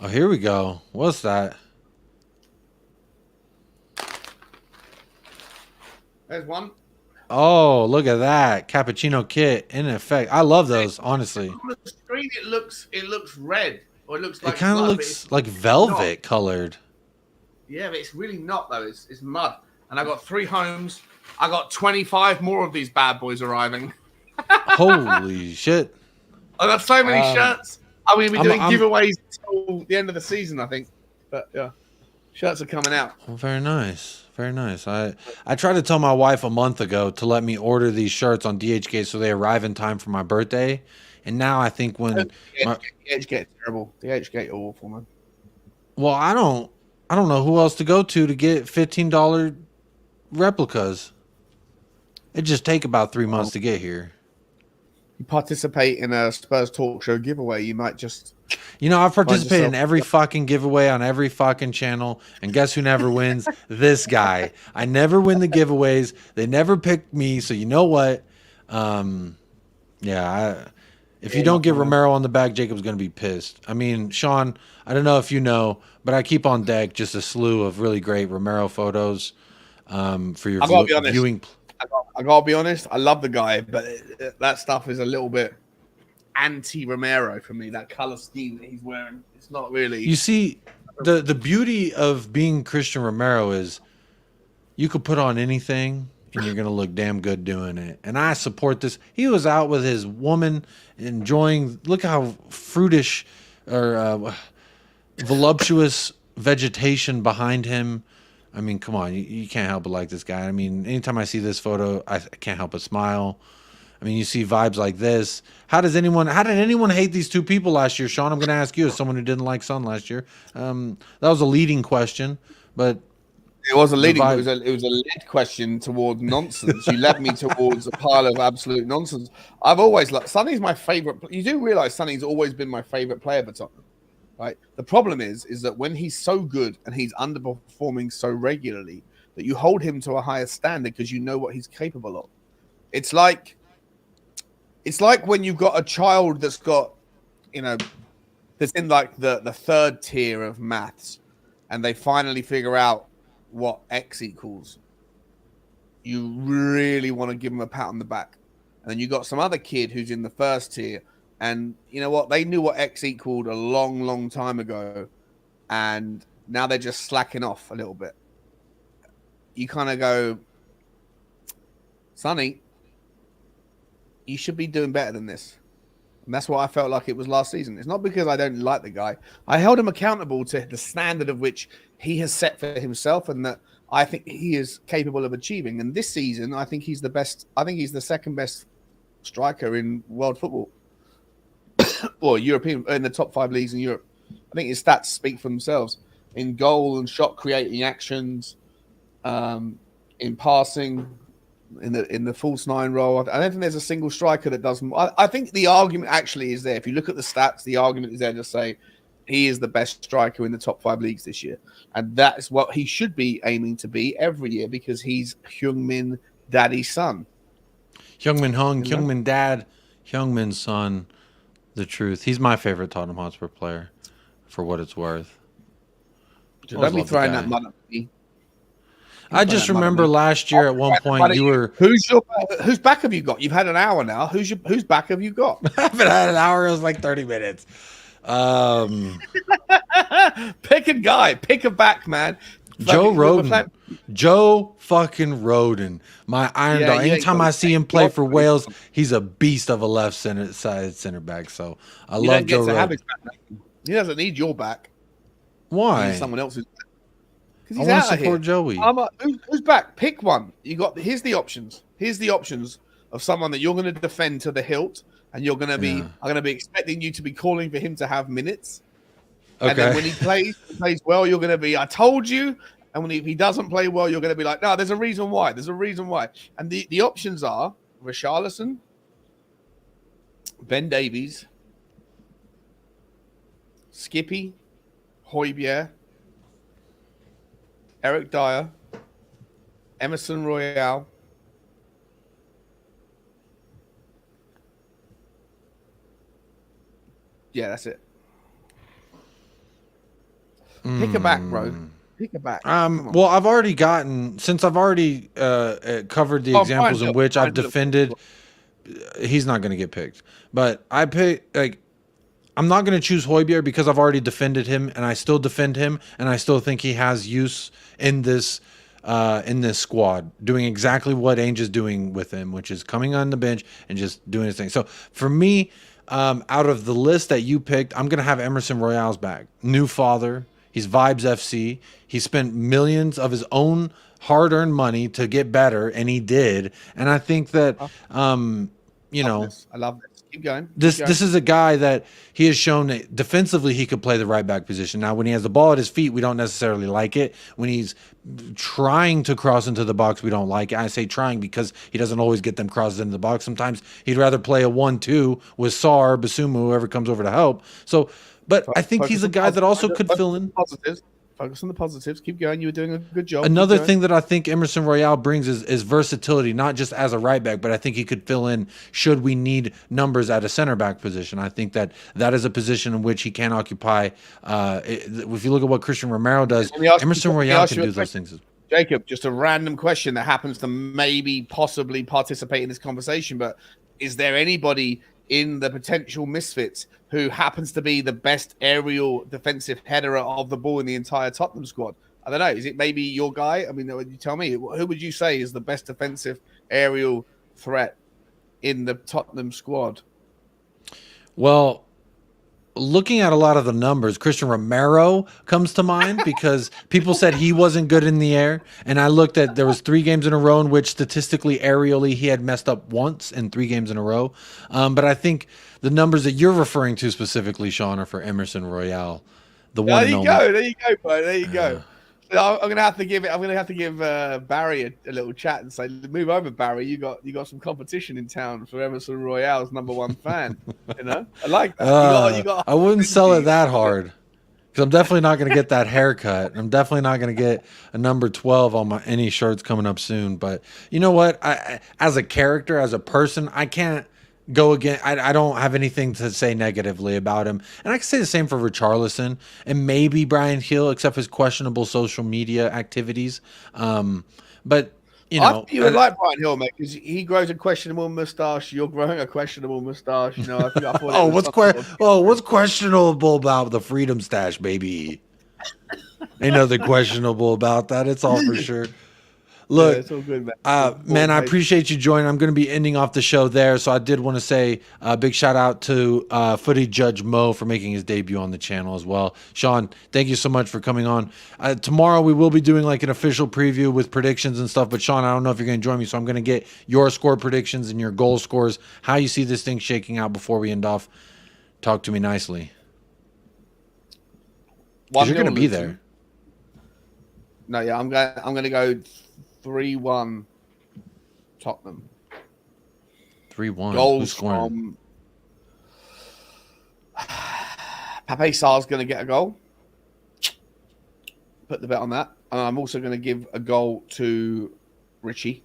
Oh, here we go. What's that? There's one. Oh, look at that. Cappuccino kit in effect. I love those, honestly. On the screen, it looks red. Or it looks like it kind of looks like velvet colored. Yeah, but it's really not, though. It's mud. And I got 3 homes. I got 25 more of these bad boys arriving. Holy shit. I got so many shirts. I'm going to be doing giveaways until the end of the season, I think. But, yeah. Shirts are coming out. Well, very nice. Very nice. I tried to tell my wife a month ago to let me order these shirts on DHgate so they arrive in time for my birthday. And now I think when the DHgate is terrible. The DHgate are awful, man. Well, I don't know who else to go to get $15 replicas. It just take about 3 months to get here. You participate in a Spurs talk show giveaway, you might just... You know, I've participated in every fucking giveaway on every fucking channel, and guess who never wins? This guy. I never win the giveaways. They never pick me, so you know what? If you don't get Romero on the back, Jacob's going to be pissed. I mean, Sean, I don't know if you know, but I keep on deck just a slew of really great Romero photos for your viewing. I gotta be honest, I love the guy, but that stuff is a little bit anti-Romero for me. That color scheme that he's wearing, it's not really. You see, the beauty of being Christian Romero is you could put on anything and you're gonna look damn good doing it. And I support this. He was out with his woman enjoying. Look how fruitish or voluptuous vegetation behind him. I mean, come on, you can't help but like this guy. I mean, anytime I see this photo, I can't help but smile. I mean, you see vibes like this. How did anyone hate these two people last year, Sean? I'm going to ask you as someone who didn't like Son last year. That was a leading question, but it was a leading. It was a lead question toward nonsense. You led me towards a pile of absolute nonsense. I've always liked Sonny's my favorite. You do realize Sonny's always been my favorite player for Tottenham. Right. The problem is that when he's so good and he's underperforming so regularly that you hold him to a higher standard because you know what he's capable of. It's like when you've got a child that's got, that's in like the third tier of maths, and they finally figure out what X equals, you really want to give him a pat on the back. And then you got some other kid who's in the first tier, and you know what? They knew what X equaled a long, long time ago, and now they're just slacking off a little bit. You kind of go, Sonny, you should be doing better than this. And that's what I felt like it was last season. It's not because I don't like the guy. I held him accountable to the standard of which he has set for himself and that I think he is capable of achieving. And this season, I think he's the best. I think he's the second best striker in world football or European, in the top 5 leagues in Europe. I think his stats speak for themselves in goal and shot creating actions, in passing, in the false 9 role. I don't think there's a single striker that does. I think the argument actually is there. If you look at the stats, the argument is there to say he is the best striker in the top 5 leagues this year, and that is what he should be aiming to be every year because he's Heung-min Daddy's son. Heung-min Hung, Heung-min Dad, Heung-min Son. The truth. He's my favorite Tottenham Hotspur player, for what it's worth. Don't be throwing that mud at me. I just remember last year at one point you were. Whose back have you got? You've had an hour now. Whose back have you got? I haven't had an hour. It was like 30 minutes. Pick a guy. Pick a back, man. Joe Roden. Joe fucking Roden. My iron dog. Anytime I see him play for Wales, he's a beast of a left side center back. So I love Joe Roden. He doesn't need your back. Why? He needs someone else's. I want to support Joey. Who's back? Pick one. Here's the options. Here's the options of someone that you're going to defend to the hilt, and you're going to be. I'm going to be expecting you to be calling for him to have minutes. Okay. And then when he plays well, you're going to be. I told you. And when he doesn't play well, you're going to be like, no, there's a reason why. There's a reason why. And the options are Richarlison, Ben Davies, Skippy, Højbjerg, Eric Dyer, Emerson Royale, yeah, that's it. Pick a back, bro. Pick a back. Well, I've already covered the examples in which I've defended. He's not going to get picked, but I'm not going to choose Højbjerg because I've already defended him, and I still defend him, and I still think he has use in this squad, doing exactly what Ange is doing with him, which is coming on the bench and just doing his thing. So for me, out of the list that you picked, I'm going to have Emerson Royale's back. New father. He's Vibes FC. He spent millions of his own hard-earned money to get better, and he did. And I think that, I love this. Keep going. This is a guy that he has shown that defensively he could play the right back position. Now, when he has the ball at his feet, we don't necessarily like it. When he's trying to cross into the box, we don't like it. I say trying because he doesn't always get them crosses into the box. Sometimes he'd rather play a 1-2 with Sarr, Basuma, whoever comes over to help. So. But I think he's a guy that also could fill in. Focus on the positives. Keep going. You were doing a good job. Another thing that I think Emerson Royale brings is versatility, not just as a right back, but I think he could fill in should we need numbers at a center back position. I think that is a position in which he can occupy. If you look at what Christian Romero does, Emerson Royale can do those things. Jacob, just a random question that happens to possibly participate in this conversation, but is there anybody in the potential misfits who happens to be the best aerial defensive header of the ball in the entire Tottenham squad? I don't know. Is it maybe your guy? I mean, you tell me. Who would you say is the best defensive aerial threat in the Tottenham squad? Well, looking at a lot of the numbers, Christian Romero comes to mind because people said he wasn't good in the air. And I looked at, there was 3 games in a row in which statistically, aerially, he had messed up once in 3 games in a row. But I think the numbers that you're referring to specifically, Sean, are for Emerson Royale. There you go. There you go, bro. There you go. I'm gonna have to give Barry a little chat and say, move over, Barry. You got some competition in town for Emerson Royale's #1 fan. I like that. I wouldn't sell it that hard because I'm definitely not gonna get that haircut. I'm definitely not gonna get a number 12 on any shirts coming up soon. But you know what? I, as a character, as a person, I can't go again. I don't have anything to say negatively about him. And I can say the same for Richarlison and maybe Brian Hill, except his questionable social media activities. But, you I know. think you would like Brian Hill, mate, because he grows a questionable moustache. You're growing a questionable moustache. You know, I thought what's questionable about the Freedom Stash, baby? Ain't nothing questionable about that. It's all for sure. Look, it's all good, man, I appreciate you joining. I'm going to be ending off the show there. So I did want to say a big shout out to Footy Judge Mo for making his debut on the channel as well. Sean, thank you so much for coming on. Tomorrow we will be doing like an official preview with predictions and stuff. But Sean, I don't know if you're going to join me. So I'm going to get your score predictions and your goal scores, how you see this thing shaking out before we end off. Talk to me nicely. Because you're going to be there. No, yeah, I'm going to go 3-1 Tottenham. 3-1. Goals from Pape Sarr's going to get a goal. Put the bet on that. And I'm also going to give a goal to Richie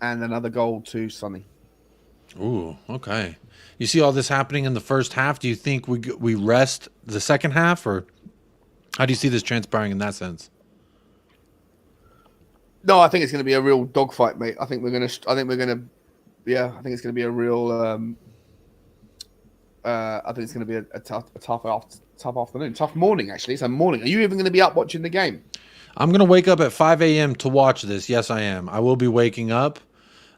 and another goal to Sonny. Ooh, okay. You see all this happening in the first half. Do you think we rest the second half, or how do you see this transpiring in that sense? No, I think it's going to be a real dogfight, mate. I think it's going to be a real. I think it's going to be a tough afternoon, tough morning. Actually, it's a morning. Are you even going to be up watching the game? I'm going to wake up at 5 a.m. to watch this. Yes, I am. I will be waking up.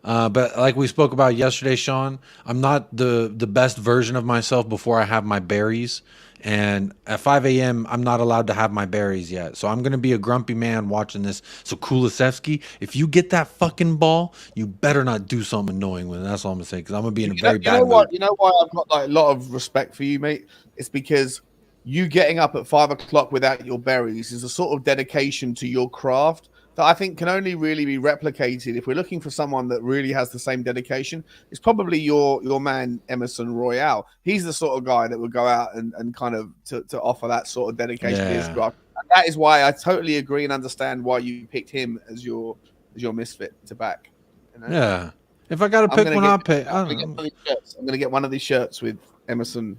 But like we spoke about yesterday, Sean, I'm not the best version of myself before I have my berries. And at 5 a.m., I'm not allowed to have my berries yet. So I'm going to be a grumpy man watching this. So Kulusevski, if you get that fucking ball, you better not do something annoying with it. That's all I'm going to say, because I'm going to be in a very bad mood. You know why I've got like a lot of respect for you, mate? It's because you getting up at 5 o'clock without your berries is a sort of dedication to your craft that I think can only really be replicated. If we're looking for someone that really has the same dedication, it's probably your man, Emerson Royale. He's the sort of guy that would go out and kind of to offer that sort of dedication to his craft. And that is why I totally agree and understand why you picked him as your misfit to back. You know? Yeah. If I got to pick one, I'll pick. I'm going to get one of these shirts with Emerson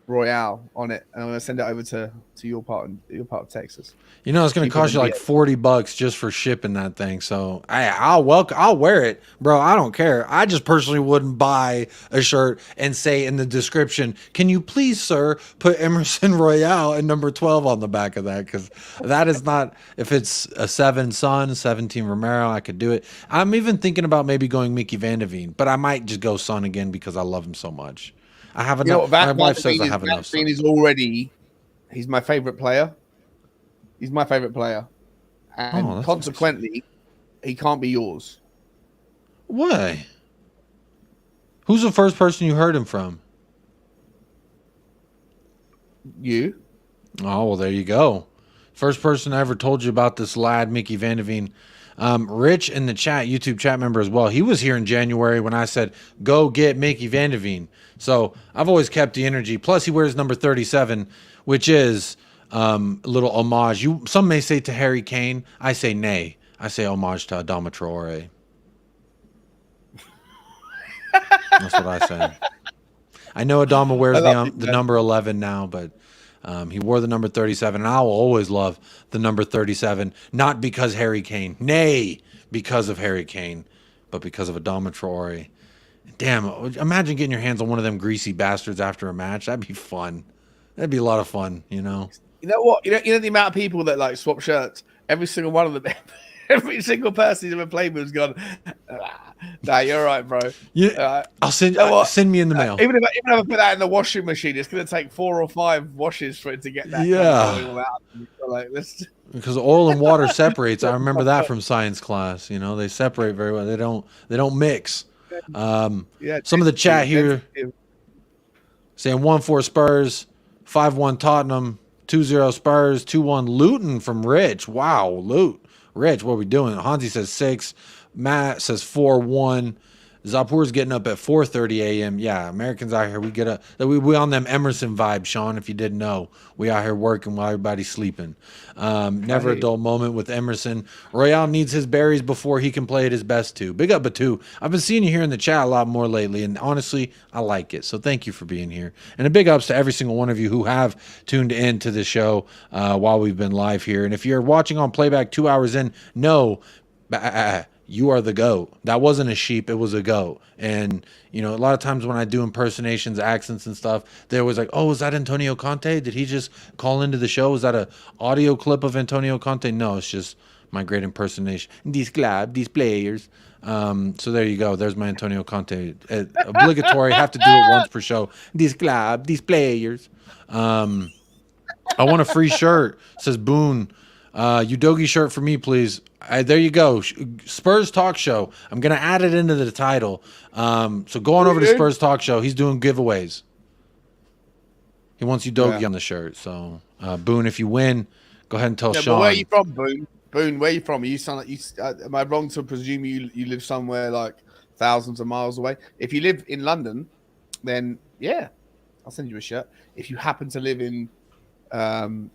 Royale on it, and I'm going to send it over to your part of Texas. You know, it's going to cost you like $40 just for shipping that thing. So I'll wear it, bro. I don't care. I just personally wouldn't buy a shirt and say in the description, "Can you please, sir, put Emerson Royale and number 12 on the back of that?" Because that is not. If it's a 7 Son, 17 Romero, I could do it. I'm even thinking about maybe going Mickey Van de Veen, but I might just go Son again because I love him so much. I have enough. My wife says I have enough. He's my favorite player. He's my favorite player. And consequently, he can't be yours. Why? Who's the first person you heard him from? You. Oh, well, there you go. First person I ever told you about this lad, Mickey Van de Veen. Rich in the chat, YouTube chat member as well. He was here in January when I said, go get Mickey Van de Veen. So I've always kept the energy. Plus, he wears number 37, which is a little homage. Some may say to Harry Kane. I say nay. I say homage to Adama Traore. That's what I say. I know Adama wears the number 11 now, but he wore the number 37, and I will always love the number 37, not because Harry Kane, nay, because of Harry Kane, but because of Adama Traore. Damn, imagine getting your hands on one of them greasy bastards after a match. That'd be fun. That'd be a lot of fun, you know? You know what? You know the amount of people that like swap shirts? Every single one of them, every single person he's ever played with has gone, nah, you're right, bro. Yeah, I'll send me in the mail. Even if I put that in the washing machine, it's going to take 4 or 5 washes for it to get that. Yeah. Like this. Because oil and water separates. I remember that from science class. You know, they separate very well. They don't mix. Some of the chat here saying 1-4 Spurs, 5-1 Tottenham, 2-0 Spurs, 2-1 Luton from Rich. Wow, Rich, what are we doing? Hansi says 6. Matt says 4-1. Zapur's getting up at 4:30 a.m. Yeah, Americans out here, we get up. We on them Emerson vibes, Sean, if you didn't know. We out here working while everybody's sleeping. Never a dull moment with Emerson. Royale needs his berries before he can play at his best too. Big up, Batu. I've been seeing you here in the chat a lot more lately, and honestly, I like it. So thank you for being here. And a big ups to every single one of you who have tuned in to the show while we've been live here. And if you're watching on playback 2 hours in, no, you are the goat. That wasn't a sheep, it was a goat. And you know, a lot of times when I do impersonations, accents and stuff, they're always like, oh, is that Antonio Conte? Did he just call into the show? Is that a audio clip of Antonio Conte? No, it's just my great impersonation. These club, these players. So there you go. There's my Antonio Conte. Obligatory, have to do it once per show. These club, these players. I want a free shirt, says Boone. Udogi shirt for me, please. There you go. Spurs Talk Show. I'm going to add it into the title. So go on over to Spurs Talk Show. He's doing giveaways. He wants Udogi on the shirt. So, Boone, if you win, go ahead and tell Sean. But where are you from, Boone? Boone, where are you from? You sound like you. Am I wrong to presume you live somewhere like thousands of miles away? If you live in London, then yeah, I'll send you a shirt. If you happen to live in, I don't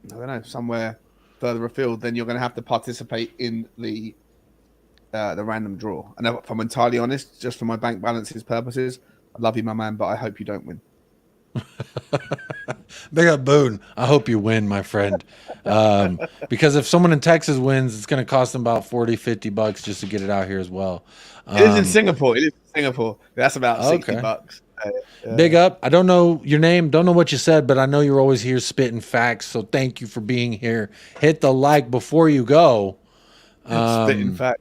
know, somewhere further afield, then you're going to have to participate in the random draw. And if I'm entirely honest, just for my bank balances purposes, I love you, my man, but I hope you don't win. Big up, Boone. I hope you win, my friend. Because if someone in Texas wins, it's going to cost them about $40-50 just to get it out here as well. It is in Singapore. That's about $60. Big up. I don't know your name, don't know what you said, but I know you're always here spitting facts. So thank you for being here. Hit the like before you go. Spitting facts.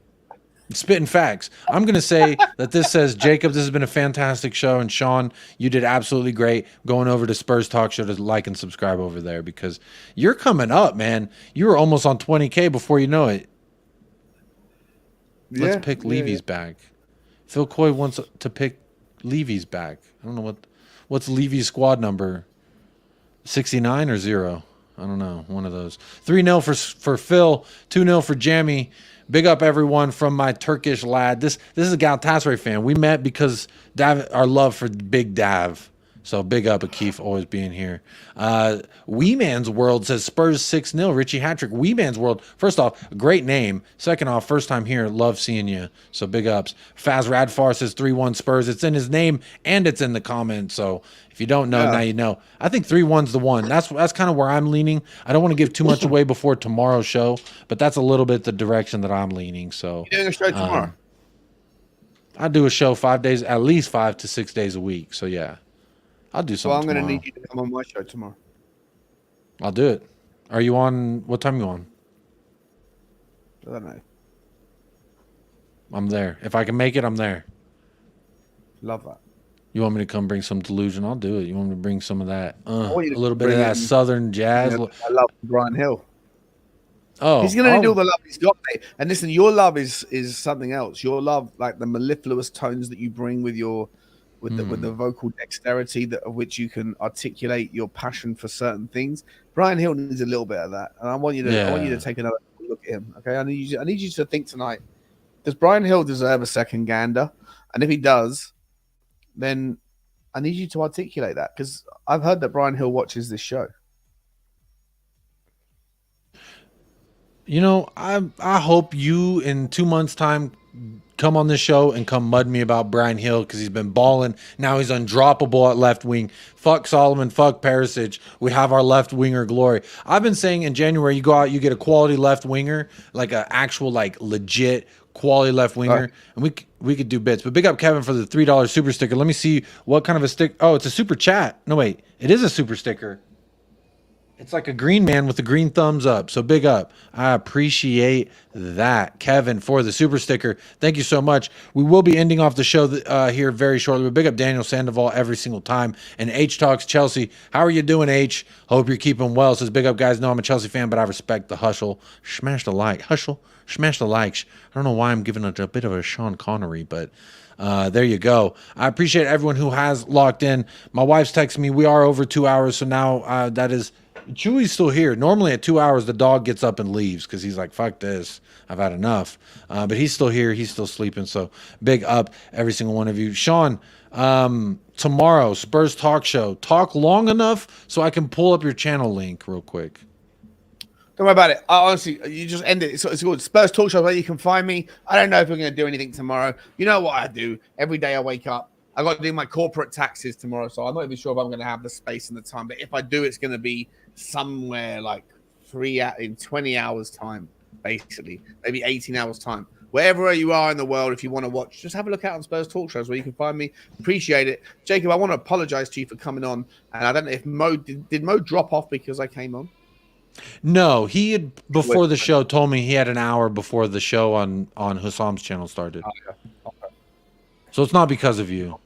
Spitting facts. I'm going to say that this says, Jacob, this has been a fantastic show. And Sean, you did absolutely great going over to Spurs Talk Show to like and subscribe over there because you're coming up, man. You were almost on 20K before you know it. Let's pick Levy's back. Phil Coy wants to pick Levy's back. I don't know what's Levy's squad number. 69 or 0? I don't know. One of those. 3-0 for Phil. 2-0 for Jamie. Big up everyone from my Turkish lad. This is a Galatasaray fan. We met because our love for Big Dav. So big up Akif always being here. Wee Man's World says Spurs 6-0. Richie Hattrick. Wee Man's World. First off, great name. Second off, first time here. Love seeing you. So big ups. Faz Radfar says 3-1 Spurs. It's in his name and it's in the comments. So if you don't know, now you know. I think 3-1's the one. That's kind of where I'm leaning. I don't want to give too much away before tomorrow's show, but that's a little bit the direction that I'm leaning. So you're doing a show tomorrow? I do a show 5 days, at least 5 to 6 days a week. So yeah. I'll do something. Well, I'm going to need you to come on my show tomorrow. I'll do it. Are you on? What time are you on? I don't know. I'm there. If I can make it, I'm there. Love that. You want me to come bring some delusion? I'll do it. You want me to bring some of that? A little bit of that southern jazz. I love Brian Hill. Oh, he's going to need all the love he's got, mate. And listen, your love is something else. Your love, like the mellifluous tones that you bring with your with the vocal dexterity of which you can articulate your passion for certain things. Brian Hill needs a little bit of that, and I want you to take another look at him. Okay, I need you to think tonight. Does Brian Hill deserve a second gander? And if he does, then I need you to articulate that because I've heard that Brian Hill watches this show. You know, I hope you in 2 months' time come on this show and come mud me about Brian Hill because he's been balling. Now he's undroppable at left wing. Fuck Solomon, fuck Perisic. We have our left winger glory. I've been saying in January, you go out, you get a quality left winger, like an actual, like legit quality left winger, and we could do bits. But big up Kevin for the $3 super sticker. Let me see what kind of a stick. Oh, it's a super chat. No, wait, it is a super sticker. It's like a green man with a green thumbs up. So big up. I appreciate that, Kevin, for the super sticker. Thank you so much. We will be ending off the show here very shortly. But big up Daniel Sandoval every single time. And H Talks Chelsea. How are you doing, H? Hope you're keeping well. Says big up, guys. No, I'm a Chelsea fan, but I respect the hustle. Smash the like. Hustle. Smash the likes. I don't know why I'm giving it a bit of a Sean Connery, but there you go. I appreciate everyone who has locked in. My wife's texting me. We are over 2 hours, so now that is Chewy's still here. Normally at 2 hours, the dog gets up and leaves because he's like, fuck this. I've had enough. But he's still here. He's still sleeping. So big up, every single one of you. Sean, tomorrow, Spurs Talk Show. Talk long enough so I can pull up your channel link real quick. Don't worry about it. Honestly, you just end it. It's called Spurs Talk Show where you can find me. I don't know if we're going to do anything tomorrow. You know what I do? Every day I wake up, I got to do my corporate taxes tomorrow. So I'm not even sure if I'm going to have the space and the time. But if I do, it's going to be somewhere like in 20 hours time, basically. Maybe 18 hours time. Wherever you are in the world, if you want to watch, just have a look out on Spurs Talk Shows where you can find me. Appreciate it. Jacob, I want to apologize to you for coming on. And I don't know if Mo, did Mo drop off because I came on? No, he had before the show told me he had an hour before the show on Hussam's channel started. Okay. So it's not because of you.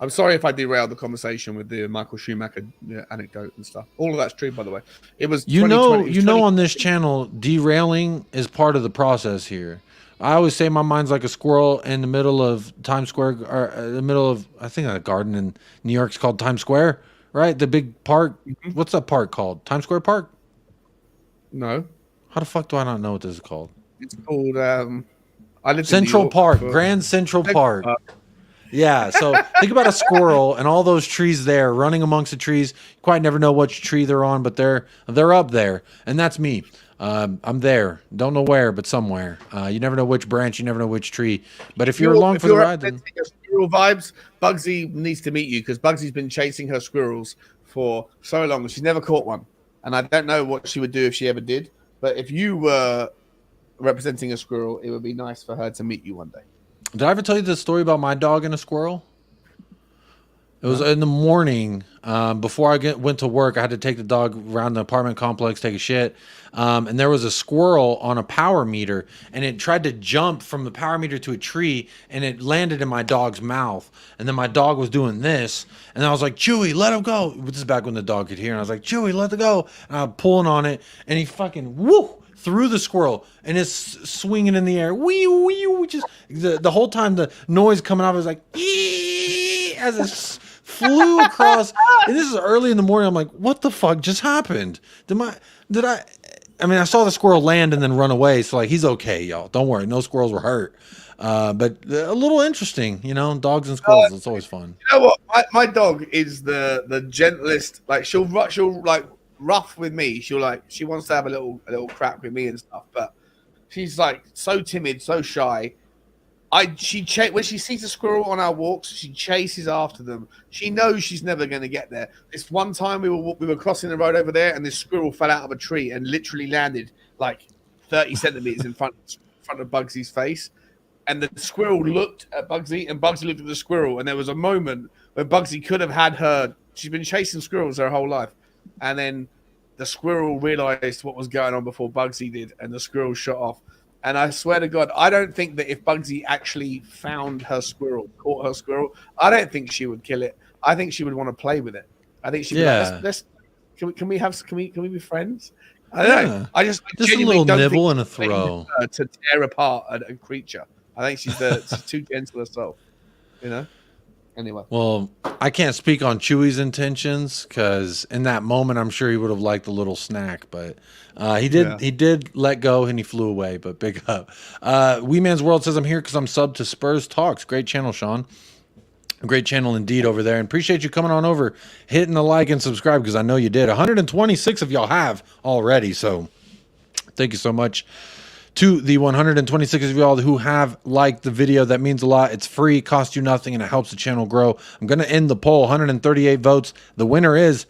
I'm sorry if I derailed the conversation with the Michael Schumacher anecdote and stuff. All of that's true, by the way. It was you know on this channel, derailing is part of the process here. I always say my mind's like a squirrel in the middle of Times Square, or the middle of, I think, a garden in New York's called Times Square, right? The big park. Mm-hmm. What's that park called? Times Square Park? No. How the fuck do I not know what this is called? It's called I live Central in New York Park, Grand Central Park. Yeah, so think about a squirrel and all those trees there running amongst the trees. You quite never know which tree they're on, but they're up there, and that's me. I'm there. Don't know where, but somewhere. You never know which branch. You never know which tree. But if you're along for the ride, then squirrel vibes, Bugsy needs to meet you because Bugsy's been chasing her squirrels for so long. She's never caught one, and I don't know what she would do if she ever did. But if you were representing a squirrel, it would be nice for her to meet you one day. Did I ever tell you the story about my dog and a squirrel? It was in the morning before I went to work. I had to take the dog around the apartment complex, take a shit. And there was a squirrel on a power meter, and it tried to jump from the power meter to a tree, and it landed in my dog's mouth. And then my dog was doing this, and I was like, Chewy, let him go. This is back when the dog could hear, and I was like, Chewy, let it go. And I'm pulling on it, and he fucking, woo! Through the squirrel, and it's swinging in the air. Wee, wee, just the whole time the noise coming out was like, ee, as it flew across. And this is early in the morning. I'm like, what the fuck just happened? I mean, I saw the squirrel land and then run away. So like, he's okay, y'all. Don't worry, no squirrels were hurt. But a little interesting, you know, dogs and squirrels. It's always fun. You know what? My dog is the gentlest. Like she'll like. Rough with me. She wants to have a little crap with me and stuff, but she's like so timid, so shy. When she sees a squirrel on our walks, she chases after them. She knows she's never going to get there. This one time we were crossing the road over there, and this squirrel fell out of a tree and literally landed like 30 centimeters in front of Bugsy's face. And the squirrel looked at Bugsy, and Bugsy looked at the squirrel. And there was a moment where Bugsy could have had her. She's been chasing squirrels her whole life. And then the squirrel realized what was going on before Bugsy did, and the squirrel shot off. And I swear to God, I don't think that if Bugsy actually found her squirrel, caught her squirrel, I don't think she would kill it. I think she would want to play with it. I think she would can we be friends? I don't know. I just a little nibble and a throw to tear apart a creature. I think she's too gentle herself, you know. Anyway. Well, I can't speak on Chewy's intentions because in that moment, I'm sure he would have liked a little snack, but he did. Yeah. He did let go and he flew away. But big up. Wee Man's World says I'm here because I'm subbed to Spurs Talks. Great channel, Sean. Great channel indeed over there, and appreciate you coming on over, hitting the like and subscribe because I know you did. 126 of y'all have already, so thank you so much. To the 126 of y'all who have liked the video, that means a lot. It's free, costs you nothing, and it helps the channel grow. I'm going to end the poll. 138 votes. The winner is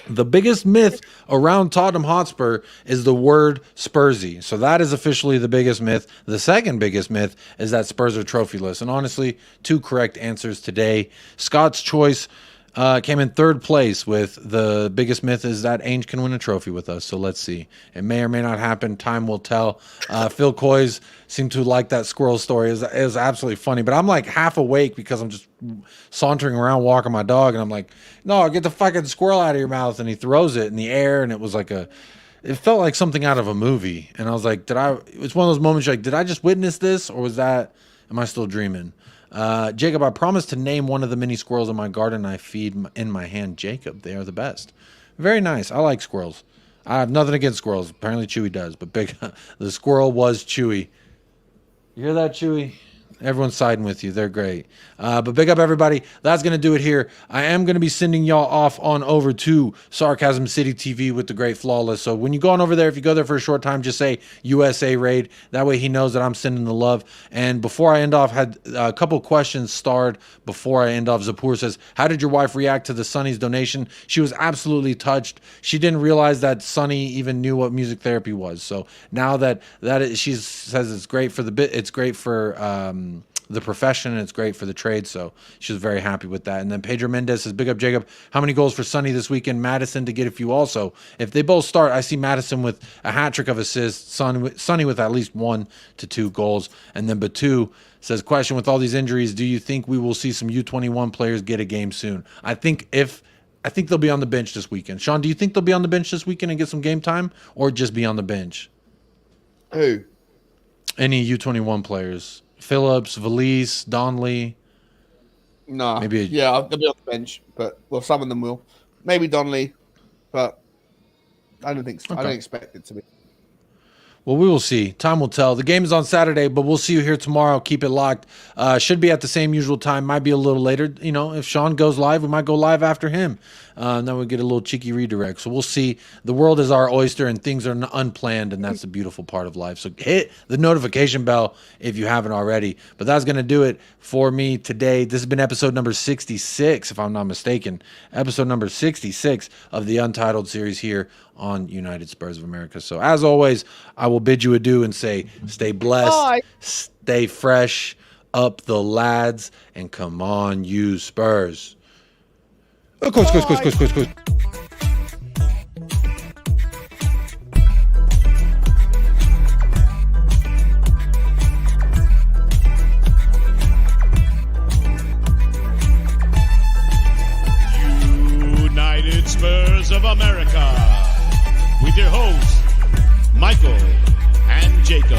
the biggest myth around Tottenham Hotspur is the word Spursy. So that is officially the biggest myth. The second biggest myth is that Spurs are trophyless. And honestly, two correct answers today. Scott's choice came in third place with the biggest myth is that Ange can win a trophy with us. So let's see. It may or may not happen. Time will tell. Phil Coys seemed to like that squirrel story. It was absolutely funny. But I'm like half awake because I'm just sauntering around walking my dog. And I'm like, no, get the fucking squirrel out of your mouth. And he throws it in the air. And it was like it felt like something out of a movie. And I was like, it's one of those moments like, did I just witness this? Or am I still dreaming? Jacob, I promised to name one of the mini squirrels in my garden I feed in my hand. Jacob, they are the best. Very nice. I like squirrels. I have nothing against squirrels. Apparently Chewy does, but the squirrel was Chewy. You hear that, Chewy? Everyone's siding with you. They're great. But big up, everybody. That's going to do it here. I am going to be sending y'all off on over to Sarcasm City TV with the great Flawless. So when you go on over there, if you go there for a short time, just say USA Raid. That way he knows that I'm sending the love. And before I end off, had a couple questions starred before I end off. Zapur says, how did your wife react to the Sonny's donation? She was absolutely touched. She didn't realize that Sonny even knew what music therapy was. So now she says it's great for the bit. It's great for the profession, and it's great for the trade, so she was very happy with that. And then Pedro Mendez says, big up Jacob, how many goals for Sonny this weekend? Madison to get a few also. If they both start, I see Madison with a hat trick of assists, Sonny with at least 1 to 2 goals. And then Batu says, question, with all these injuries, do you think we will see some U21 players get a game soon? I think they'll be on the bench this weekend. Sean, do you think they'll be on the bench this weekend and get some game time, or just be on the bench? Who? Any U21 players. Phillips, Valise, Donnelly. No. Maybe they'll be on the bench, but some of them will. Maybe Donnelly, but I don't think so. Okay. I don't expect it to be. Well, we will see. Time will tell. The game is on Saturday, but we'll see you here tomorrow. Keep it locked. Should be at the same usual time. Might be a little later. You know, if Sean goes live, we might go live after him. Then we get a little cheeky redirect. So we'll see. The world is our oyster, and things are unplanned, and that's the beautiful part of life. So hit the notification bell if you haven't already. But that's going to do it for me today. This has been episode number 66, if I'm not mistaken. Episode number 66 of the Untitled series here on United Spurs of America. So as always, I will bid you adieu and say, stay blessed, Bye. Stay fresh, up the lads, and come on, you Spurs. Of course. United Spurs of America, with your hosts, Michael and Jacob.